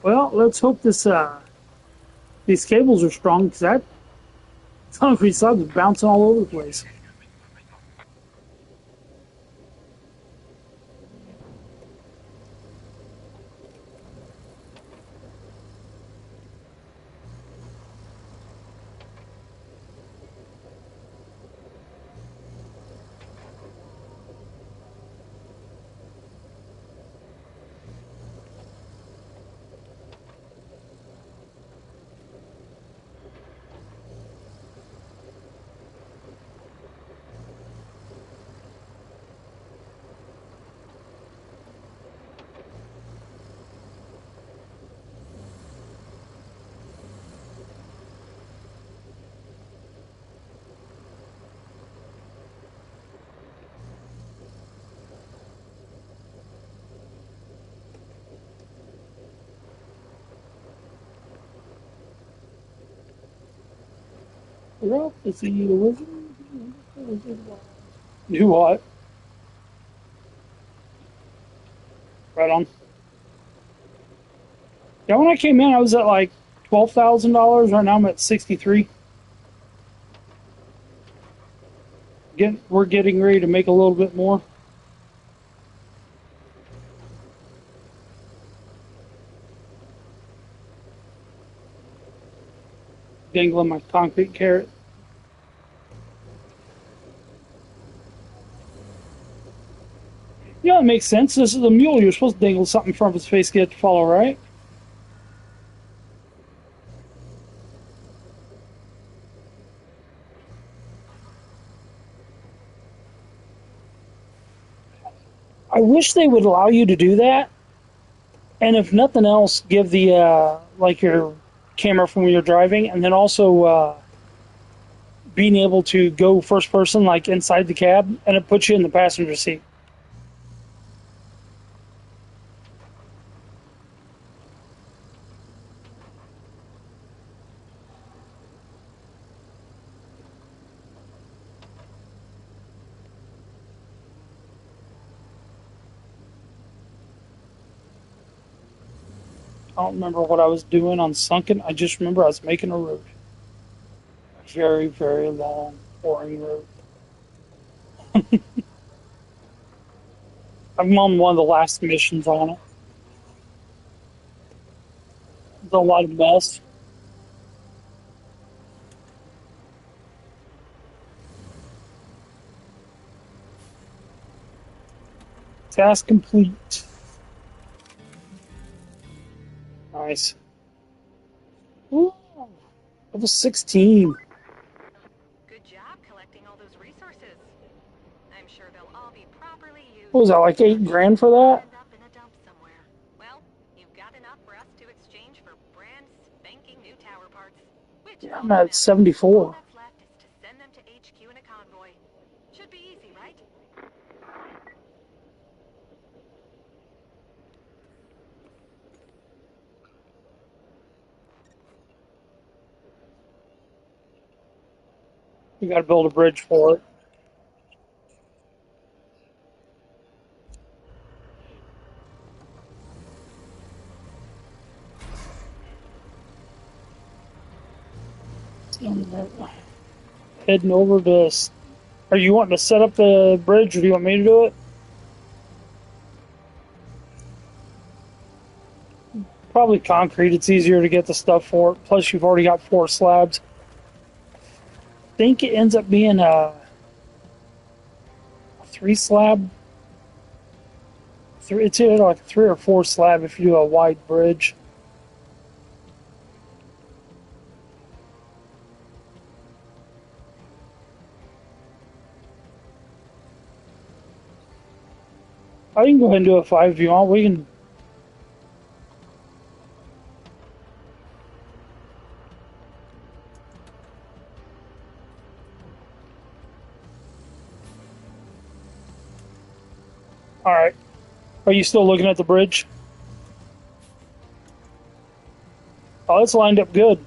Well, let's hope these cables are strong because that concrete slab is bouncing all over the place. Ralph is the wizard. Do what? Right on. Yeah, when I came in, I was at like $12,000. Right now, I'm at 63. We're getting ready to make a little bit more. Dangling my concrete carrot. Yeah, it makes sense. This is a mule. You're supposed to dangle something in front of his face to get it to follow, right? I wish they would allow you to do that. And if nothing else, give the like your camera from when you're driving, and then also being able to go first person, like inside the cab, and it puts you in the passenger seat. I don't remember what I was doing on Sunken. I just remember I was making a road. A very, very long, boring road. I'm on one of the last missions on it. There's a lot of mess. Task complete. Nice. Ooh, level 16. Good job collecting all those resources. I'm sure they'll all be properly used. What was that, like 8 grand for Or that? end up in a dump somewhere. Well, you've got enough for us to exchange for brand spanking new tower parts. Which is Yeah, all I'm that at matters. All 74. that's left is to send them to HQ in a convoy. Should be easy, right? You gotta build a bridge for it. Heading over to. Are you wanting to set up the bridge, or do you want me to do it? Probably concrete. It's easier to get the stuff for it. Plus, you've already got 4 slabs. I think it ends up being a 3 slab. It's either like a 3 or 4 slab if you do a wide bridge. I can go ahead and do a 5 if you want. We can. All right. Are you still looking at the bridge? Oh, it's lined up good.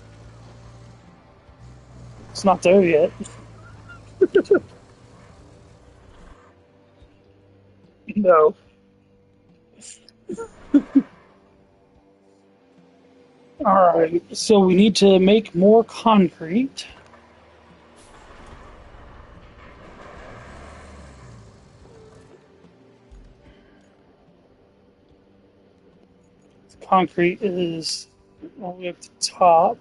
It's not there yet. No. All right. So we need to make more concrete. Concrete is all the way up to the top.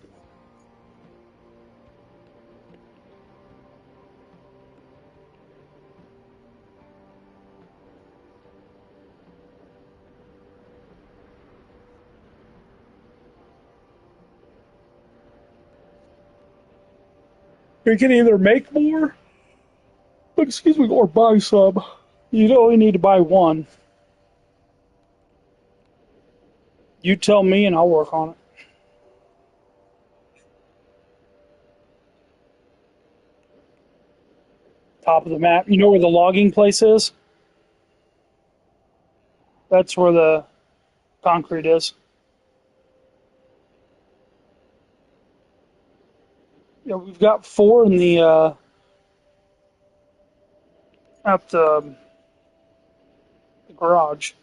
You can either make more, excuse me, or buy some. You only need to buy one. You tell me, and I'll work on it. Top of the map. You know where the logging place is? That's where the concrete is. Yeah, we've got four in the at the garage.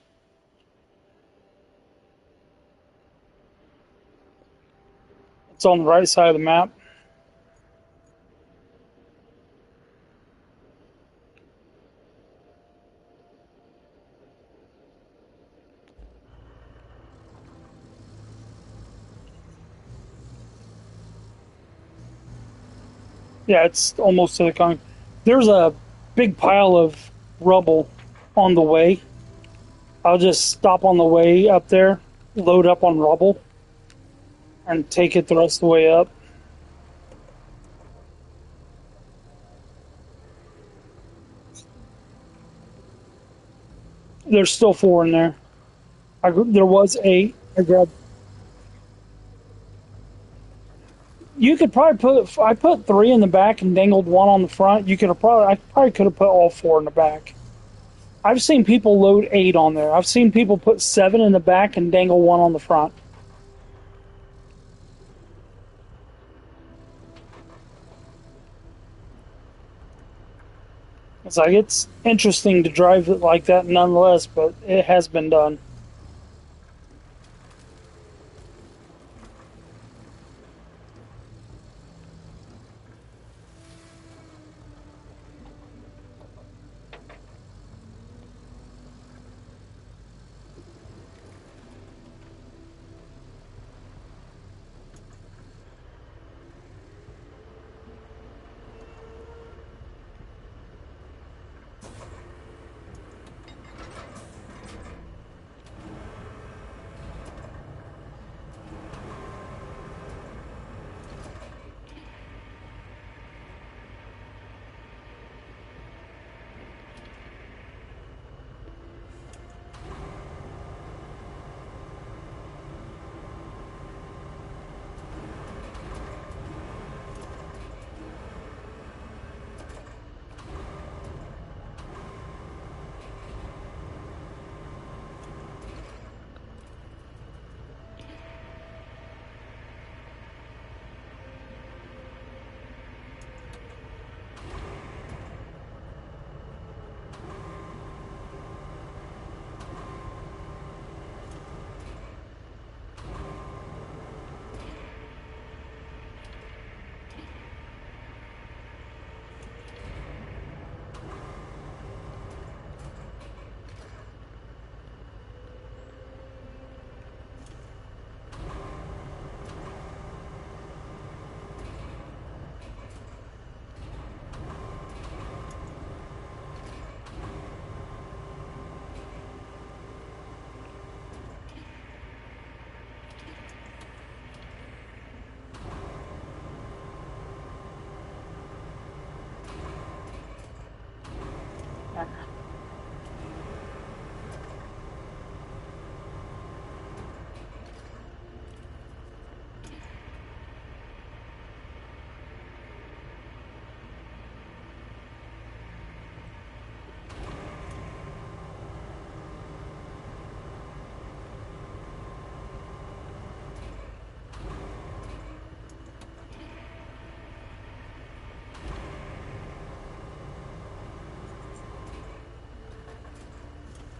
It's on the right side of the map. Yeah, it's almost to the con. There's a big pile of rubble on the way. I'll just stop on the way up there, load up on rubble, and take it the rest of the way up. There's still four in there. There was eight. I grabbed. You could probably put. I put three in the back and dangled one on the front. You could have probably. I probably could have put all four in the back. I've seen people load eight on there. I've seen people put seven in the back and dangle one on the front. It's like it's interesting to drive it like that nonetheless, but it has been done.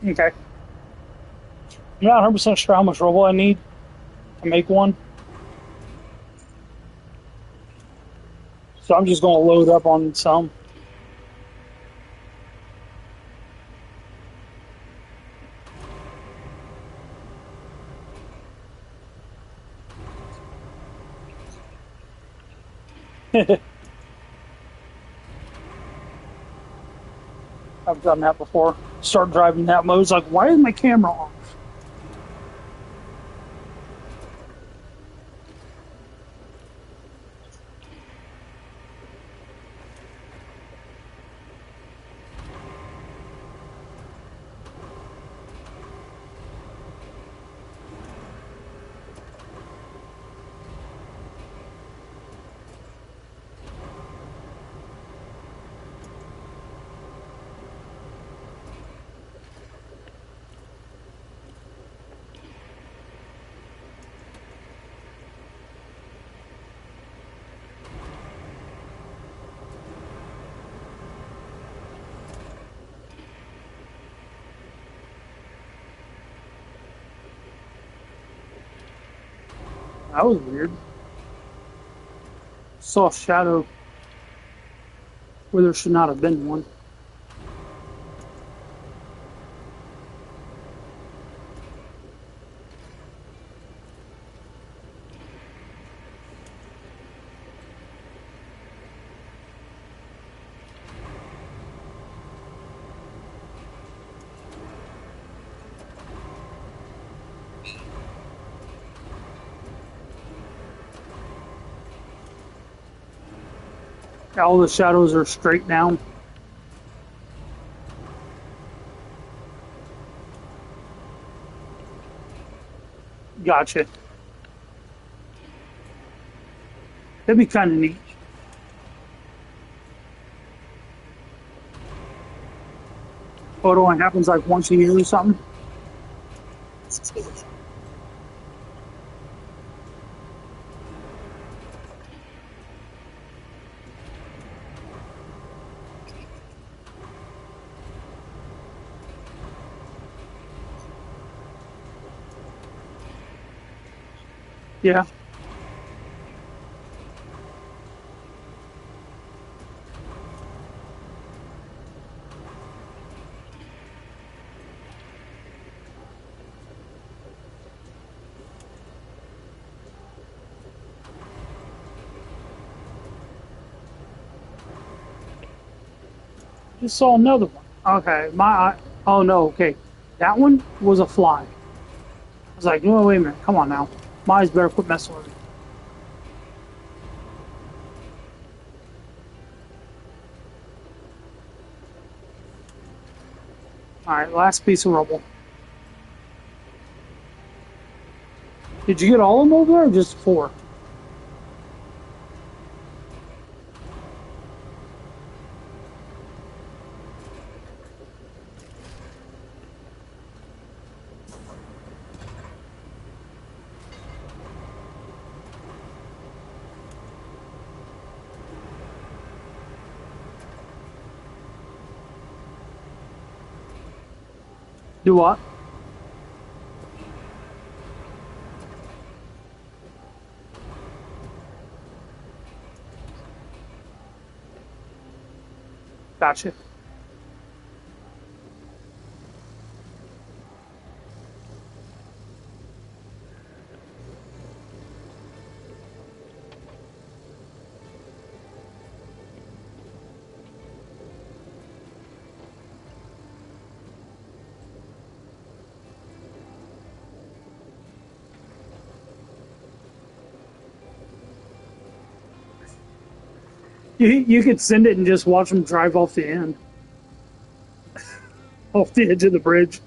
Okay. I'm not 100% sure how much rubble I need to make one, so I'm just going to load up on some. I've done that before. Start driving that mode. It's like, why is my camera off? That was weird. Saw a shadow where there should not have been one. All the shadows are straight down. Gotcha. That'd be kind of neat. Oh, it only happens like once a year or something. Yeah. Just saw another one. Okay, oh no, okay. That one was a fly. I was like, no, wait a minute, come on now. My eyes better quit messing with me. Alright, last piece of rubble. Did you get all of them over there or just four? Do what? Gotcha. You could send it and just watch them drive off the end, off the edge of the bridge.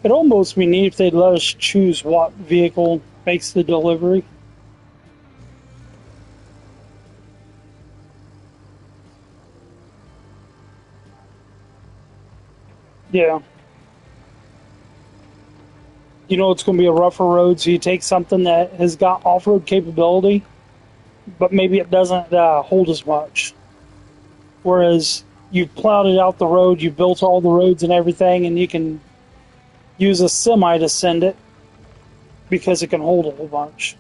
It'd almost be neat if they'd let us choose what vehicle makes the delivery. Yeah. You know it's going to be a rougher road, so you take something that has got off-road capability, but maybe it doesn't hold as much. Whereas you've plowed it out the road, you've built all the roads and everything, and you can use a semi to send it because it can hold a whole bunch.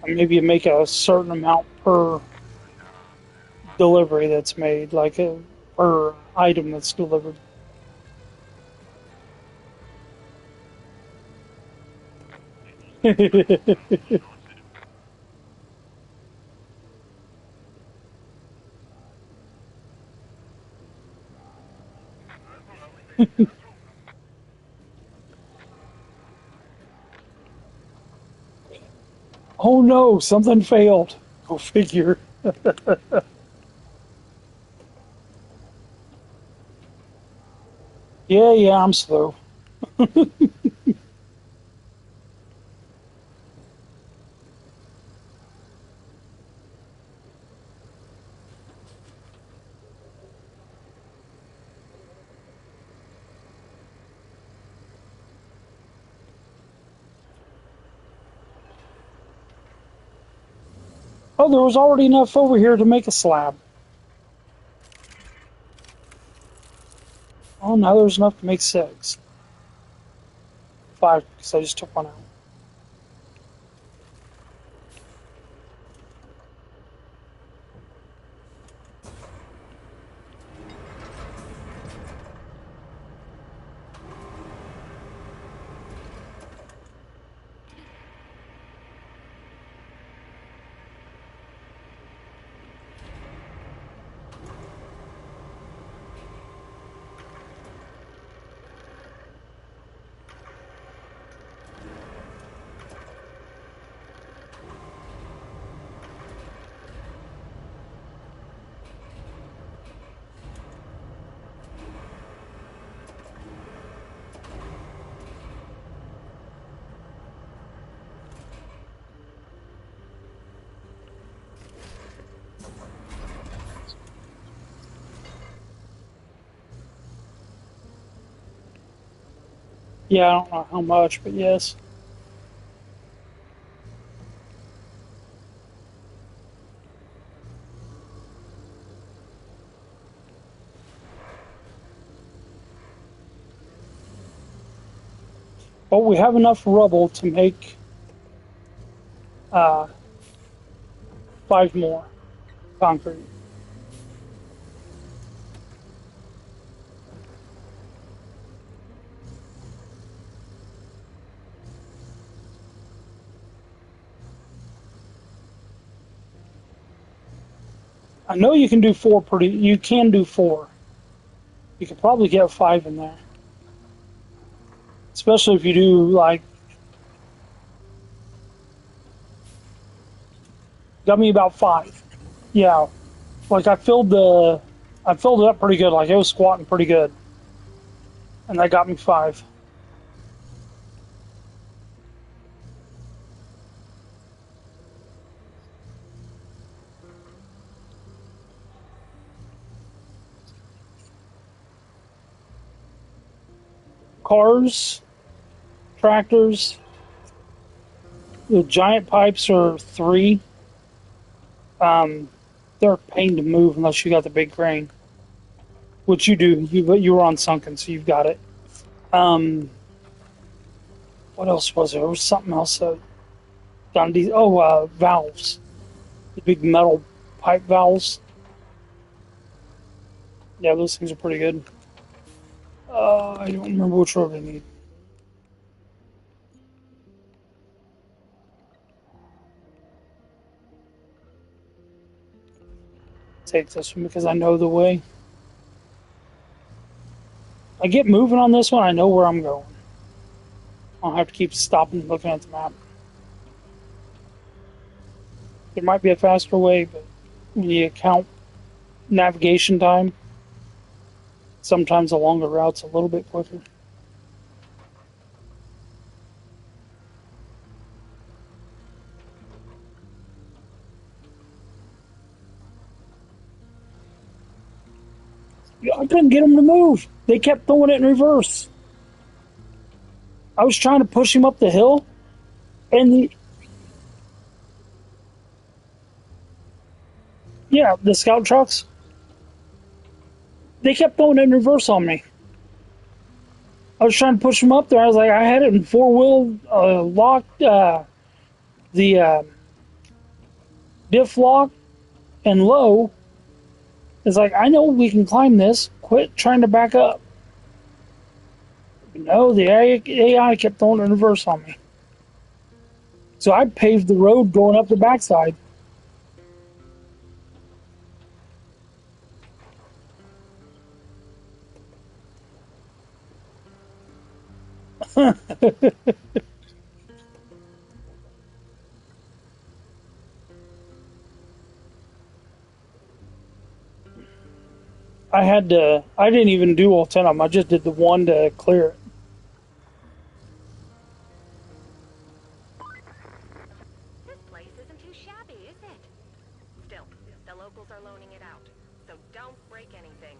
And maybe you make a certain amount per delivery that's made, like a per item that's delivered. Oh no, something failed. Go figure. Yeah, yeah, I'm slow. Oh, there was already enough over here to make a slab. Oh, now there's enough to make six. Five, because I just took one out. Yeah, I don't know how much, but yes. But we have enough rubble to make uh, five more concrete. I know you can do four pretty. You can do four. You could probably get five in there, especially if you do like. Got me about five. Yeah, like I filled it up pretty good. Like it was squatting pretty good, and that got me five. Cars, tractors, the giant pipes are three. Um, they're a pain to move unless you got the big crane, which you do. You were on sunken, so you've got it. Um, what else was there? There was something else. Valves, the big metal pipe valves. Yeah, those things are pretty good. I don't remember which road I need. Take this one because I know the way. I get moving on this one. I know where I'm going. I don't have to keep stopping and looking at the map. There might be a faster way, but when you count navigation time, sometimes the longer route's a little bit quicker. I couldn't get them to move. They kept throwing it in reverse. I was trying to push him up the hill, and the scout trucks, they kept throwing it in reverse on me. I was trying to push him up there. I was like, I had it in four wheel locked, the diff lock and low. It's like, I know we can climb this. Quit trying to back up. No, the AI kept throwing it in reverse on me. So I paved the road going up the backside. I didn't even do all 10 of them. I just did the one to clear it. This place isn't too shabby, is it? Still, the locals are loaning it out, so don't break anything.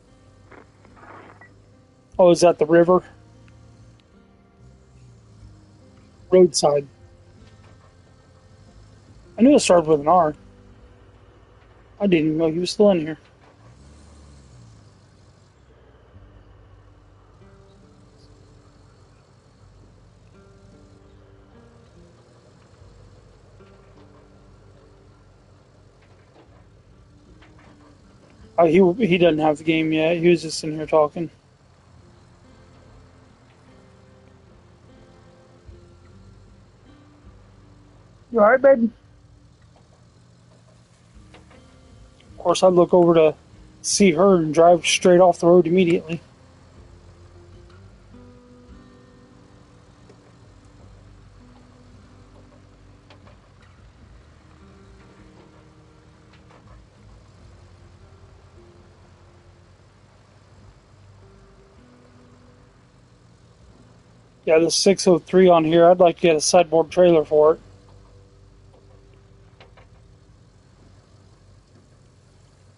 Oh, is that the river? Roadside. I knew it started with an R. I didn't even know he was still in here. Oh, he doesn't have the game yet. He was just in here talking. You alright, babe? Of course, I'd look over to see her and drive straight off the road immediately. Yeah, the 603 on here, I'd like to get a sideboard trailer for it.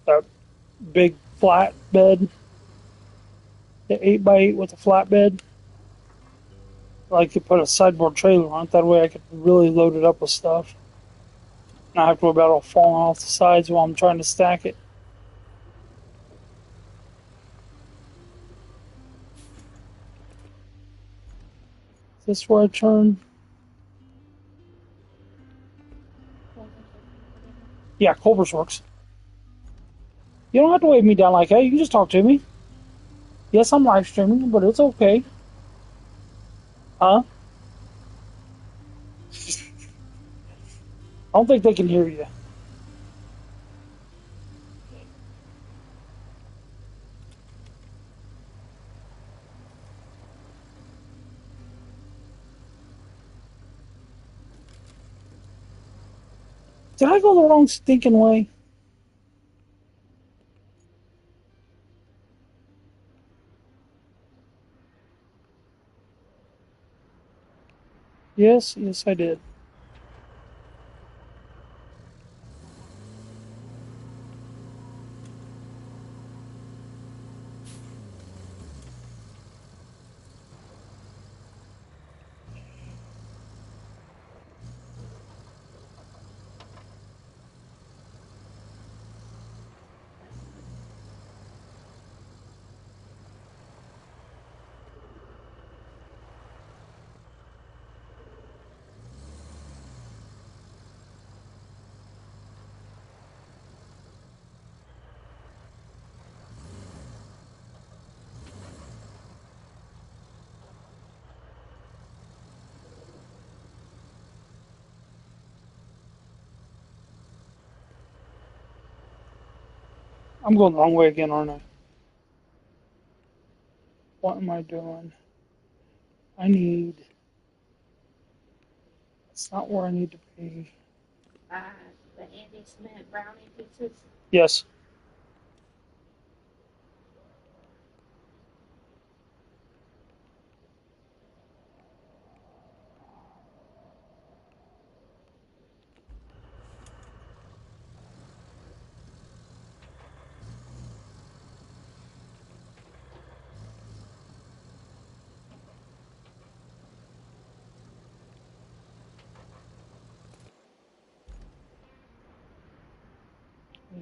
That big flat bed. The 8x8 with a flat bed. I'd like to put a sideboard trailer on it. That way I could really load it up with stuff. Not have to worry about it all falling off the sides while I'm trying to stack it. Is this where I turn? Yeah, Culver's works. You don't have to wave me down like that. You can just talk to me. Yes, I'm live streaming, but it's okay. Huh? I don't think they can hear you. Did I go the wrong stinking way? Yes, I did. I'm going the wrong way again, aren't I? What am I doing? I need. It's not where I need to be. The Andy Smith brownie pizzas. Yes.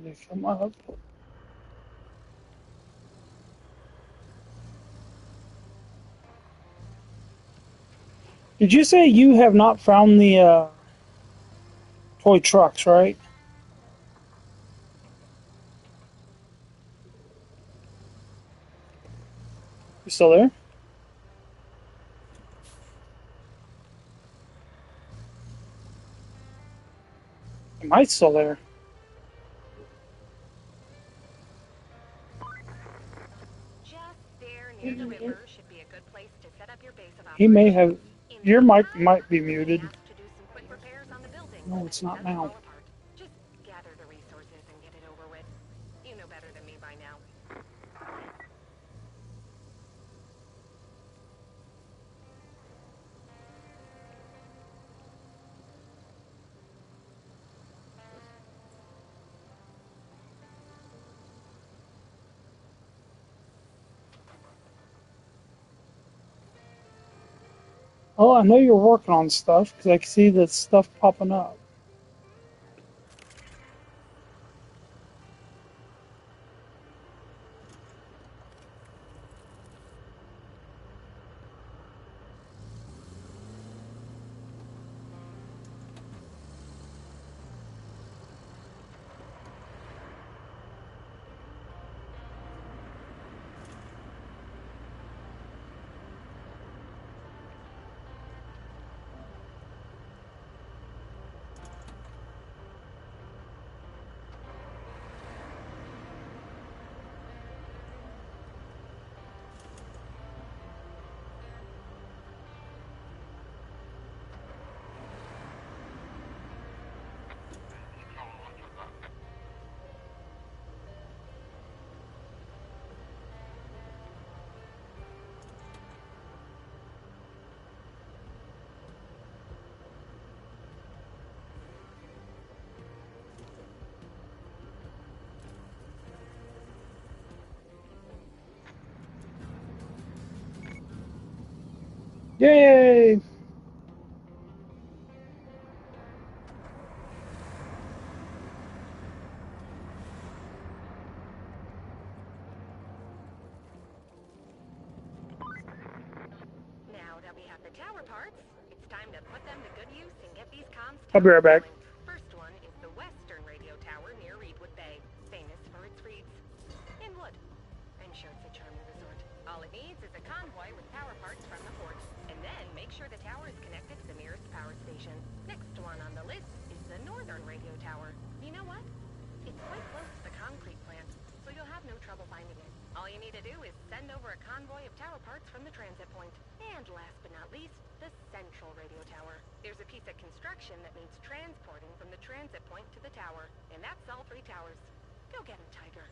Need to come up. Did you say you have not found the toy trucks, right? You still there? Am I still there? Just there near the river should be a good place to set up your base of He may have. operations. In the Your mic meantime, might be you'll be muted. asked to do some quick repairs on the building No, so it's that it not doesn't now. fall apart. Just gather the resources and get it over with. You know better than me by now. Oh, I know you're working on stuff because I can see that stuff popping up. Yay! Now that we have the tower parts, it's time to put them to good use and get these comms I'll be right towers back. going. First one is the Western Radio Tower near Reedwood Bay, famous for its reeds. In wood. I'm sure it's a charming resort. All it needs is a convoy with power parts from the port, and then make sure the tower is connected to the nearest power station. Next one on the list is the Northern Radio Tower. You know what? It's quite close to the concrete plant, so you'll have no trouble finding it. All you need to do is send over a convoy of tower parts from the transit point. And last but not least, the Central Radio Tower. There's a piece of construction that needs transporting from the transit point to the tower, and that's all 3 towers. Go get 'em, Tiger.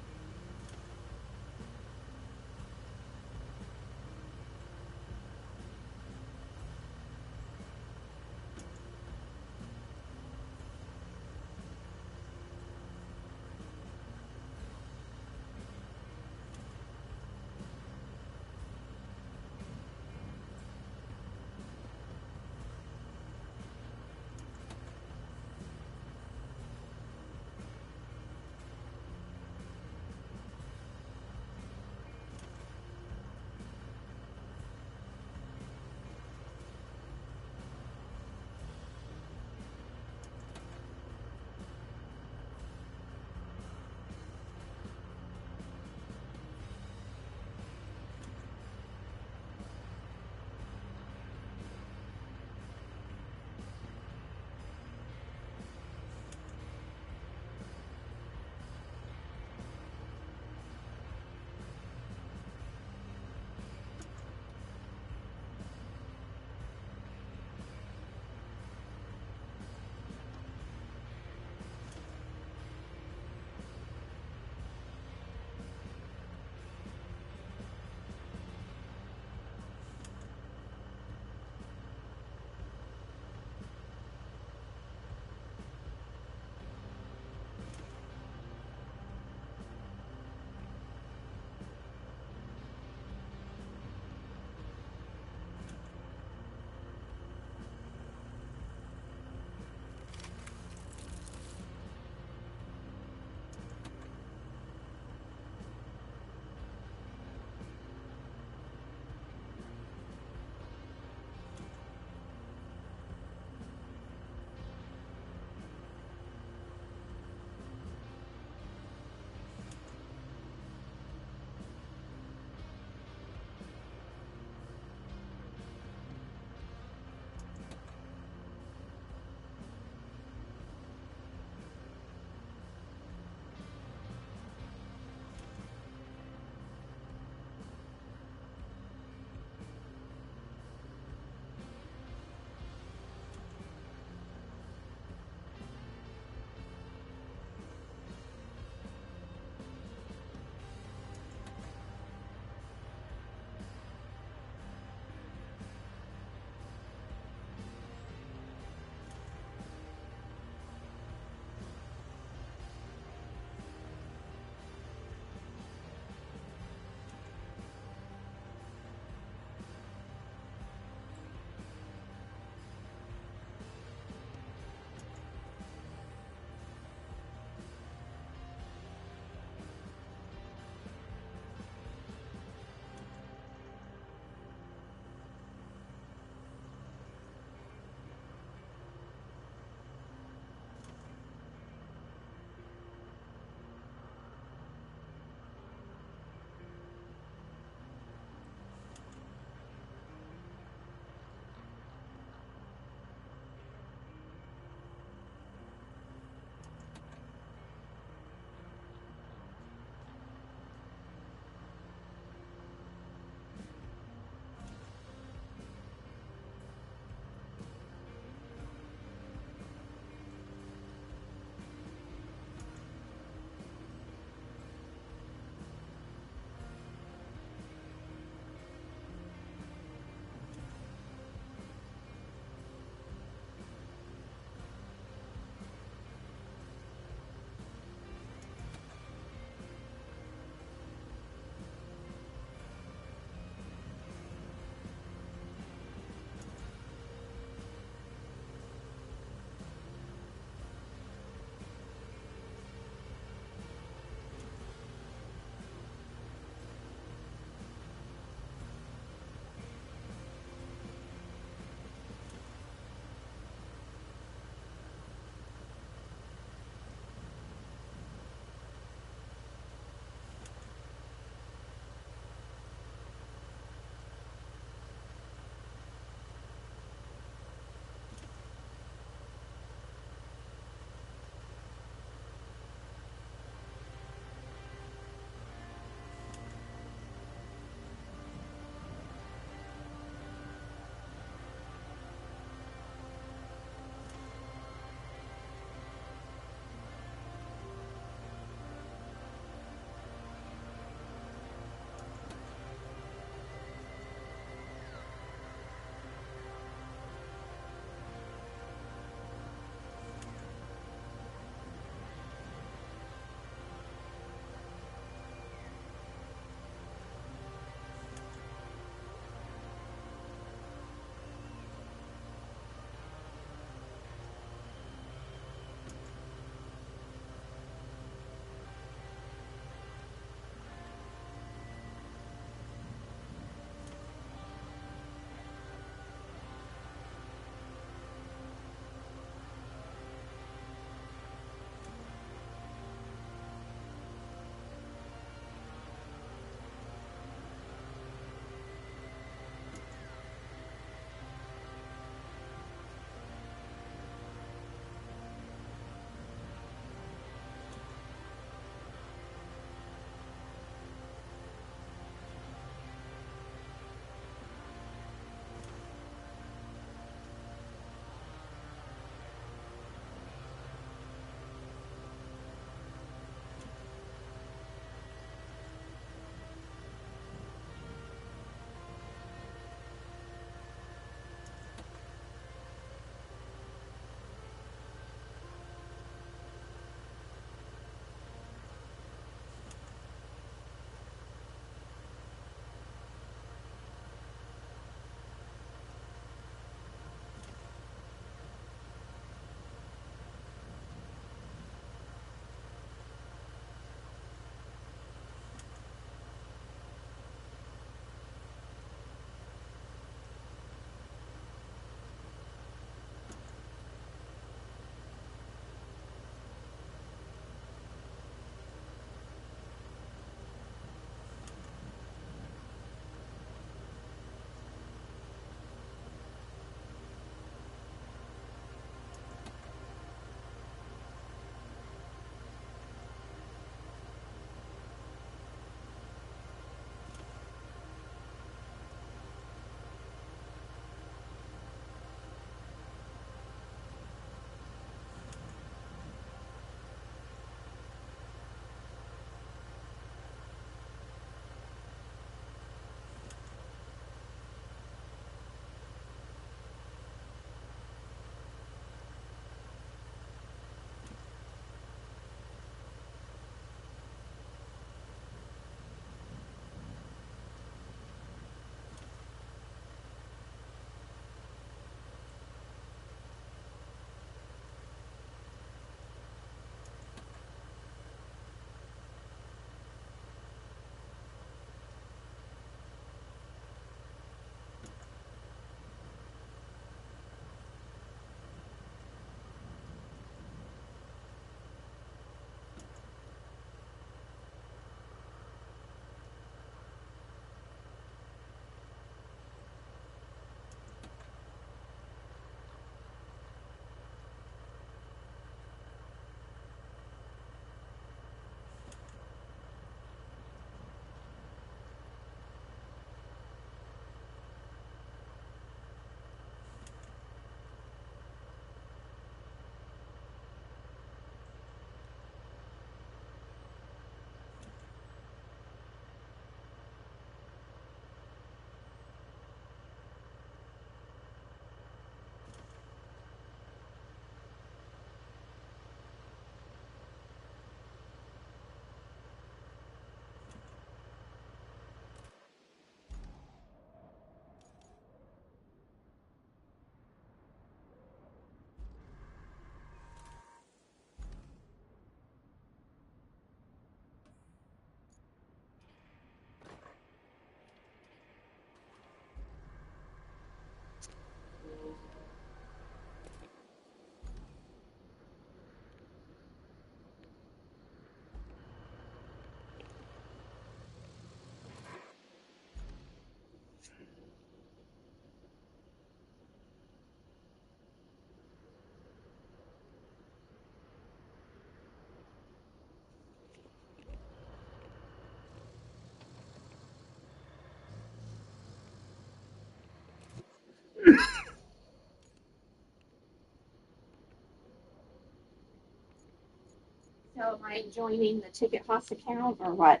So am I joining the Ticket House account or what?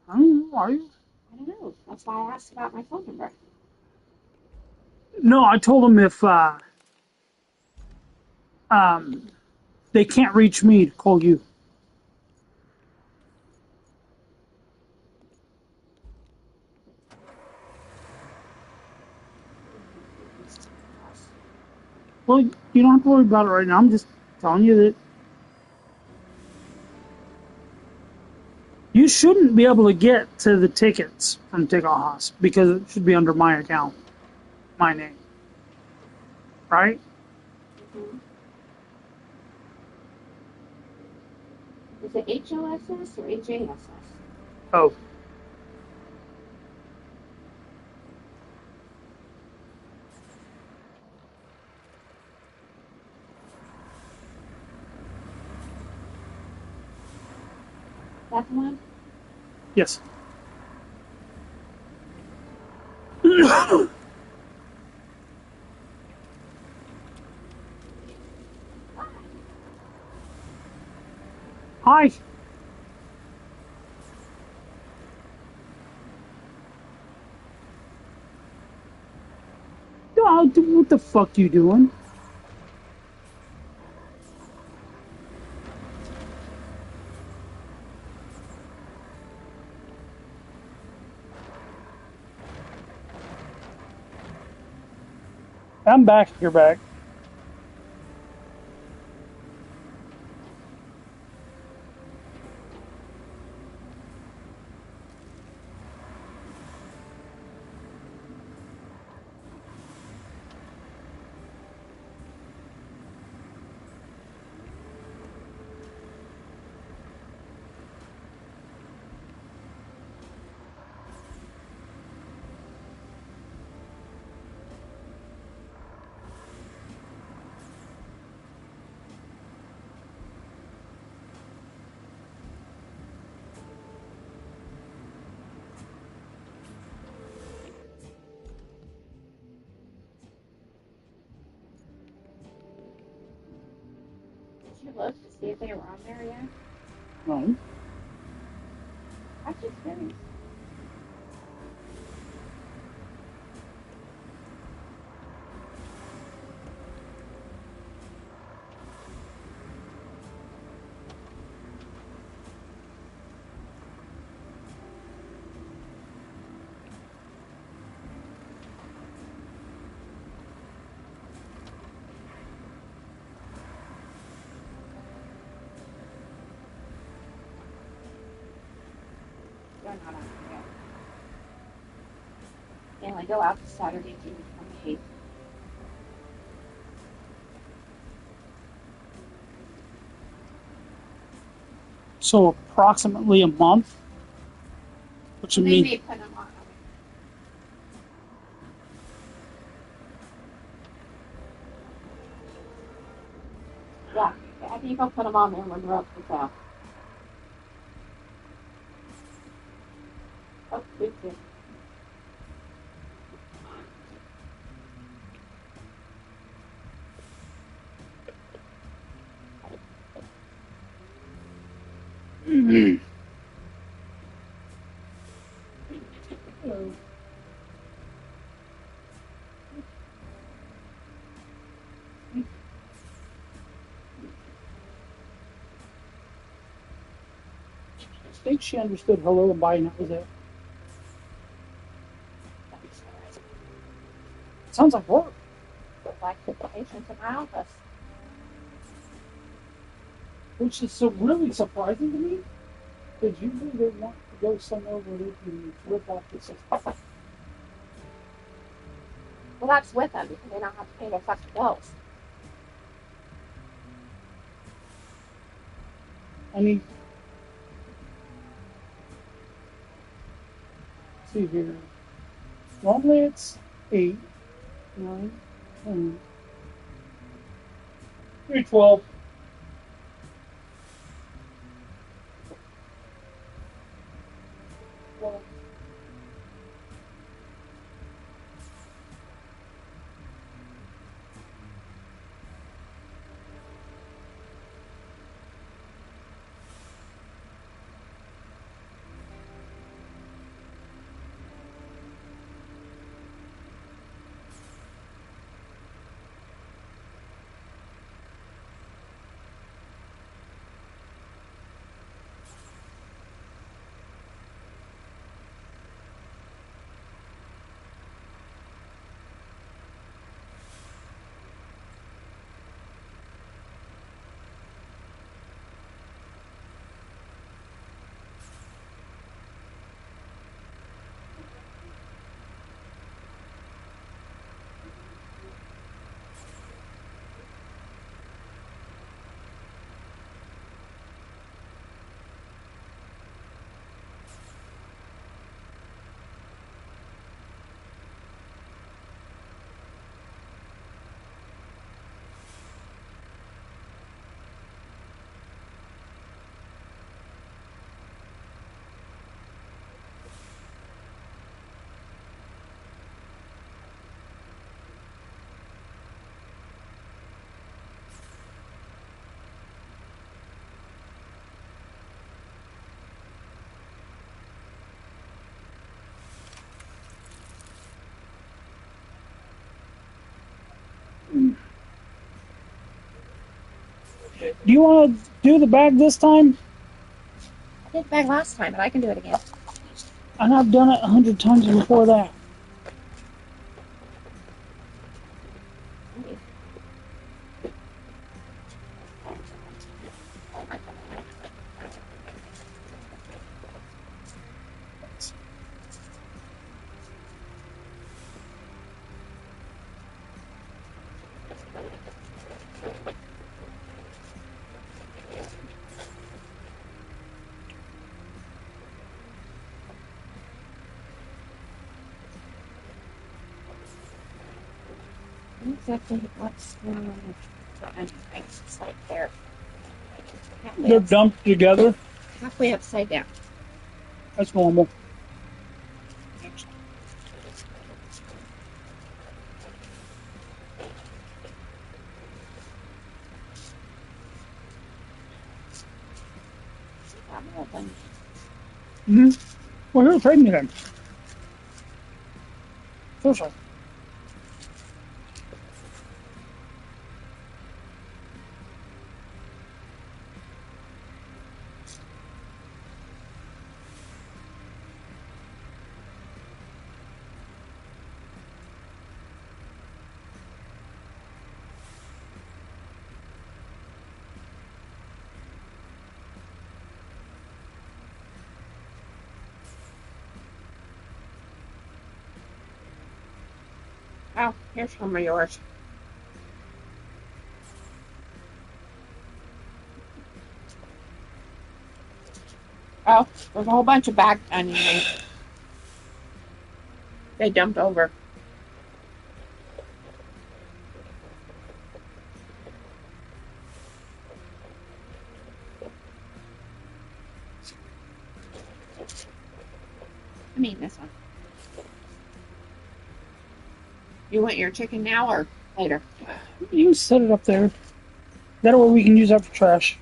I don't know, are you? I don't know. That's why I asked about my phone number. No, I told them if um, they can't reach me to call you. Well, you don't have to worry about it right now. I'm just telling you that you shouldn't be able to get to the tickets from Ticket House because it should be under my account, my name, right? Mm-hmm. Is it HOSS or HASS? Oh, That the one? yes. Hi. Oh, what the fuck you doing? I'm back. You're back. Did you look to see if they were on there yet? No. I'm just curious. You're not on there yet. They only go out Saturday, June 28th. So approximately a month, which would They mean may put them on. Yeah, I think I'll put them on there when they're up for sale. Oh, good, good. I think she understood hello and bye, and that was it. Sounds like work. Like the patients in my office. Which is so really surprising to me, because usually they want to go somewhere where they can rip off the system. Well, that's with them because they don't have to pay their fucking bills. I mean, let's see here. Normally it's 8, 9, 10, 12. Well, Do you want to do the bag this time? I did the bag last time, but I can do it again. And I've done it 100 times before that. Exactly what's going on. It's like they're They're dumped together. halfway upside down. That's normal. Mm-hmm. Well, here's trading again. Seriously. Oh, here's some of yours. Oh, there's a whole bunch of bags underneath. They dumped over. I mean this one. You want your chicken now or later? You can set it up there. That way we can use that for trash.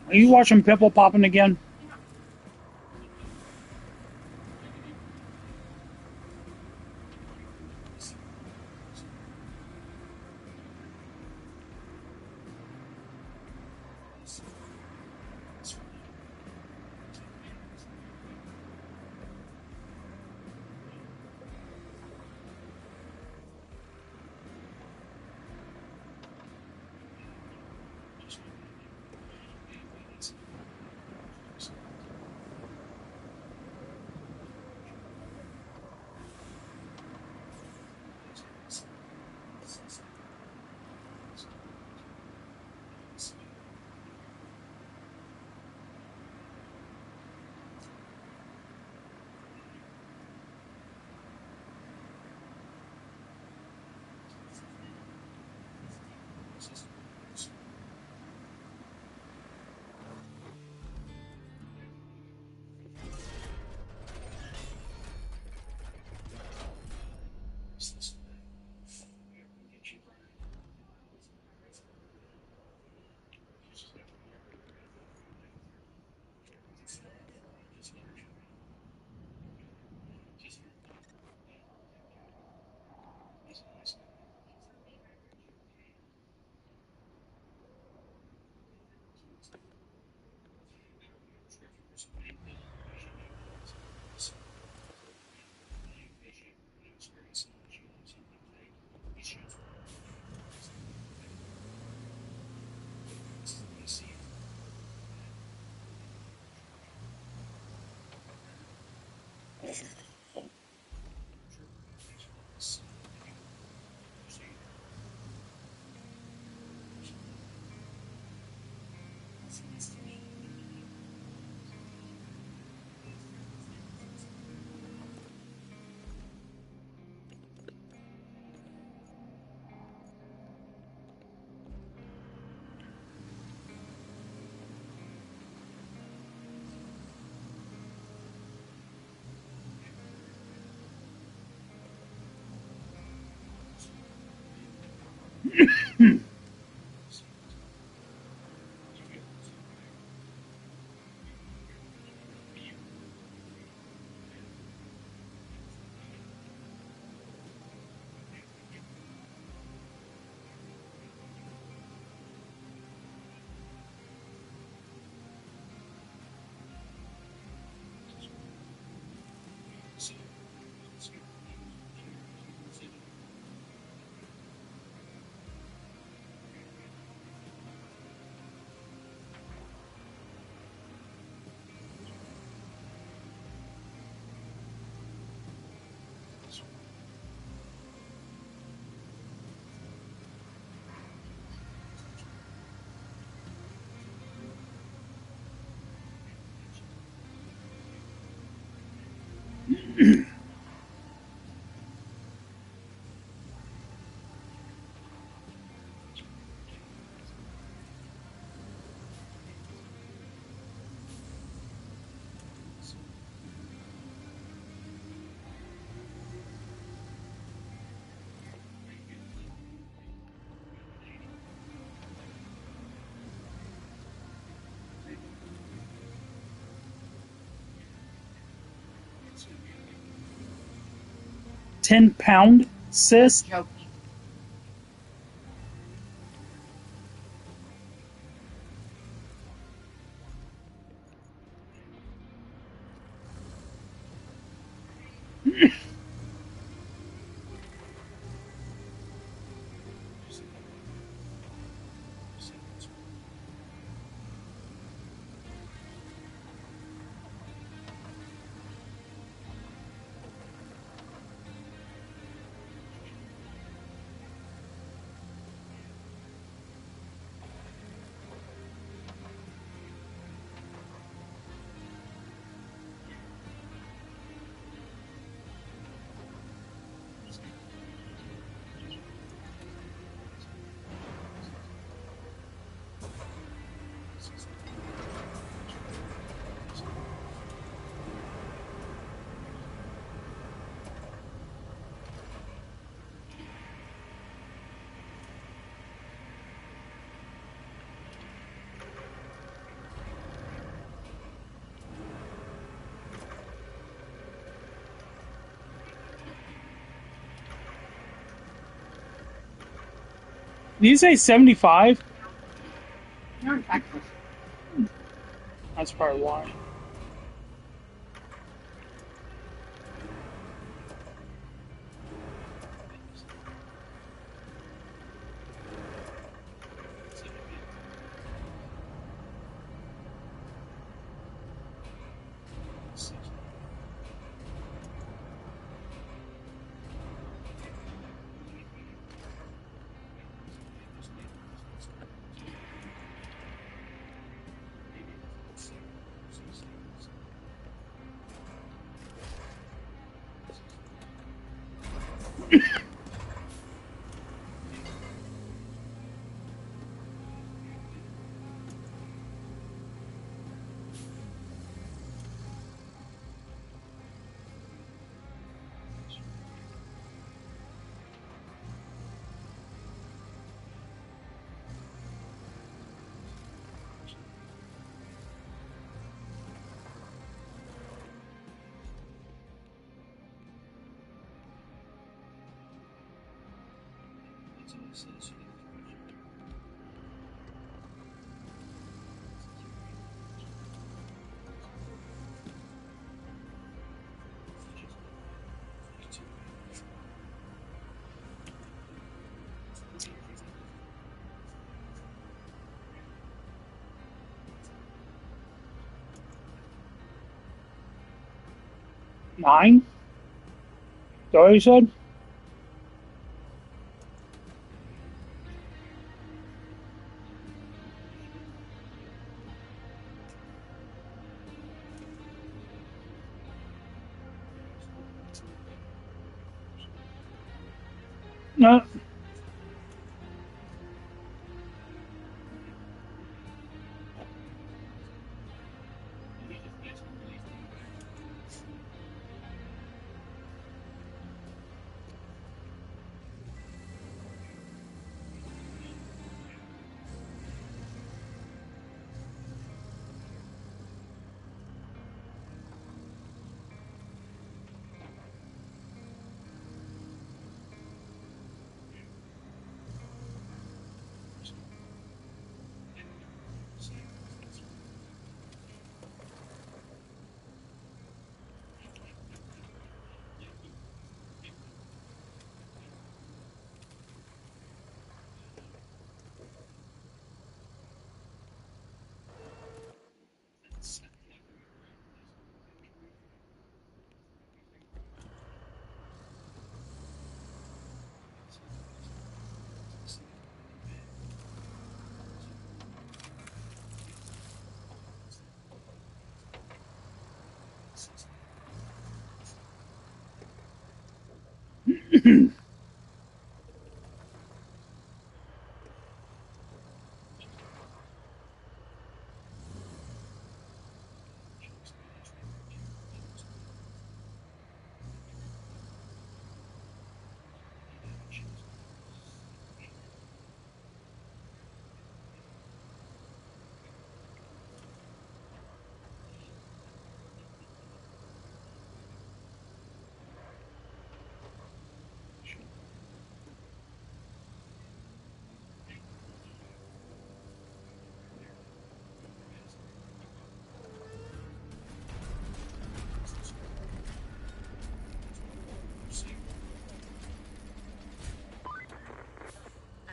Are you watching pimple popping again? £10, sis? Joking. Did you say 75? You're in Texas. That's probably why. 9? Is that what you said? No.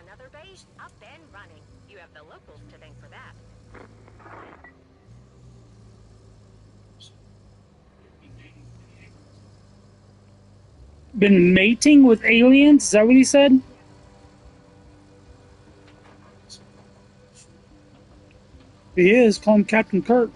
Another base up and running. You have the locals to thank for that. Been mating with aliens? Is that what he said? He is. Call him Captain Kirk.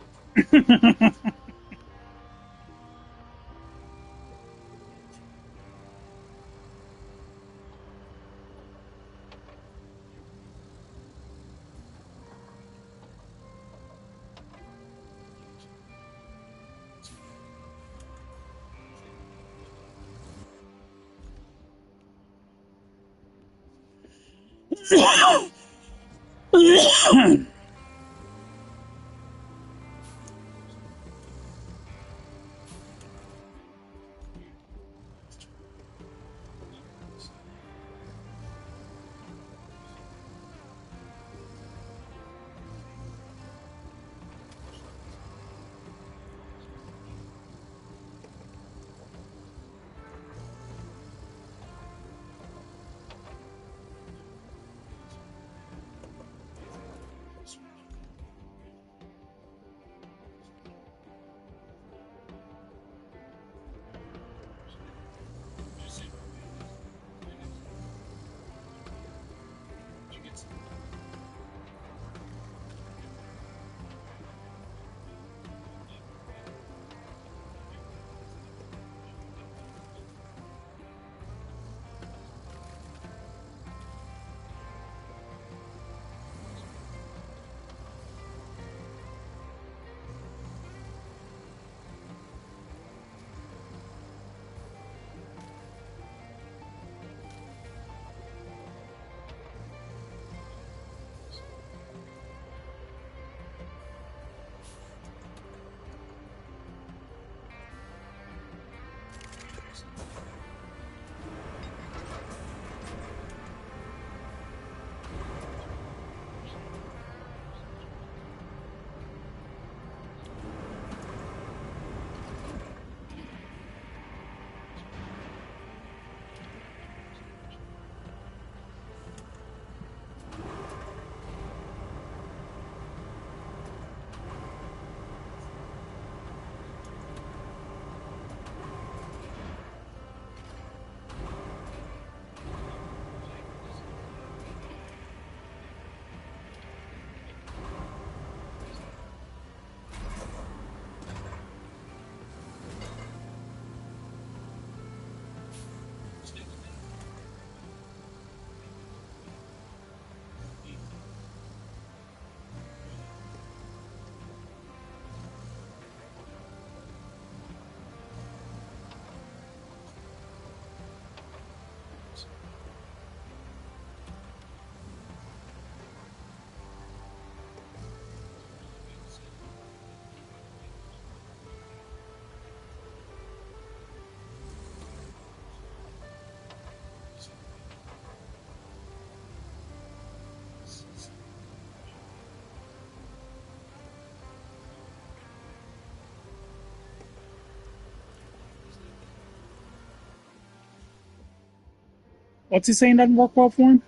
What's he saying doesn't work well for him?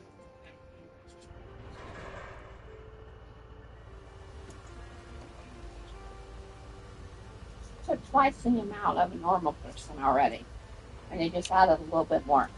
Took twice the amount of a normal person already, and they just added a little bit more.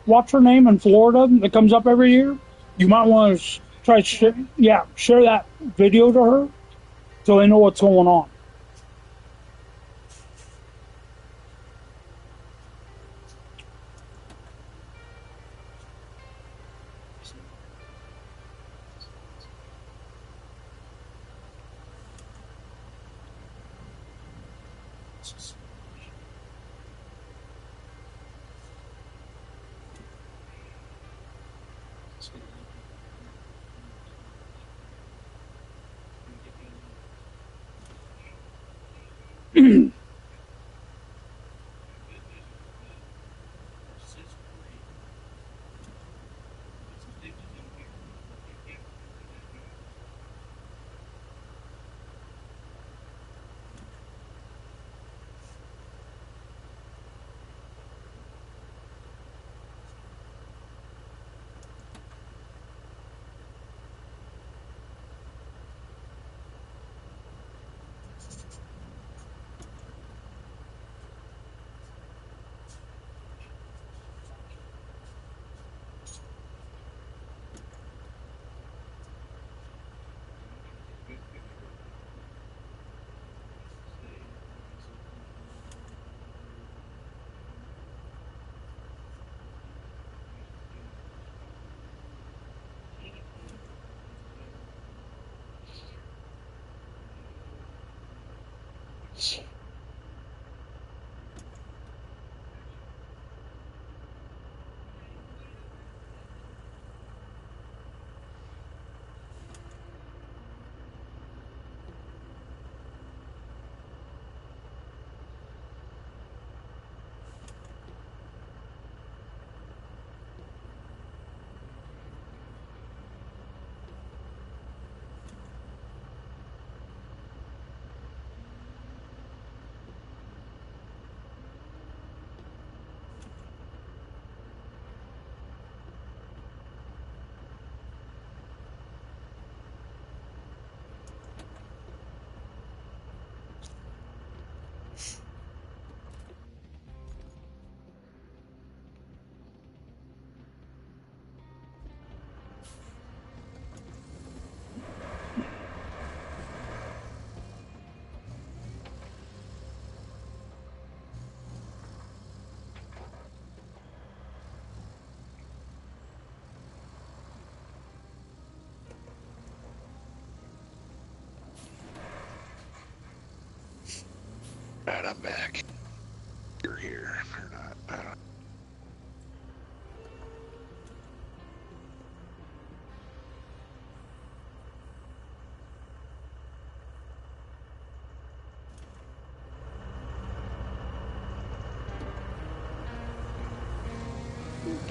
What's her name in Florida that comes up every year? You might want to try share that video to her so they know what's going on. Right, I'm back. You're here or not? I don't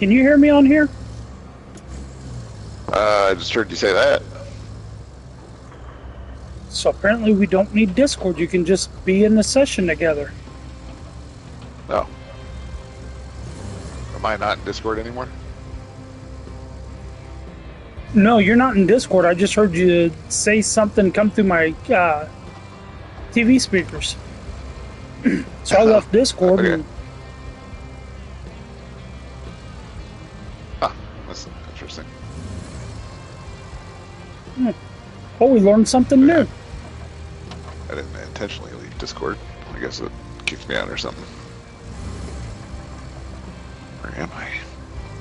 Can you hear me on here? I just heard you say that. So apparently we don't need Discord. You can just be in the session together. No. Am I not in Discord anymore? No, you're not in Discord. I just heard you say something come through my TV speakers. So I left Discord. Okay. And Ah, that's interesting. oh, we learned something new. I didn't intentionally leave Discord. I guess it kicked me out or something. Where am I?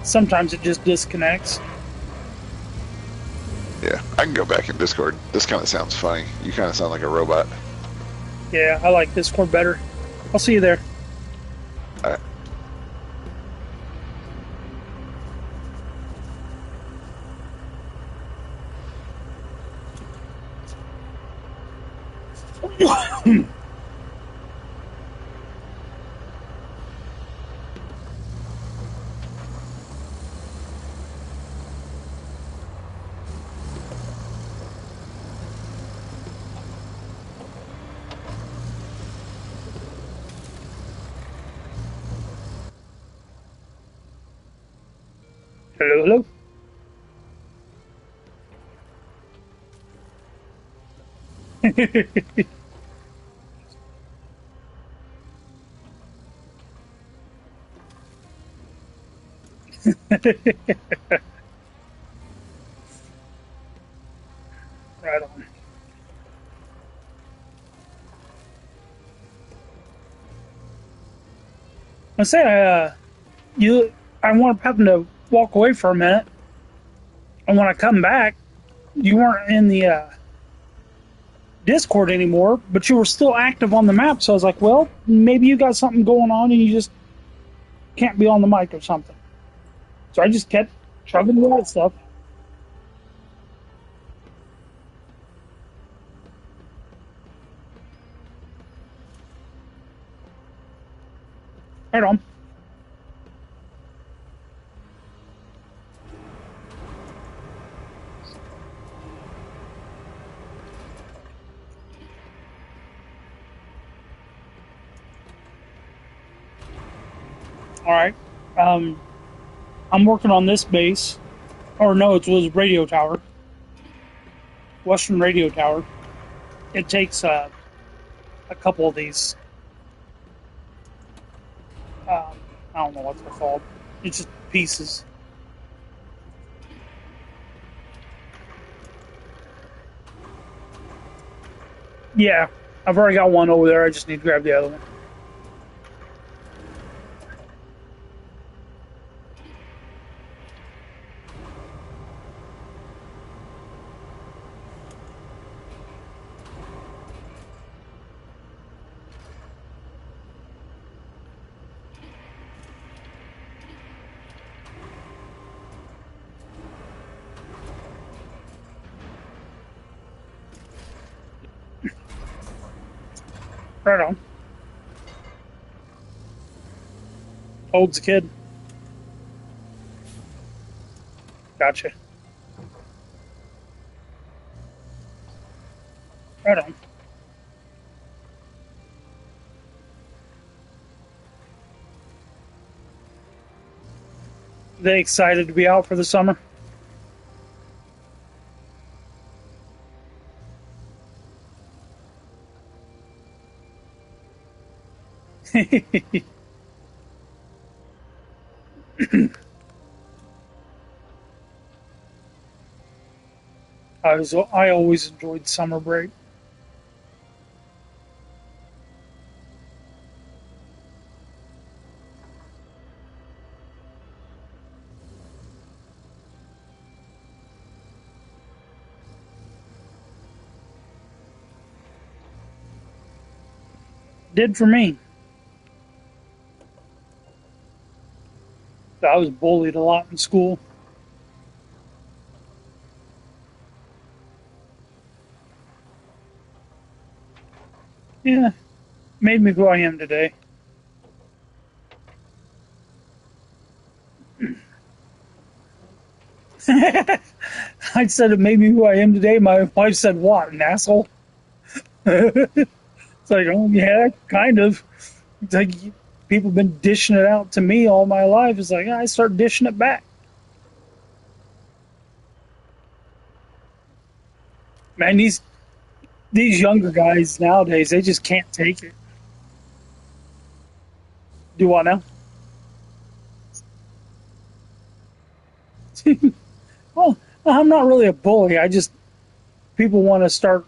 Sometimes it just disconnects. Yeah, I can go back in Discord. This kind of sounds funny. You kind of sound like a robot. Yeah, I like Discord better. I'll see you there. All right. Hello, hello. Right on. I say, I want to happen to walk away for a minute, and when I come back, you weren't in the Discord anymore, but you were still active on the map. So I was like, well, maybe you got something going on, and you just can't be on the mic or something. So I just kept chugging the that stuff. Right on. All right. I'm working on this base. Or no, it was radio tower. Western radio tower. It takes a couple of these. I don't know what they're called. It's just pieces. Yeah, I've already got one over there. I just need to grab the other one. Right on. Holds the kid. Gotcha. Right on. They excited to be out for the summer? I always enjoyed summer break. Did for me. I was bullied a lot in school. Yeah, made me who I am today. I said it made me who I am today. My wife said, "What, an asshole?" It's like, oh yeah, kind of. It's like people have been dishing it out to me all my life. It's like I start dishing it back. Man, these younger guys nowadays, they just can't take it. Do I now? Well, I'm not really a bully. I just people want to start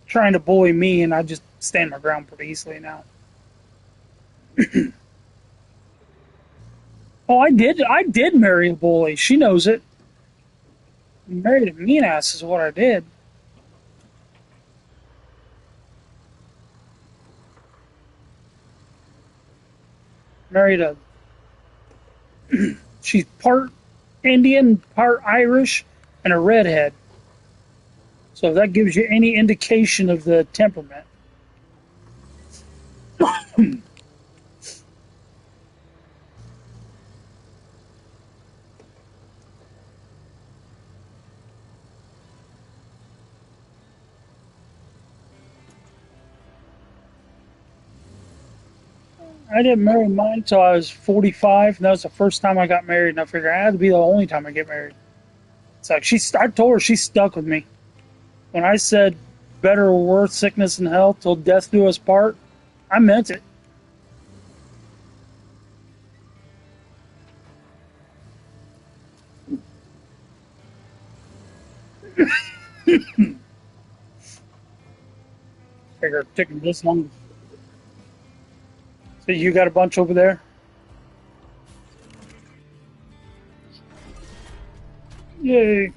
trying to bully me, and I just stand my ground pretty easily now. Oh, I did marry a bully. She knows it. Married a mean ass is what I did. Married a. She's part Indian, part Irish, and a redhead. So if that gives you any indication of the temperament. I didn't marry mine until I was 45, and that was the first time I got married. And I figured it had to be the only time I get married. It's like I told her she stuck with me. When I said better or worse, sickness and health till death do us part, I meant it. Figured it took this long. So you got a bunch over there? Yay.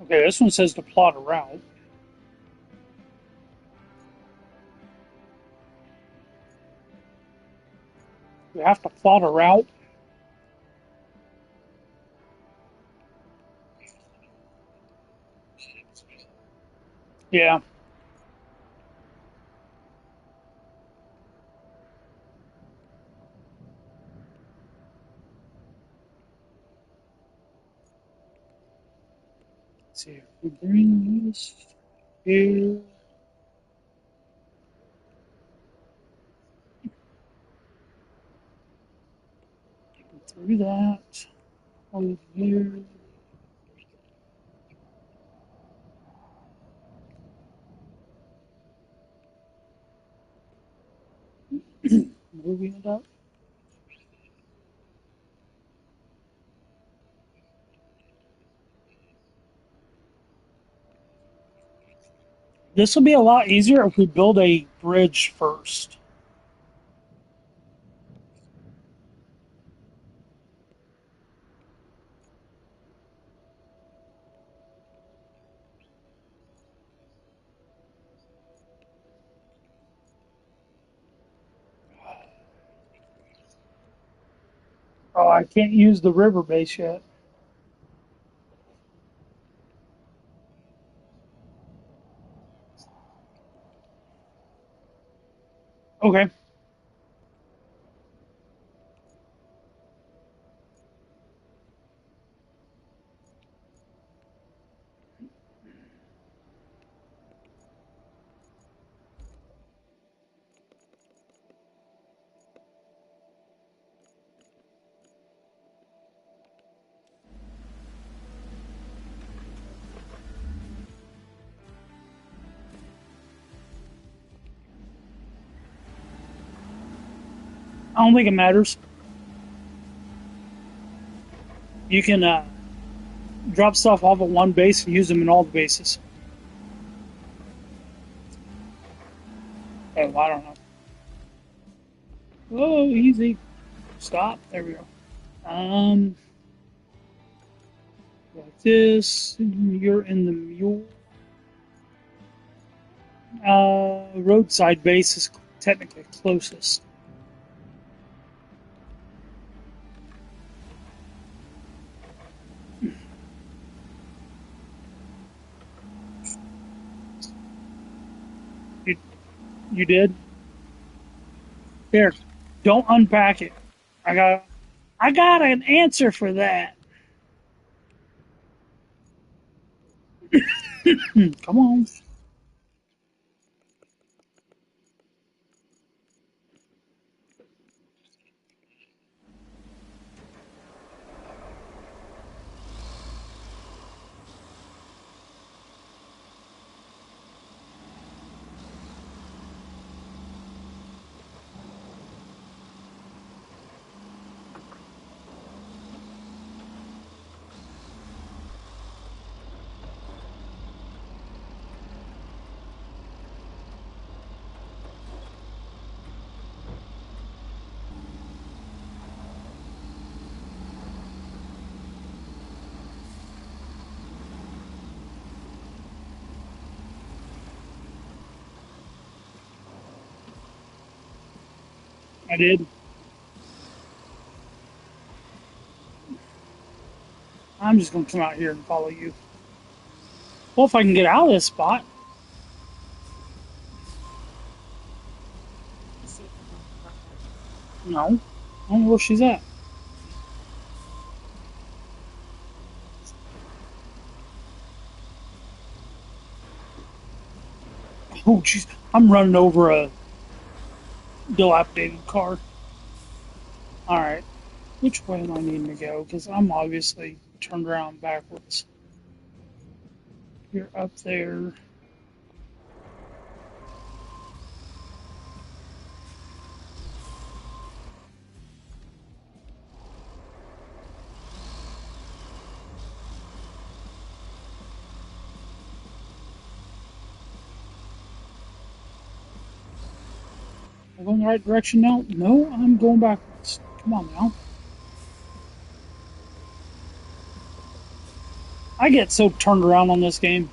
Okay, this one says to plot a route. We have to plot a route. Yeah. Let's see if we bring this here. Through that. Over here. Moving it up. This will be a lot easier if we build a bridge first. Oh, I can't use the river base yet. Okay. I don't think it matters. You can drop stuff off at one base and use them in all the bases. Oh, I don't know. Oh, easy. Stop. There we go. Like this. You're in the mule. Roadside base is technically closest. You, you did? Here, don't unpack it. I got an answer for that. Come on. I did. I'm just going to come out here and follow you. Well, if I can get out of this spot. No. I don't know where she's at. Oh, jeez. I'm running over a dilapidated car. Alright. Which way am I needing to go? Because I'm obviously turned around backwards. You're up there. Am I going the right direction now? No, I'm going backwards. Come on now. I get so turned around on this game.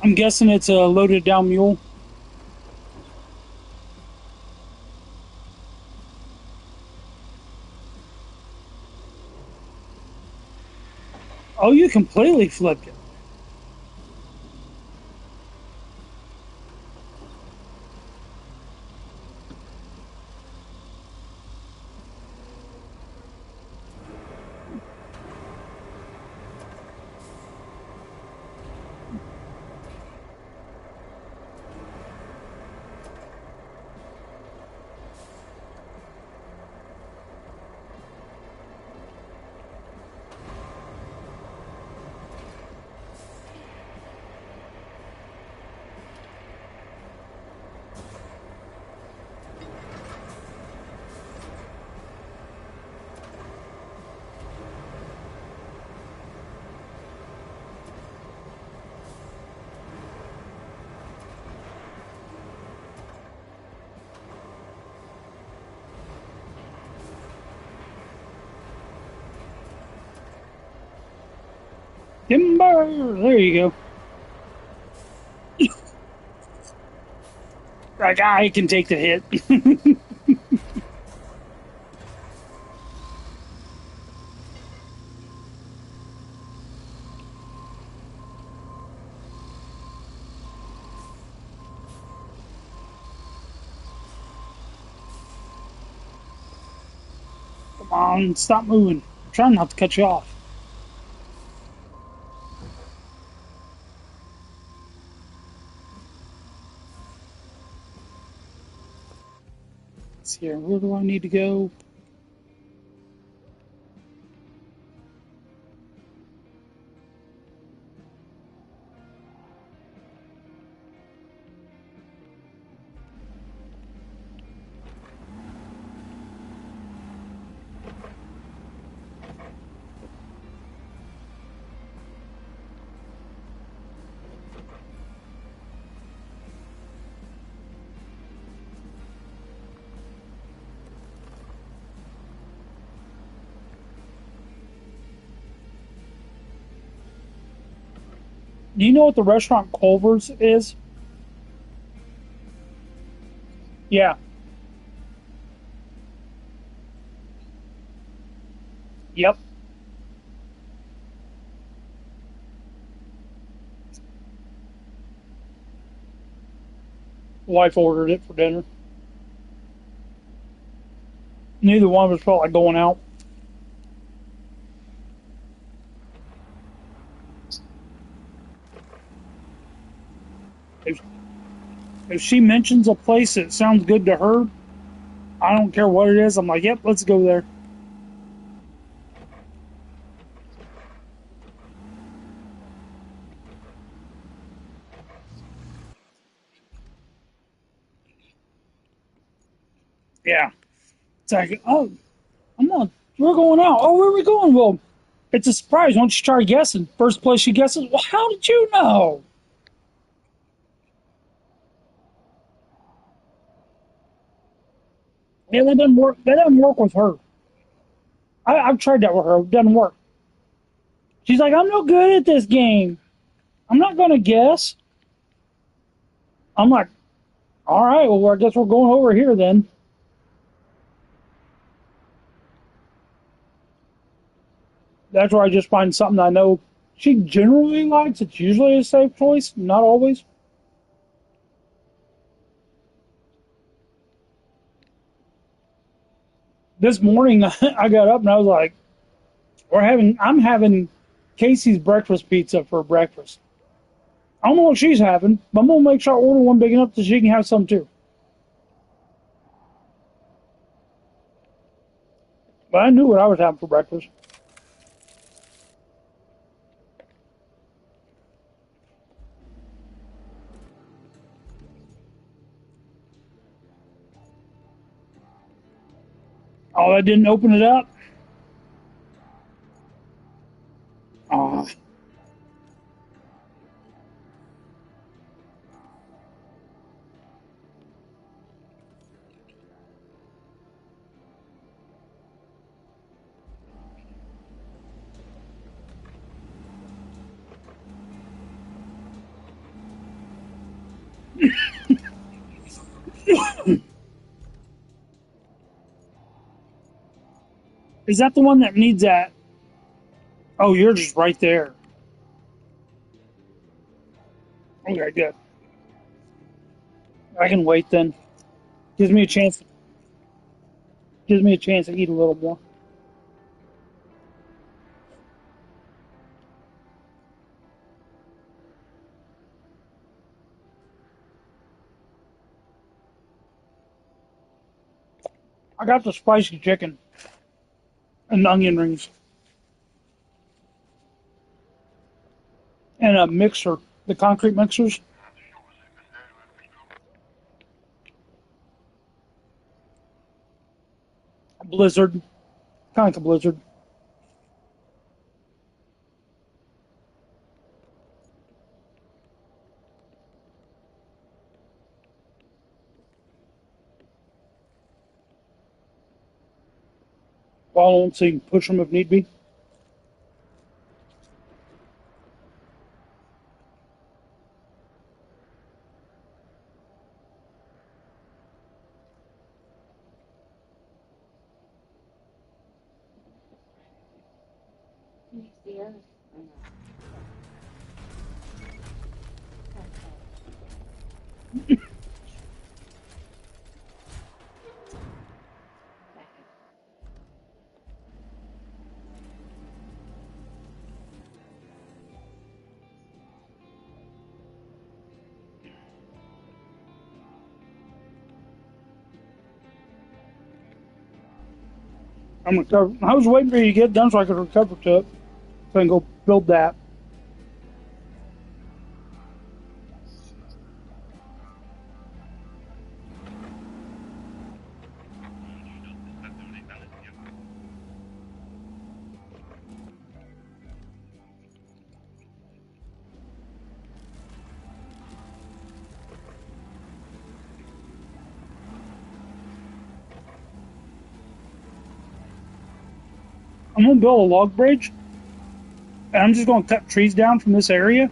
I'm guessing it's a loaded down mule. Oh, you completely flipped it. Timber! There you go. Like, I can take the hit. Come on, stop moving. I'm trying not to cut you off. see here. Where do I need to go? Do you know what the restaurant Culver's is? Yeah. Yep. Wife ordered it for dinner. Neither one of us felt like going out. If, if she mentions a place that sounds good to her, I don't care what it is. I'm like, yep, let's go there. Yeah. It's like, oh, we're going out. Oh, where are we going? Well, it's a surprise. Why don't you try guessing? First place she guesses, well, how did you know? Yeah, that doesn't work. That doesn't work with her. I've tried that with her. It doesn't work. She's like, I'm no good at this game. I'm not going to guess. I'm like, all right, well, I guess we're going over here then. That's where I just find something I know she generally likes. It's usually a safe choice, not always. This morning, I got up and I was like, I'm having Casey's breakfast pizza for breakfast. I don't know what she's having, but I'm going to make sure I order one big enough so she can have some too. But I knew what I was having for breakfast. Oh, I didn't open it up? Oh, is that the one that needs that? Oh, you're just right there. Okay, good. I can wait then. Gives me a chance. Gives me a chance to eat a little more. I got the spicy chicken and onion rings and a mixer, the concrete mixers. Blizzard, kind of like a blizzard. Follow them so you can push them if need be. Can you see her? Or no? Okay. I'm gonna cover. I was waiting for you to get done so I could recover to it. So I can go build that. I'm gonna build a log bridge, and I'm just gonna cut trees down from this area.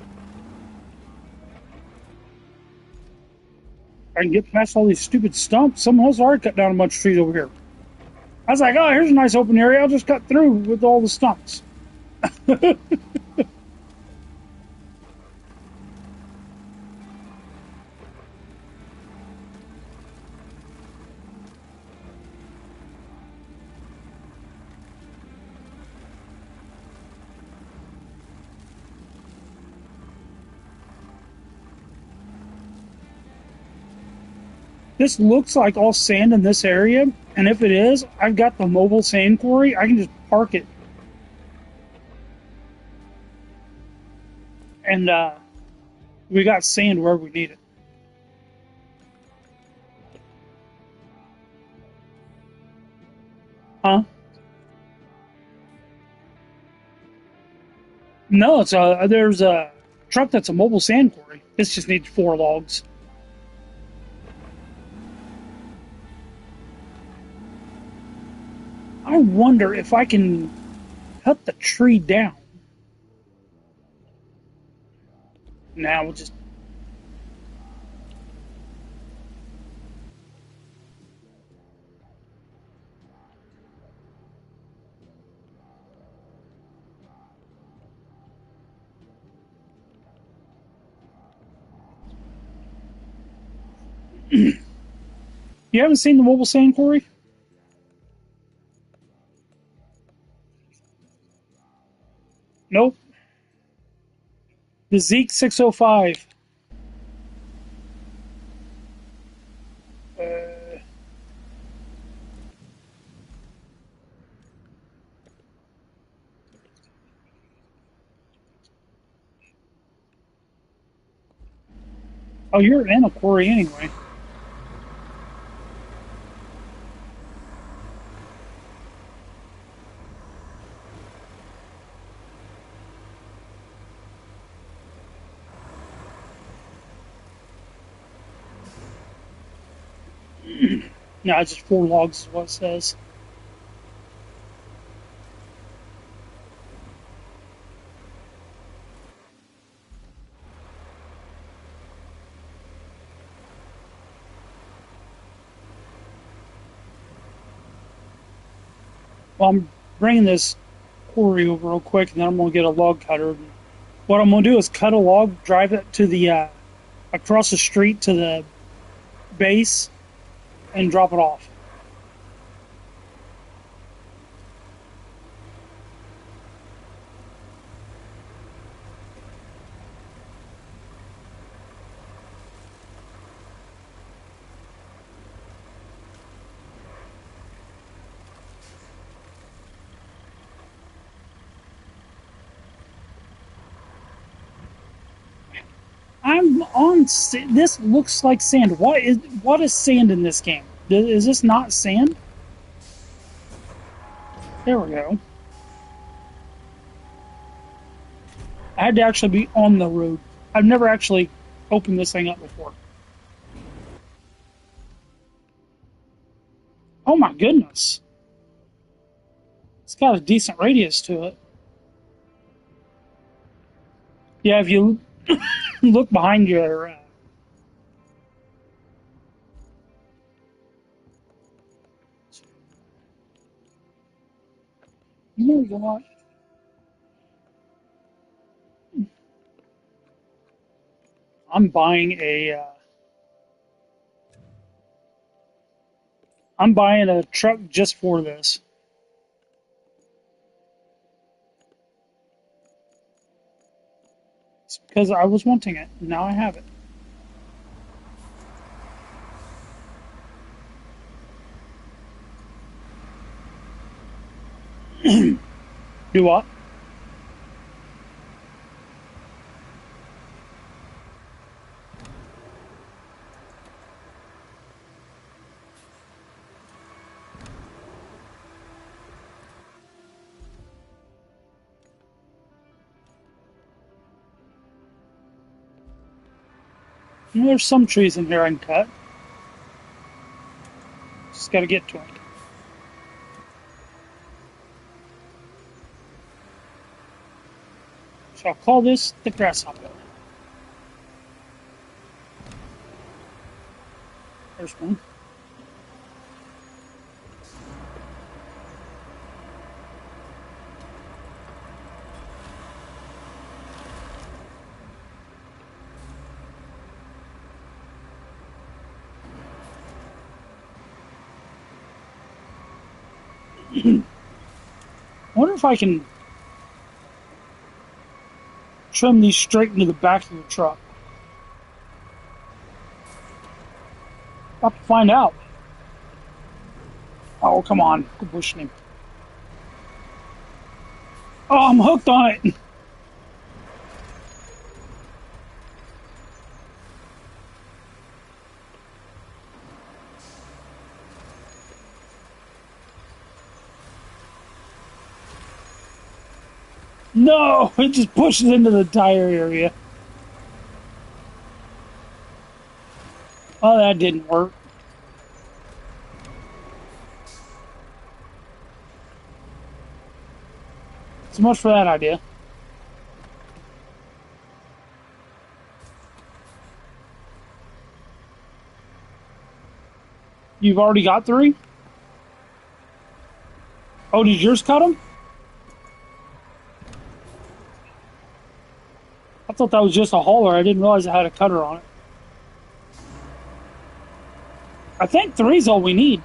I can get past all these stupid stumps. Someone else already cut down a bunch of trees over here. I was like, oh, here's a nice open area. I'll just cut through with all the stumps. This looks like all sand in this area, and if it is, I've got the mobile sand quarry. I can just park it. And we got sand wherever we need it. Huh? No, there's a truck that's a mobile sand quarry. This just needs 4 logs. I wonder if I can cut the tree down. Now we'll just. You haven't seen the mobile sand quarry? Nope. The Zeke 605. Uh, oh, you're in a quarry anyway. No, it's just 4 logs is what it says. Well, I'm bringing this quarry over real quick, and then I'm going to get a log cutter. What I'm going to do is cut a log, drive it to the across the street to the base, and drop it off. I'm on. This looks like sand. What is sand in this game? Is this not sand? There we go. I had to actually be on the road. I've never actually opened this thing up before. Oh my goodness. It's got a decent radius to it. Yeah, if you look behind your. You know what? I'm buying a. I'm buying a truck just for this. It's because I was wanting it. Now I have it. Do what? There's some trees in here I can cut. Just gotta get to them. So I'll call this the grasshopper. There's one. I wonder if I can trim these straight into the back of the truck. I'll have to find out. Oh, come on. Quit pushing him. Oh, I'm hooked on it. No, it just pushes into the tire area. Oh, that didn't work. So much for that idea. You've already got 3? Oh, did yours cut them? I thought that was just a hauler. I didn't realize it had a cutter on it. I think 3's all we need.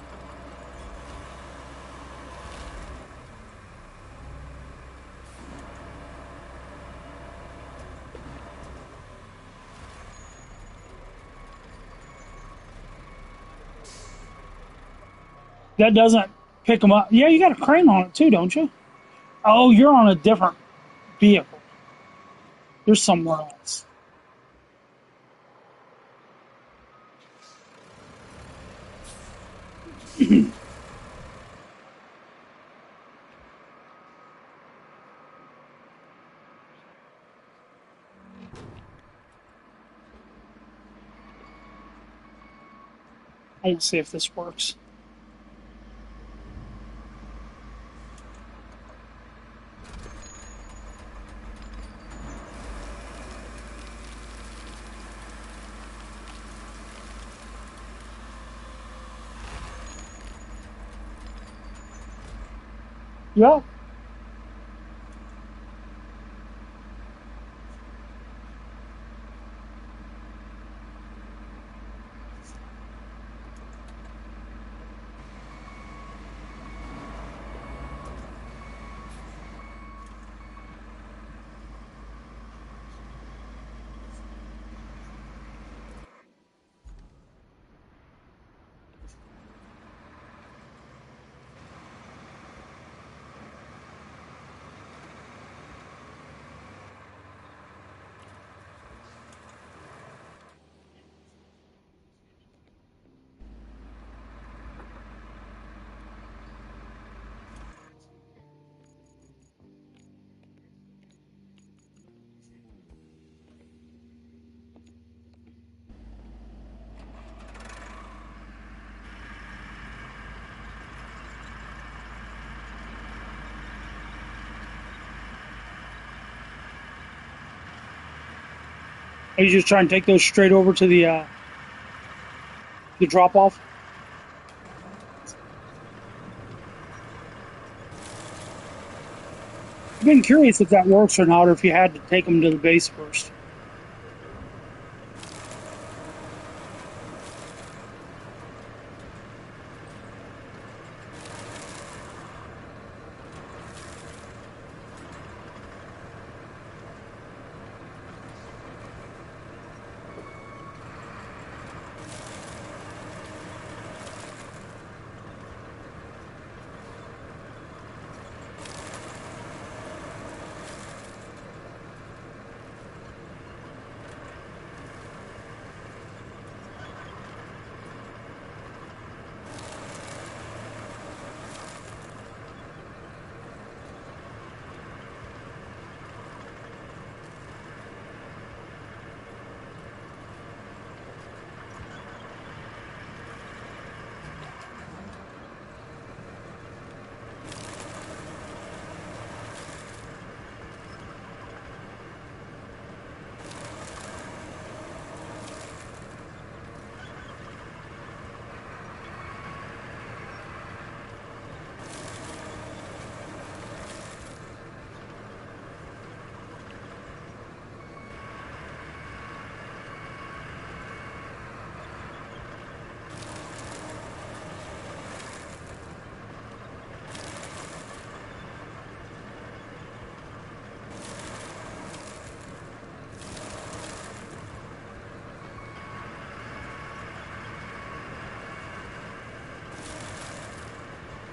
That doesn't pick them up. Yeah, you got a crane on it too, don't you? Oh, you're on a different vehicle. You're somewhere else. I want to see if this works. Yeah. Are you just trying to take those straight over to the drop off? I've been curious if that works or not, or if you had to take them to the base first.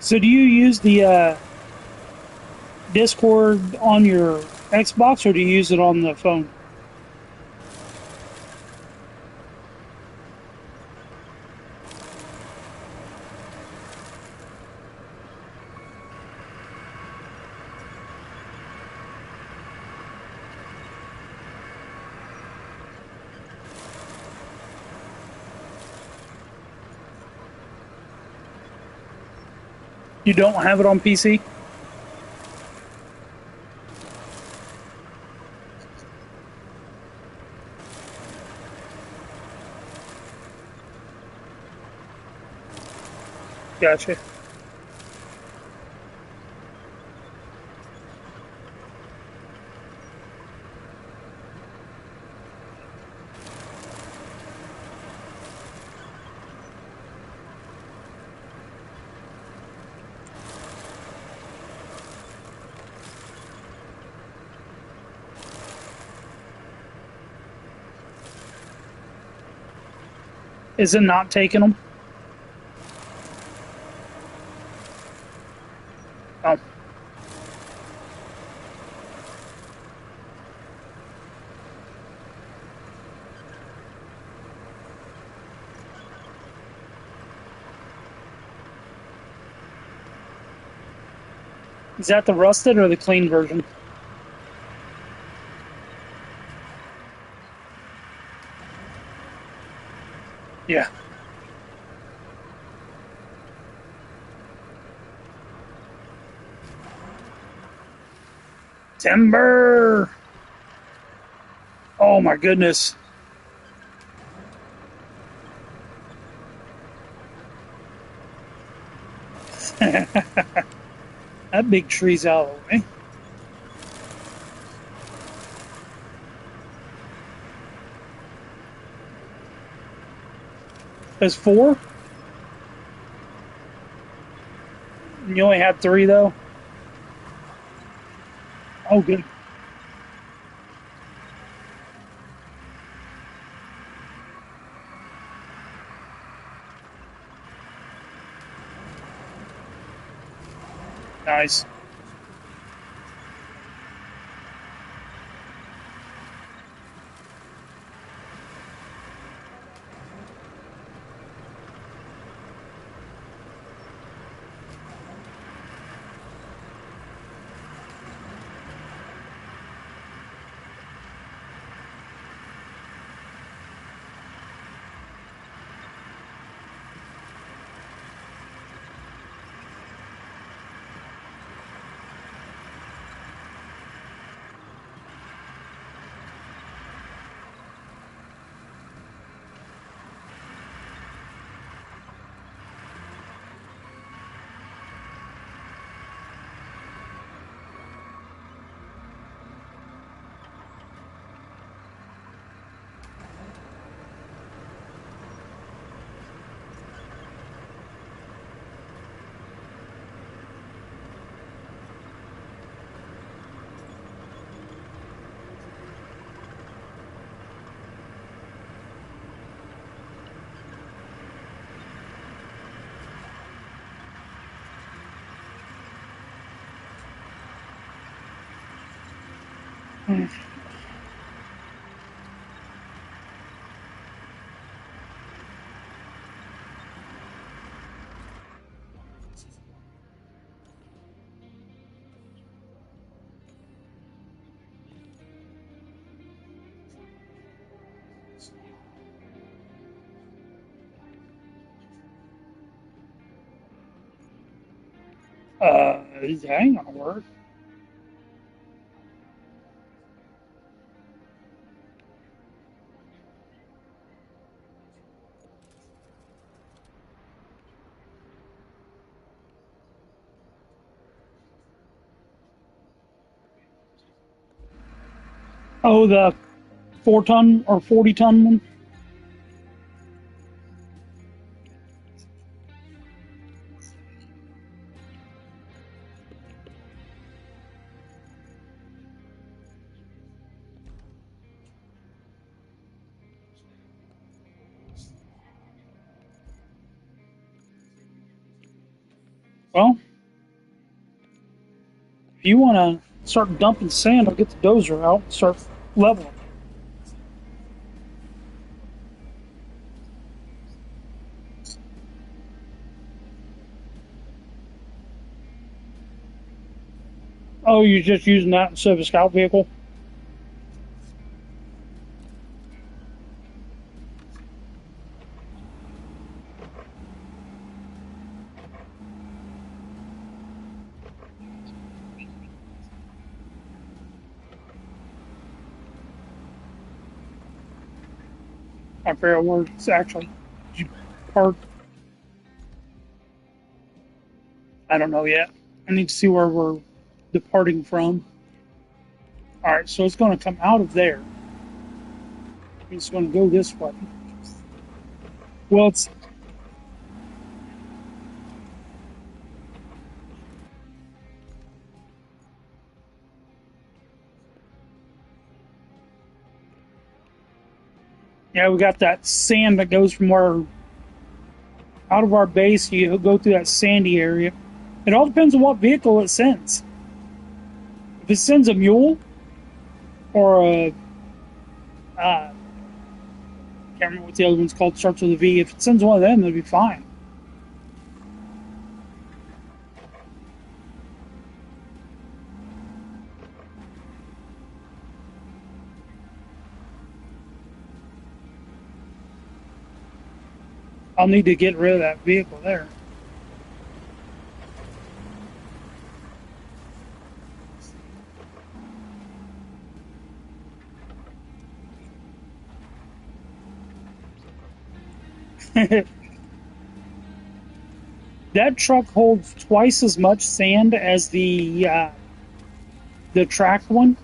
So do you use the Discord on your Xbox or do you use it on the phone? You don't have it on PC? Gotcha. Is it not taking them? Oh, is that the rusted or the clean version? Yeah. Timber! Oh my goodness. That big tree's out of the way. There's four? You only had three though? Oh, good. Nice. That ain't gonna work. Oh, the 4 ton or 40-ton one? Well, if you want to start dumping sand, I'll get the dozer out and start leveling. Oh, you're just using that instead of a scout vehicle? I forget where it's actually parked. I don't know yet. I need to see where we're departing from. All right, so it's going to come out of there. It's going to go this way. Well, it's yeah, we got that sand that goes from our out of our base. You go through that sandy area. It all depends on what vehicle it sends. If it sends a mule or a can't remember what the other one's called, starts with a V. If it sends one of them, it'll be fine. I'll need to get rid of that vehicle there. That truck holds twice as much sand as the tracked one.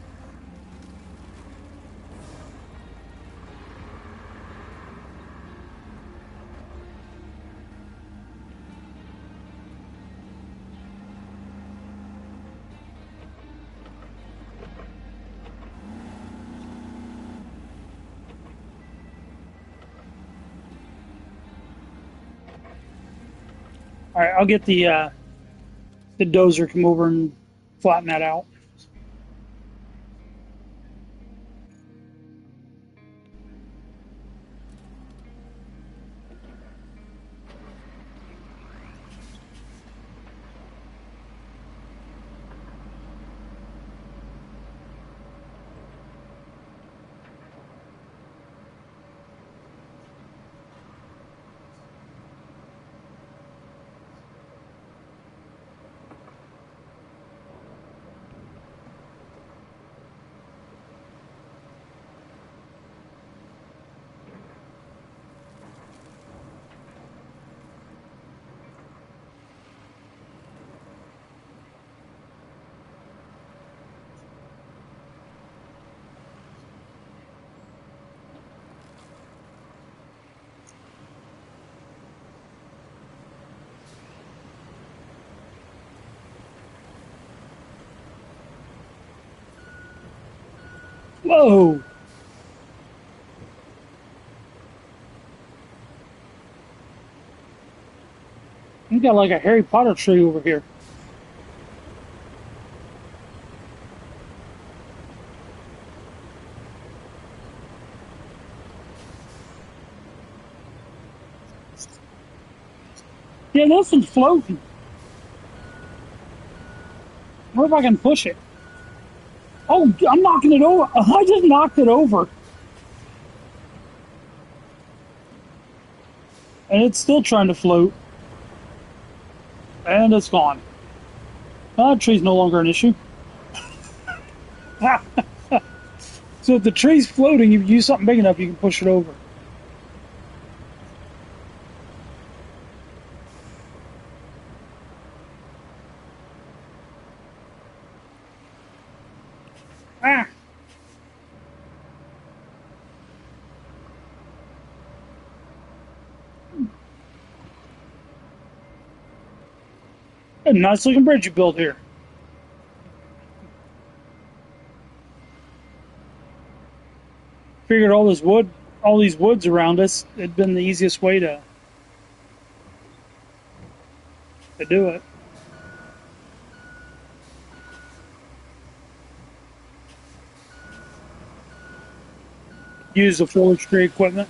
All right, I'll get the dozer come over and flatten that out. Whoa! You got like a Harry Potter tree over here. Yeah, this one's floating. I wonder if I can push it. Oh, I'm knocking it over. I just knocked it over. And it's still trying to float. And it's gone. The tree's no longer an issue. So if the tree's floating, if you use something big enough, you can push it over. Ah! A nice looking bridge you built here. Figured all these woods around us, it'd been the easiest way to do it. use the forestry equipment.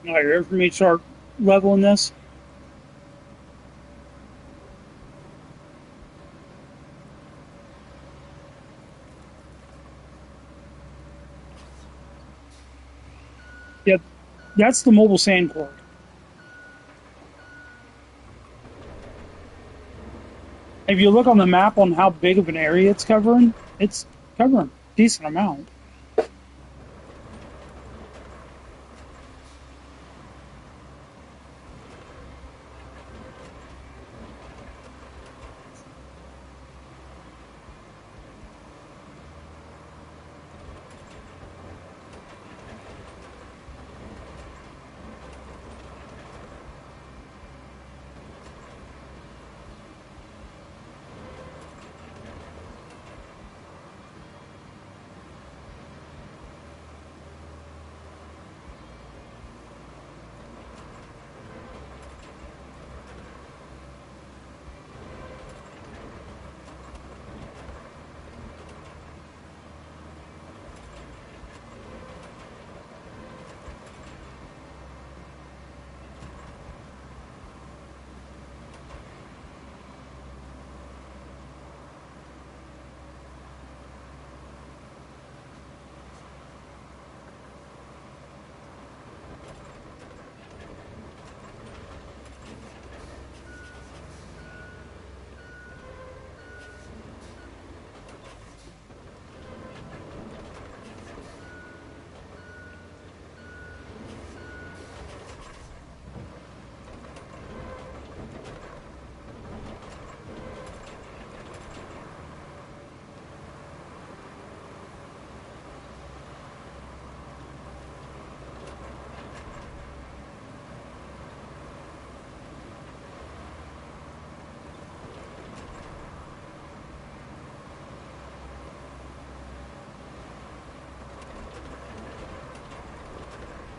All right, ready for me to start leveling this? Yep, that's the mobile sand quarry. If you look on the map on how big of an area it's covering a decent amount.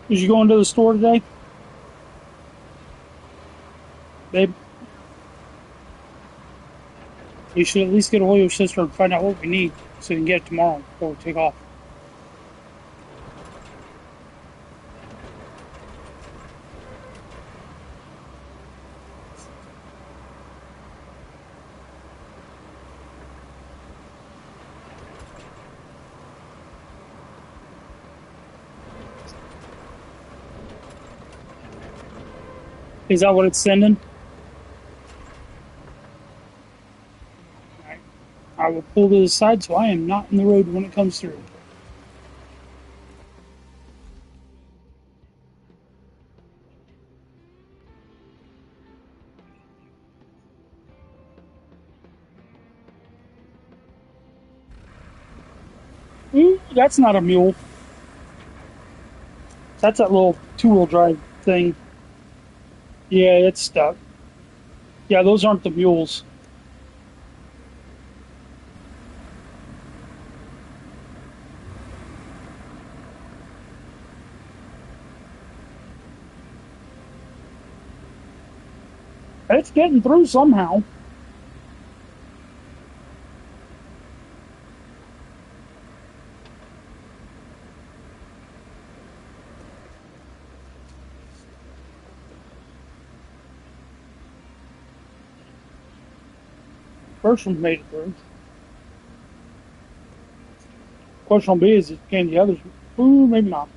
Did you go into the store today, babe? You should at least get a hold of your sister and find out what we need so we can get it tomorrow before we take off. Is that what it's sending? Alright. I will pull to the side so I am not in the road when it comes through. Ooh, that's not a mule. That's that little two-wheel drive thing. Yeah, it's stuck. Yeah, those aren't the mules. It's getting through somehow. First one made it through. Question will be is can the others? Ooh, maybe not.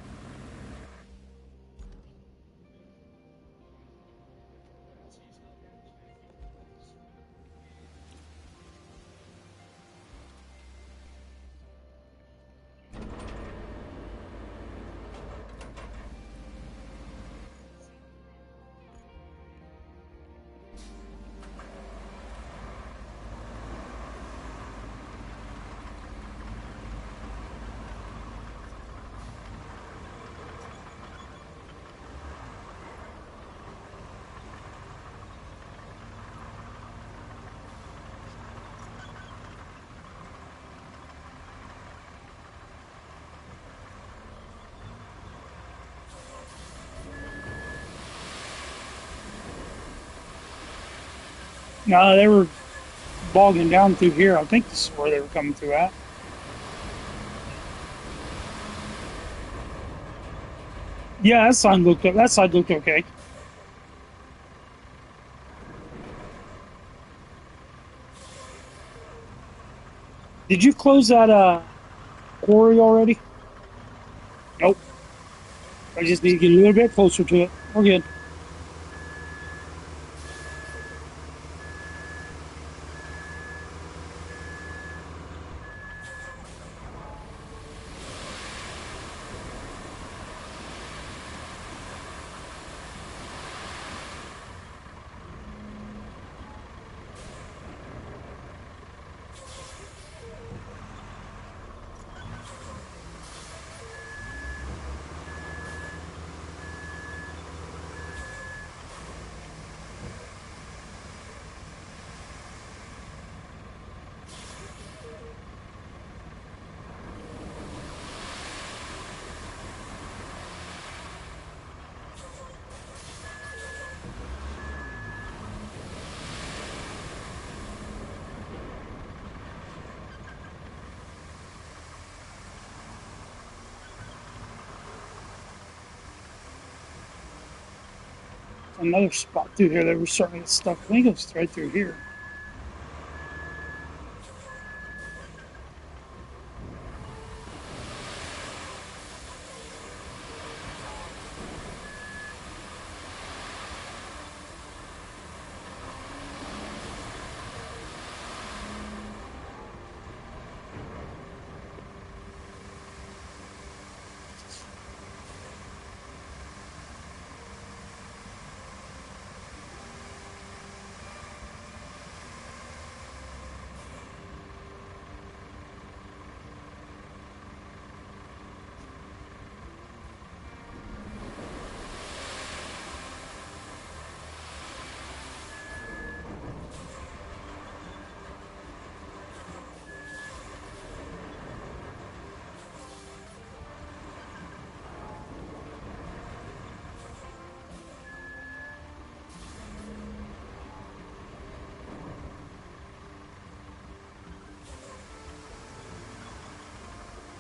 No, they were bogging down through here. I think this is where they were coming through at. Yeah, that side looked okay. Did you close that quarry already? Nope. I just need to get a little bit closer to it. We're good. Another spot through here that we're starting to get stuck. I think it's right through here.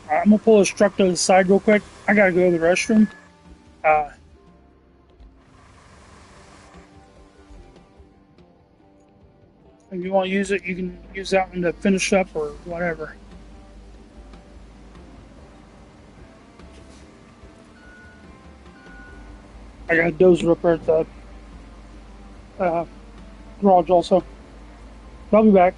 All right, I'm gonna pull this truck to the side real quick. I gotta go to the restroom. Uh, if you want to use it, you can use that one to finish up or whatever. I got a dozer up there at the garage also. I'll be back.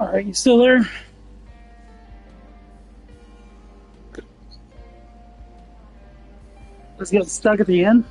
All right, you still there? Let's get stuck at the end.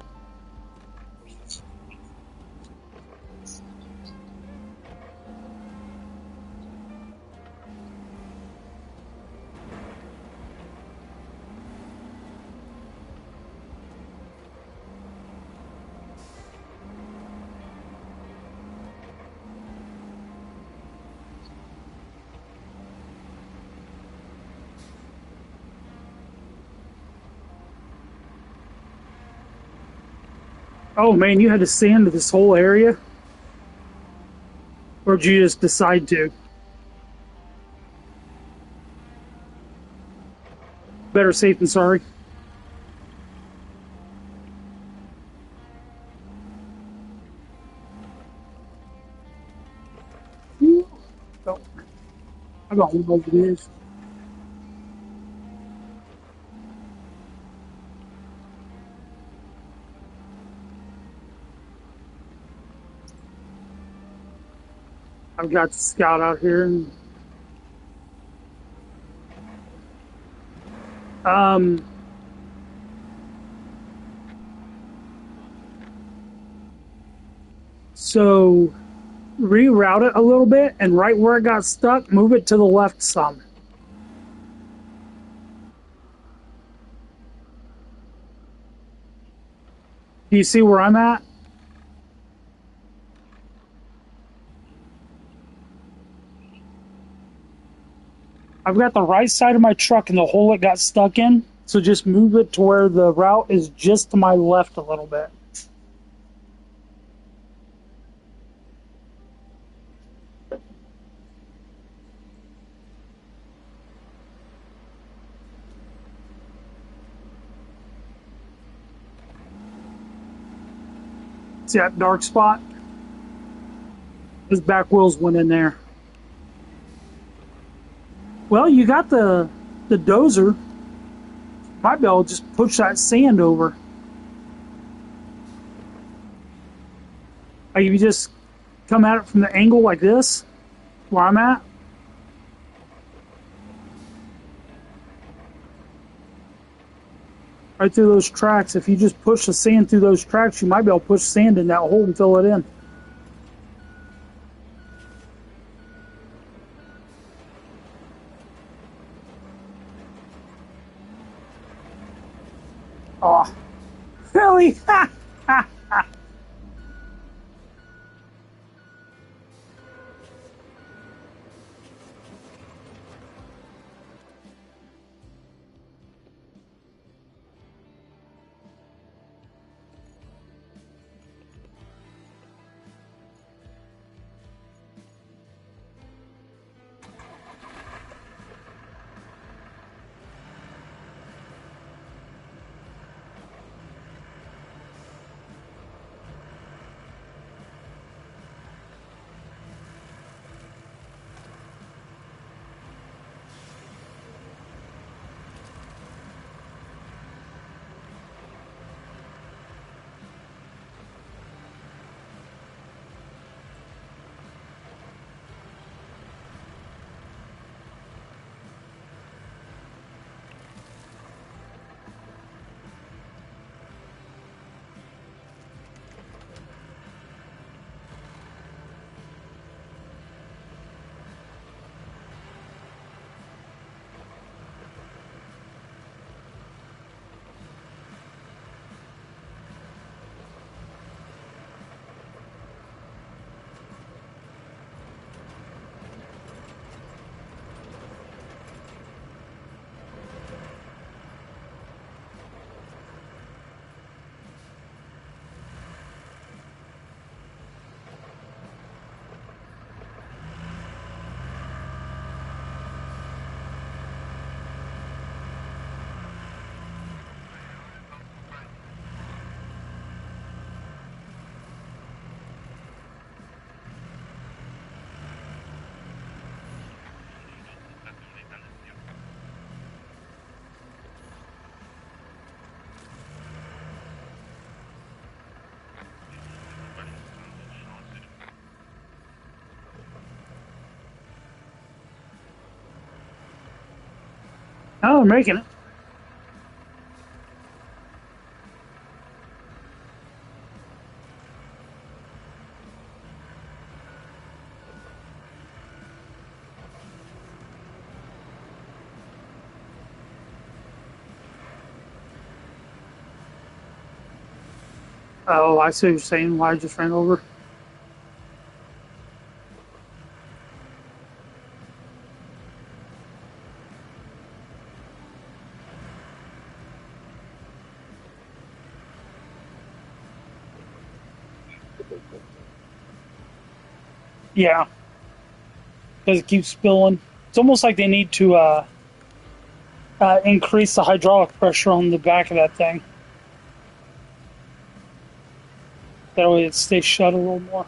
Oh man, you had to sand this whole area? Or did you just decide to? Better safe than sorry. Oh, I got one over this. I've got the scout out here. And, um, so reroute it a little bit, and right where it got stuck, move it to the left some. Do you see where I'm at? I've got the right side of my truck in the hole it got stuck in, so just move it to where the route is just to my left a little bit. See that dark spot? His back wheels went in there. Well, you got the dozer. Might be able to just push that sand over. Like if you just come at it from the angle like this, where I'm at. Right through those tracks. If you just push the sand through those tracks, you might be able to push sand in that hole and fill it in. Oh, really? Oh, I'm making it. Oh, I see what you're saying. Why I just ran over. Yeah, because it keeps spilling. It's almost like they need to increase the hydraulic pressure on the back of that thing. That way it stays shut a little more.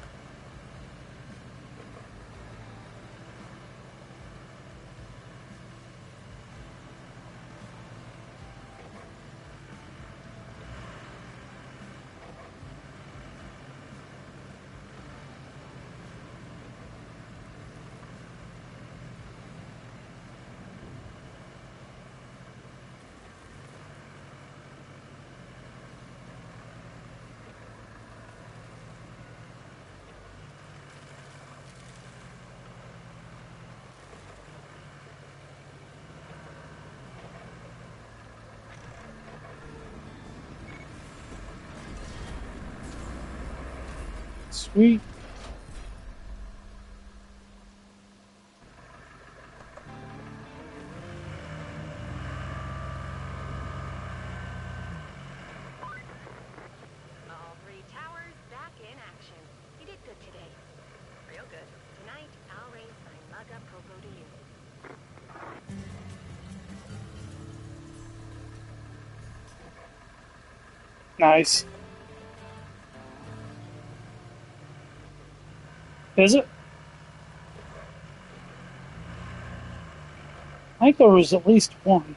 Sweet. All three towers back in action. You did good today. Real good. Tonight, I'll raise my mug up cocoa to you. Nice. Is it? I think there was at least one.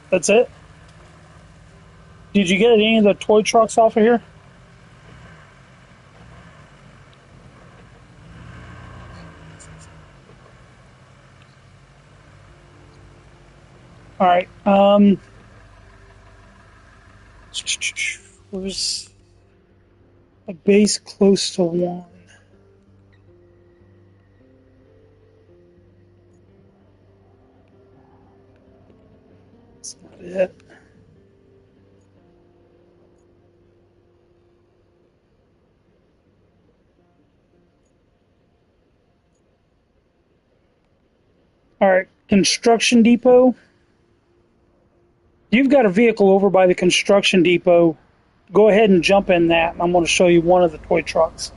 That's it? Did you get any of the toy trucks off of here? All right. Where's a base close to one? That's not it. All right. Construction depot. You've got a vehicle over by the construction depot. Go ahead and jump in that, and I'm going to show you one of the toy trucks.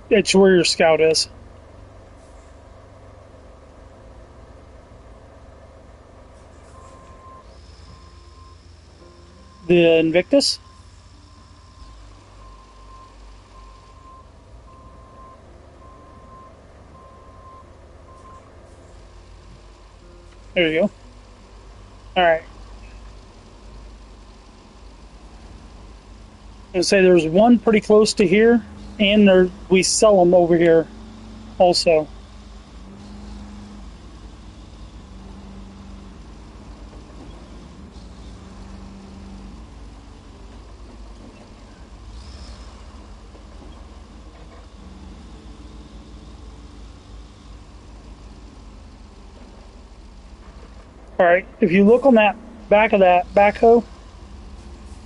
It's where your scout is. The Invictus. There you go. All right. I say there's one pretty close to here, and we sell them over here also. All right, if you look on that back of that backhoe,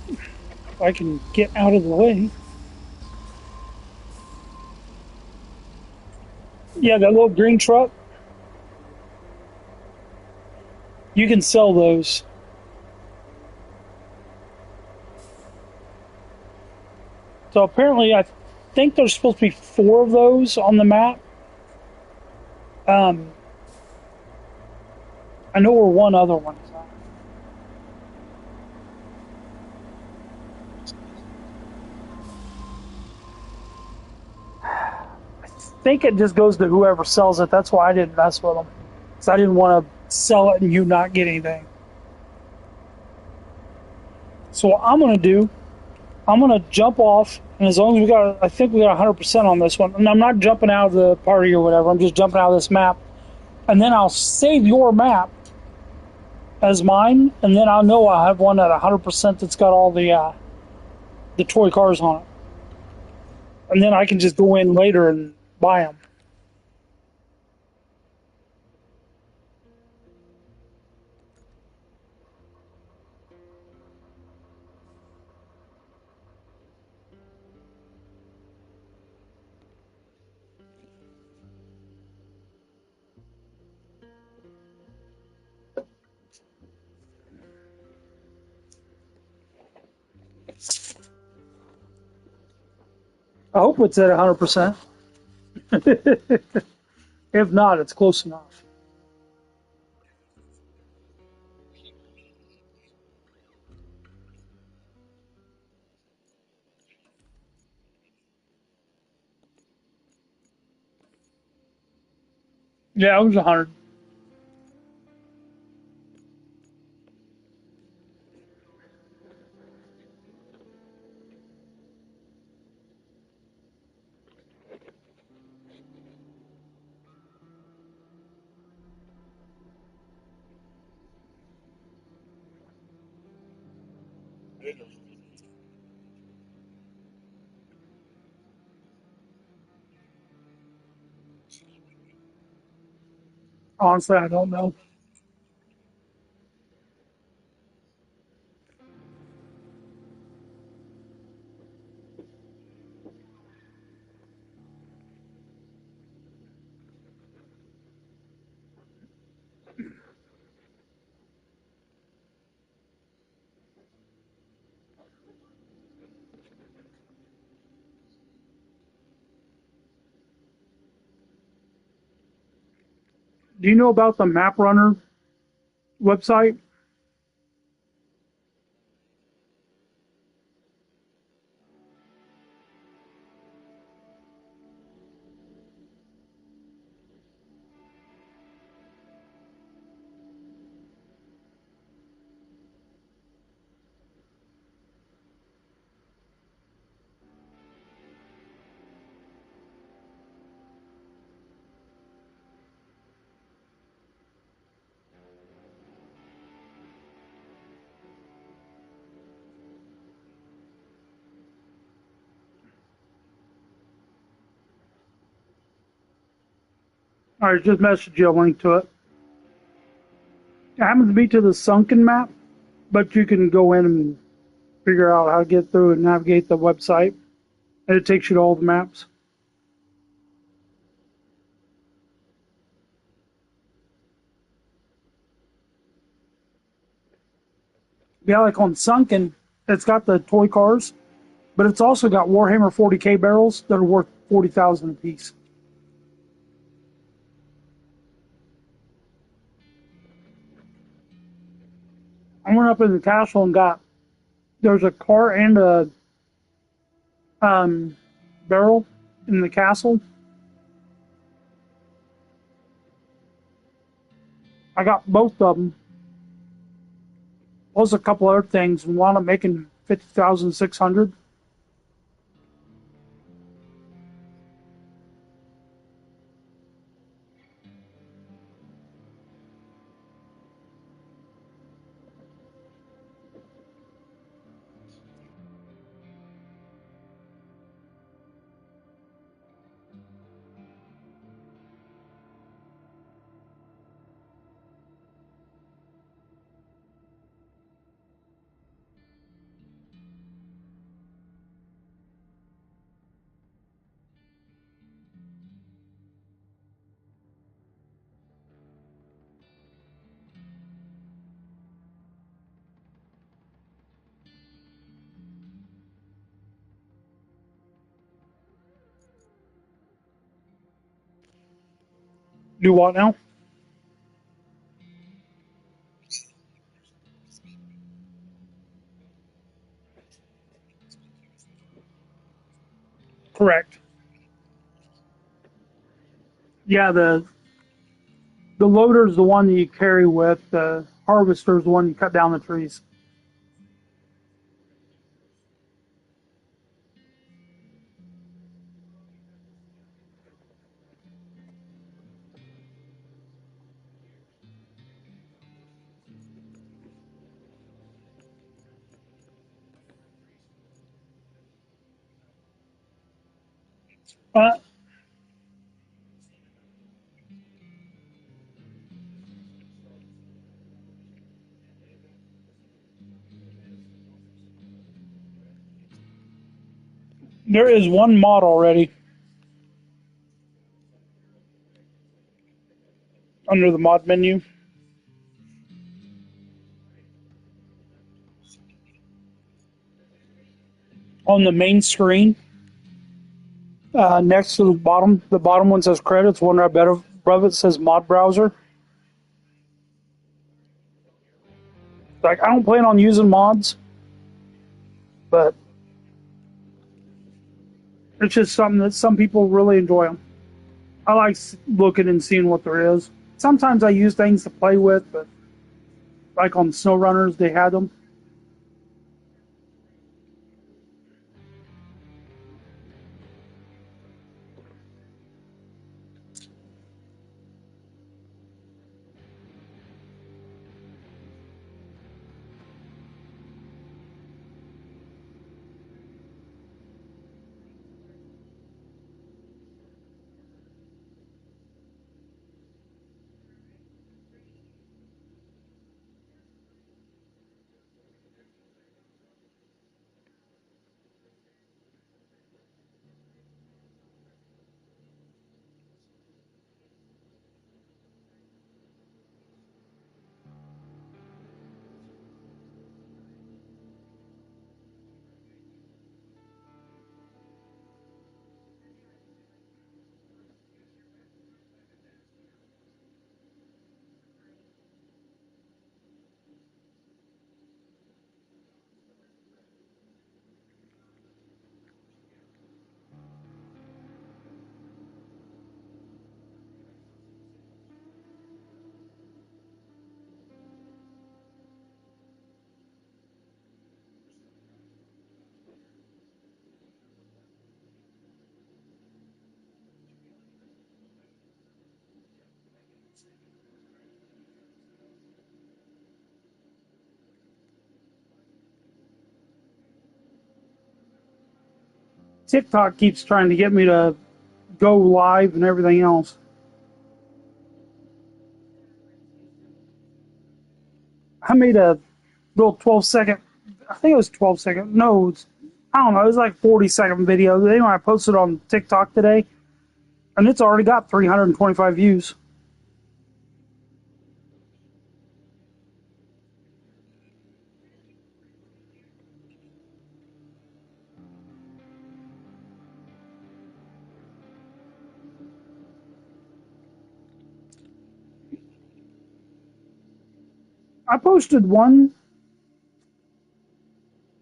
if I can get out of the way. Yeah, that little green truck. You can sell those. So apparently, I think there's supposed to be 4 of those on the map. Um, I know where one other one is at. think it just goes to whoever sells it. That's why I didn't mess with them. Because I didn't want to sell it and you not get anything. So what I'm going to do, I'm going to jump off, and as long as I think we got 100% on this one, and I'm not jumping out of the party or whatever, I'm just jumping out of this map, and then I'll save your map as mine, and then I'll know I have one at 100% that's got all the toy cars on it. And then I can just go in later and buy them. I hope it's at 100%. If not, it's close enough. Yeah, it was 100. Honestly, I don't know. Do you know about the Map Runner website? All right, just message you a link to it. It happens to be to the sunken map, but you can go in and figure out how to get through and navigate the website, and it takes you to all the maps. Yeah, like on sunken, it's got the toy cars, but it's also got Warhammer 40K barrels that are worth 40,000 apiece. I went up in the castle and got there's a car and a um, barrel in the castle. I got both of them. Plus a couple other things and wound up making 50,600. Do what now? Correct. Yeah, the loader is the one that you carry with. The harvester is the one you cut down the trees. Uh, there is one mod already under the mod menu. On the main screen, next to the bottom one says credits, one right above it says mod browser. Like, I don't plan on using mods, but it's just something that some people really enjoy them. I like looking and seeing what there is. Sometimes I use things to play with, but like on Snow Runners, they had them. TikTok keeps trying to get me to go live and everything else. I made a little 12-second, I think it was 12-second, no, I don't know, it was like 40-second video. Anyway, I posted on TikTok today, and it's already got 325 views. I posted one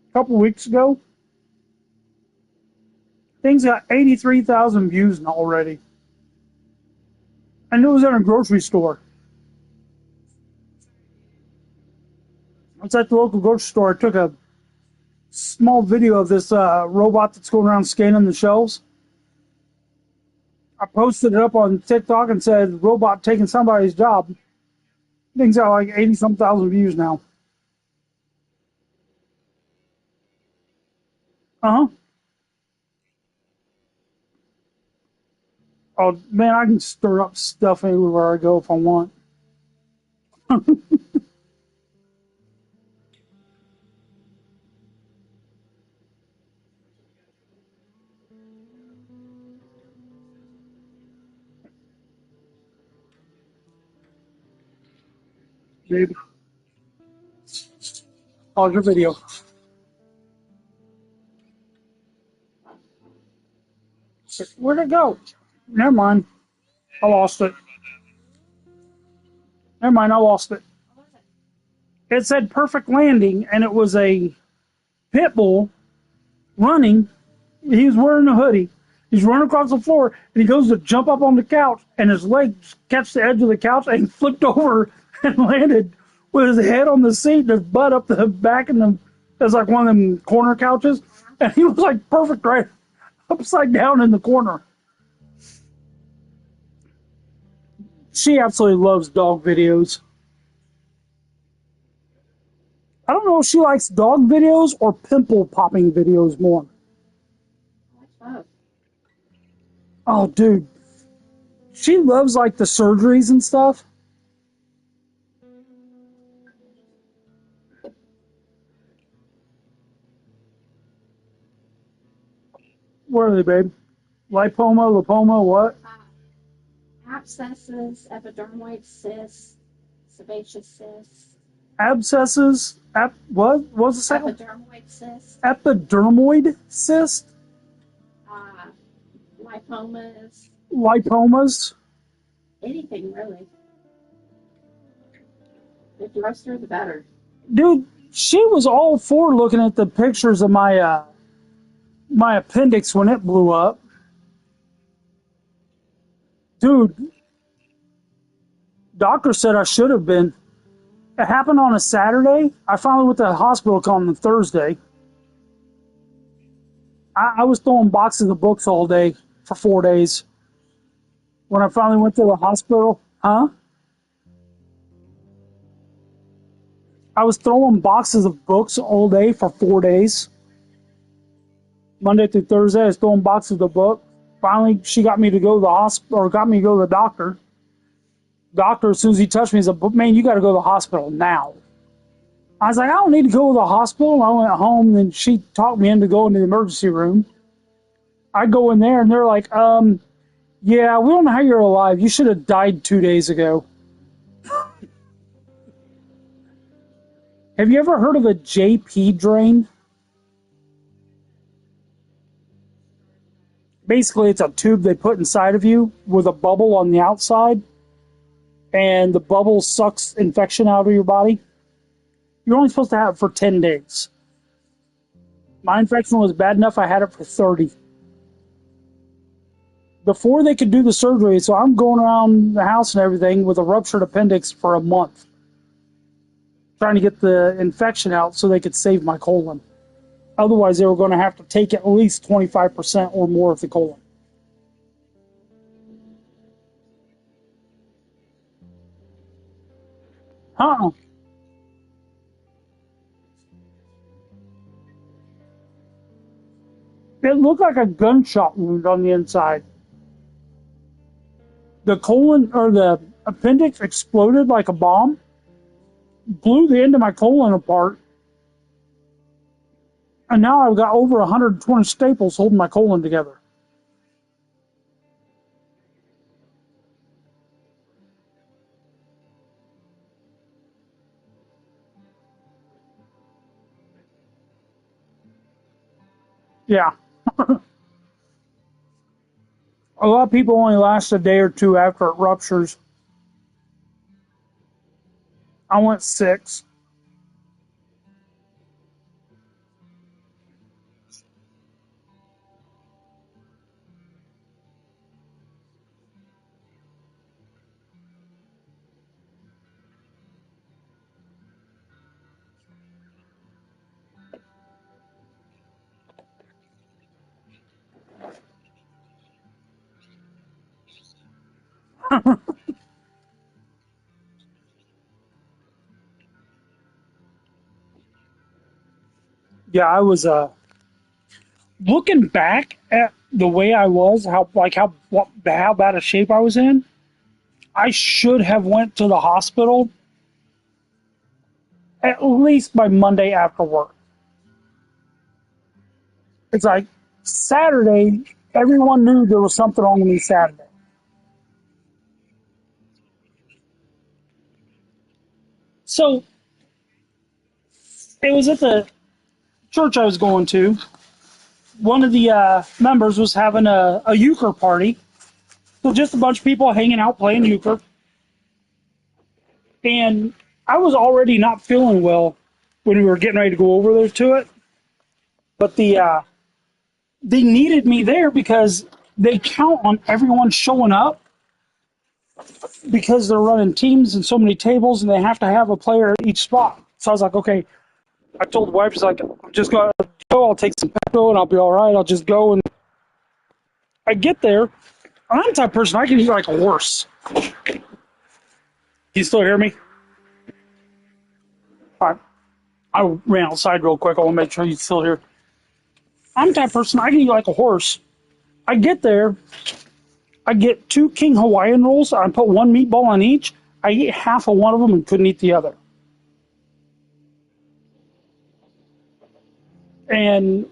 a couple weeks ago. Thing's got 83,000 views now already. And it was in a grocery store. I was at the local grocery store. I took a small video of this robot that's going around scanning the shelves. I posted it up on TikTok and said, robot taking somebody's job. Thing's got like 80-some thousand views now. Uh-huh. Oh, man, I can stir up stuff everywhere I go if I want. Dude. Pause your video. Where'd it go? Never mind. I lost it. Never mind, I lost it. It said perfect landing, and it was a pit bull running. He was wearing a hoodie. He's running across the floor, and he goes to jump up on the couch, and his legs catch the edge of the couch, and he flipped over and landed with his head on the seat and his butt up the back, and there's like one of them corner couches, and he was like perfect right upside down in the corner. She absolutely loves dog videos. I don't know if she likes dog videos or pimple popping videos more. Oh, dude. She loves like the surgeries and stuff. Where are they, babe? Lipoma, what? Abscesses, epidermoid cysts, sebaceous cysts. Abscesses, what? What was the second? Epidermoid cysts. Epidermoid cyst? Lipomas. Lipomas? Anything, really. The grosser, the better. Dude, she was all for looking at the pictures of my my appendix when it blew up. Dude, doctor said I should have been. It happened on a Saturday. I finally went to the hospital on the Thursday. I was throwing boxes of books all day for 4 days. When I finally went to the hospital, I was throwing boxes of books all day for 4 days. Monday through Thursday, I was throwing boxes of books. Finally, she got me to go to the hospital, or got me to go to the doctor. Doctor, as soon as he touched me, he said, man, you got to go to the hospital now. I was like, I don't need to go to the hospital. I went home, and she talked me into going to the emergency room. I go in there, and they're like, yeah, we don't know how you're alive. You should have died 2 days ago. Have you ever heard of a JP drain? Basically, it's a tube they put inside of you with a bubble on the outside, and the bubble sucks infection out of your body. You're only supposed to have it for 10 days. My infection was bad enough I had it for 30. Before they could do the surgery, so I'm going around the house and everything with a ruptured appendix for a month, trying to get the infection out so they could save my colon. Otherwise, they were going to have to take at least 25% or more of the colon. It looked like a gunshot wound on the inside. The colon, or the appendix, exploded like a bomb, blew the end of my colon apart, and now I've got over 120 staples holding my colon together. Yeah. A lot of people only last a day or two after it ruptures. I went 6. Yeah, I was looking back at the way I was, how bad a shape I was in. I should have went to the hospital at least by Monday after work. It's like Saturday, everyone knew there was something wrong with me Saturday. So it was at the church I was going to. One of the members was having a euchre party. So just a bunch of people hanging out playing euchre. And I was already not feeling well when we were getting ready to go over there to it. But they needed me there because they count on everyone showing up because they're running teams and so many tables, and they have to have a player at each spot. So I was like, okay. I told the wife, she's like, I'm just going to go. I'll take some Pepto and I'll be all right. I'll just go. And I get there. I'm the type of person, I can eat like a horse. You still hear me? All right. I ran outside real quick. I want to make sure you still hear. I'm the type of person, I can eat like a horse. I get there. I get 2 King Hawaiian rolls. I put 1 meatball on each. I ate half of one of them and couldn't eat the other. And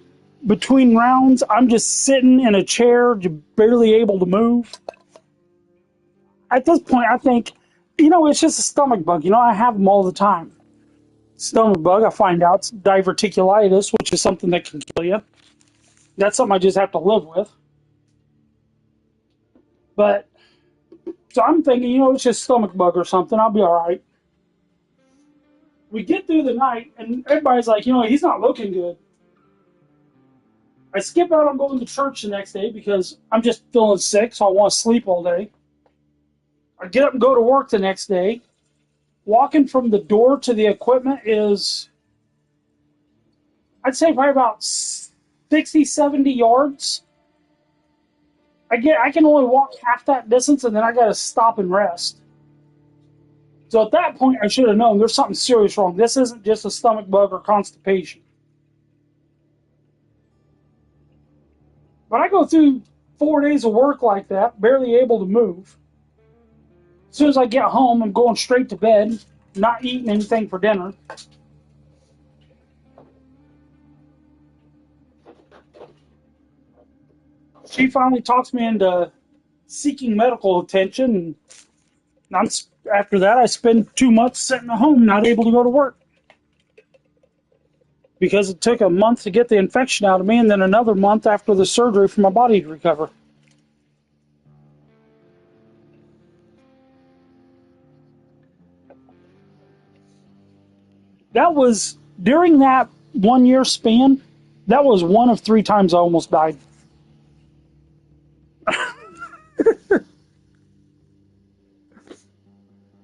between rounds, I'm just sitting in a chair, barely able to move. At this point, I think, it's just a stomach bug. I have them all the time. Stomach bug, I find out it's diverticulitis, which is something that can kill you. That's something I just have to live with. But, so I'm thinking, it's just stomach bug or something. I'll be all right. We get through the night, and everybody's like, he's not looking good. I skip out on going to church the next day because I'm just feeling sick, so I want to sleep all day. I get up and go to work the next day. Walking from the door to the equipment is, I'd say probably about 60, 70 yards. I can only walk half that distance, and then I got to stop and rest. So at that point, I should have known there's something serious wrong. This isn't just a stomach bug or constipation. But I go through 4 days of work like that, barely able to move. As soon as I get home, I'm going straight to bed, not eating anything for dinner. She finally talks me into seeking medical attention, and after that, I spend 2 months sitting at home, not able to go to work. Because it took a month to get the infection out of me, and then another month after the surgery for my body to recover. That was, during that 1 year span, that was 1 of 3 times I almost died.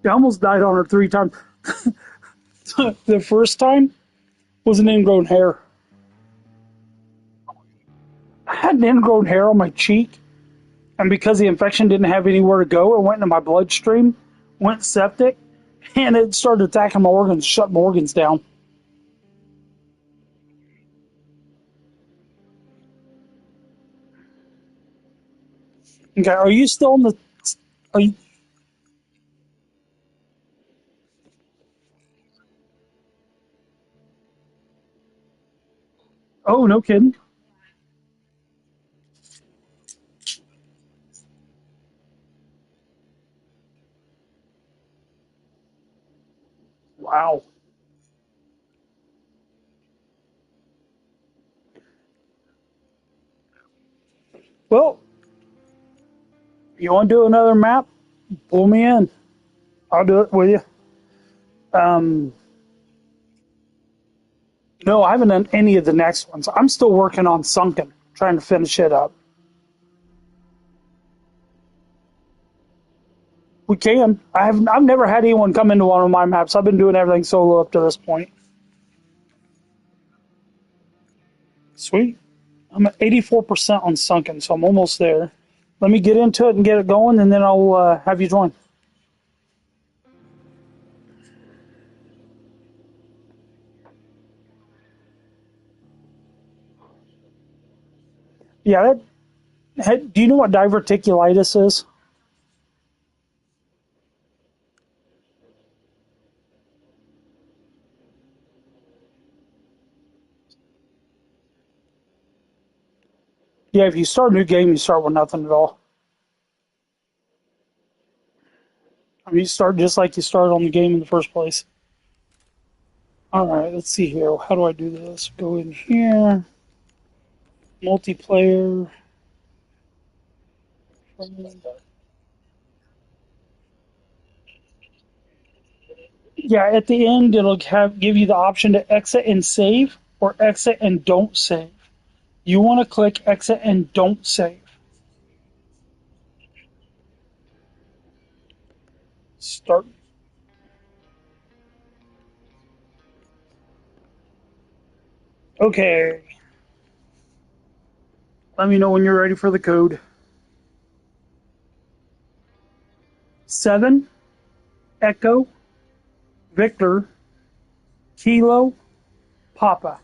I almost died on her 3 times. The first time was an ingrown hair. I had an ingrown hair on my cheek, and because the infection didn't have anywhere to go, it went into my bloodstream, went septic, and it started attacking my organs, shut my organs down. Okay, are you still in the... Are you, oh, no kidding. Wow. Well, you want to do another map? Pull me in. I'll do it with you. Um, no, I haven't done any of the next ones. I'm still working on Sunken, trying to finish it up. We can. I've never had anyone come into one of my maps. I've been doing everything solo up to this point. Sweet. I'm at 84% on Sunken, so I'm almost there. Let me get into it and get it going, and then I'll have you join. Yeah, do you know what diverticulitis is? Yeah, if you start a new game, you start with nothing at all. I mean, you start just like you started on the game in the first place. All right, let's see here. How do I do this? Go in here. Multiplayer. Yeah, at the end, it'll give you the option to exit and save or exit and don't save. You want to click exit and don't save. Start. Okay. Let me know when you're ready for the code. 7 Echo Victor Kilo Papa.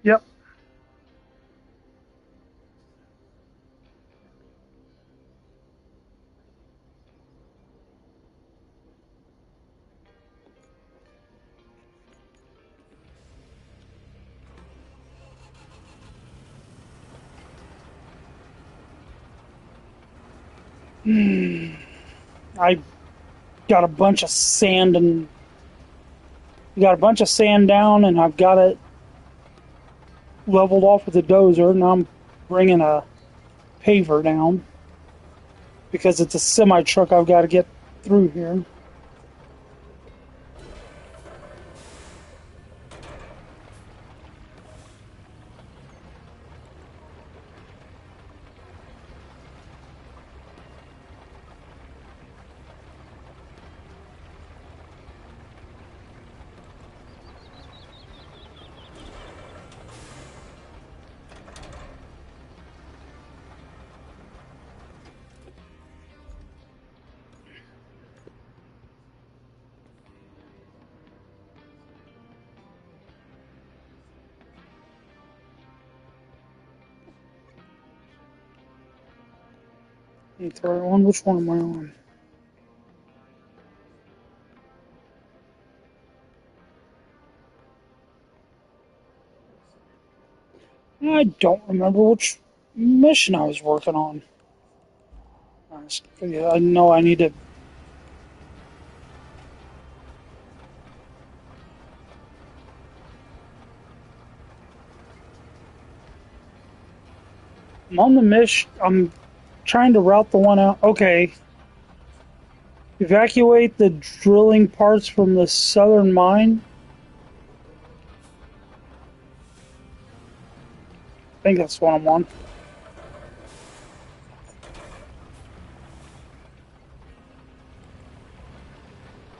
Yep. I got a bunch of sand and got a bunch of sand down, and I've got it leveled off with a dozer. Now I'm bringing a paver down because it's a semi truck I've got to get through here. Third one, which one am I on? I don't remember which mission I was working on. I know I need to. I'm on the mission. I'm trying to route the one out. Okay. Evacuate the drilling parts from the southern mine. I think that's what I'm on.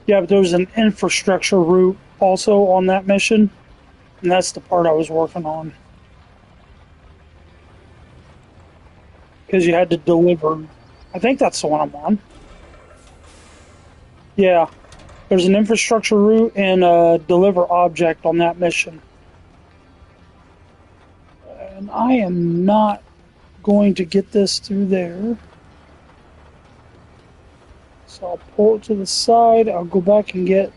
Yeah, but there's an infrastructure route also on that mission, and that's the part I was working on. Because you had to deliver. I think that's the one I'm on. Yeah, there's an infrastructure route and a deliver object on that mission. And I am not going to get this through there. So I'll pull it to the side. I'll go back and get.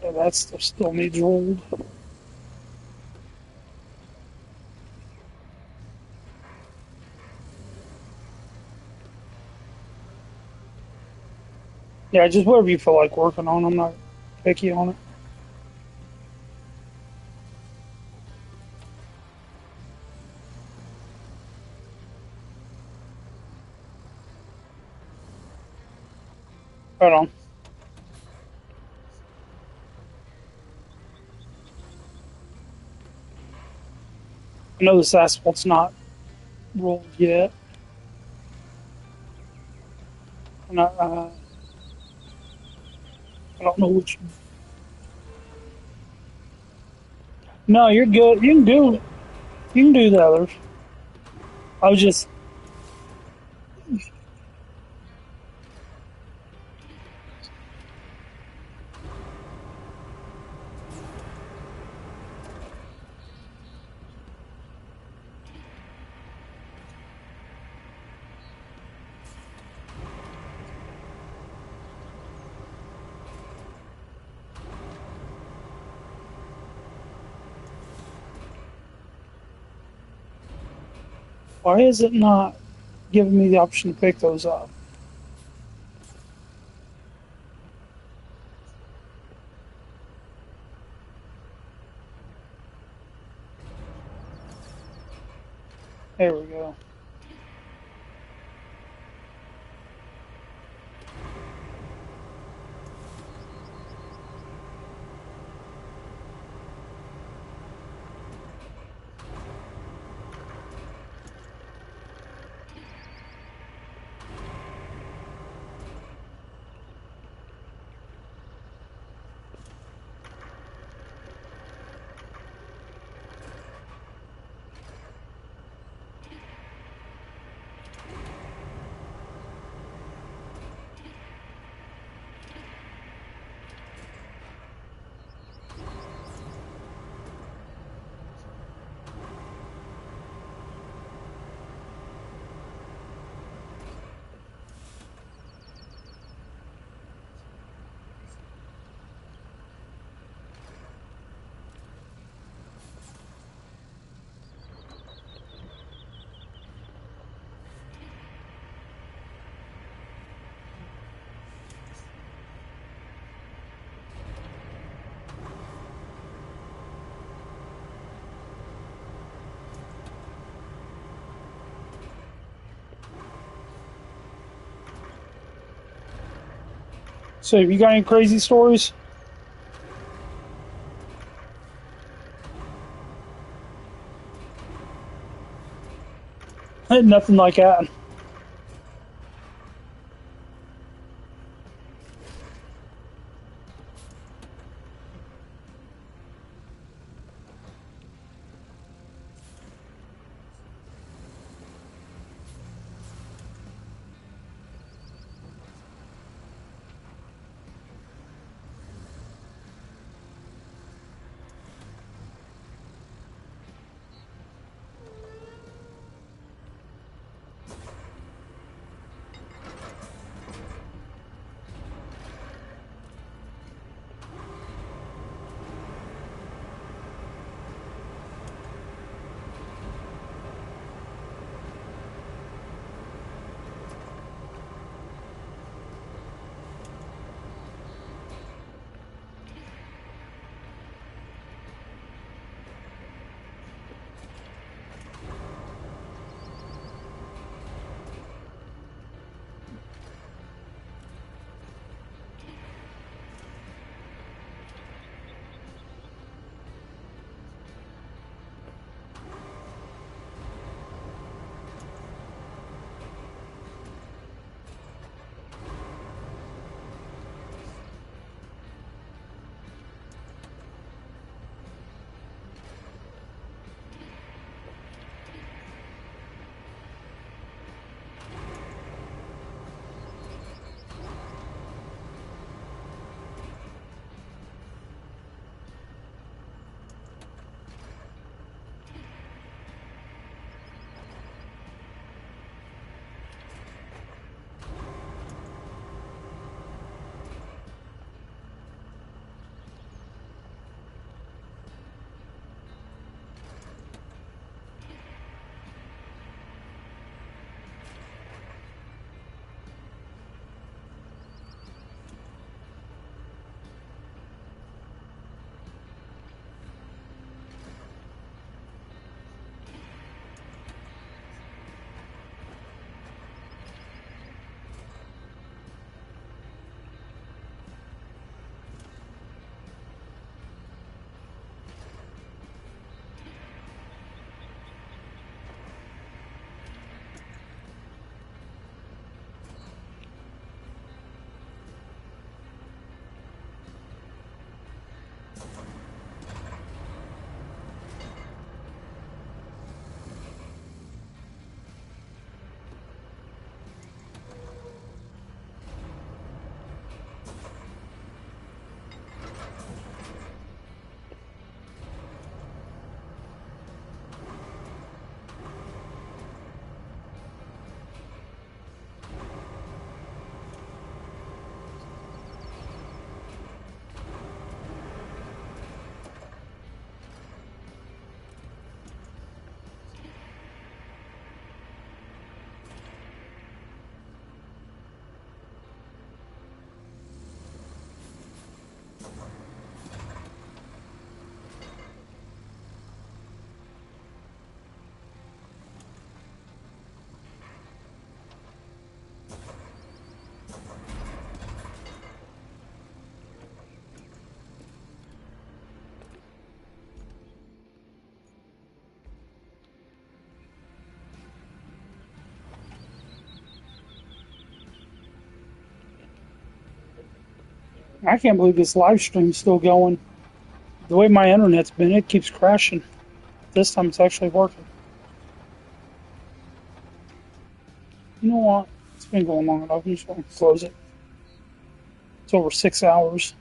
Yeah, that stuff still needs rolled. Yeah, just whatever you feel like working on. I'm not picky on it. Right on. I know this asphalt's not rolled yet. And I don't know which. No, you're good. You can do. You can do the others. I was just. Why is it not giving me the option to pick those up? There we go. So, have you got any crazy stories? Nothing like that. I can't believe this live stream's still going. The way my internet's been, it keeps crashing. This time it's actually working. You know what? It's been going long enough. I'm just going to close it. It's over 6 hours.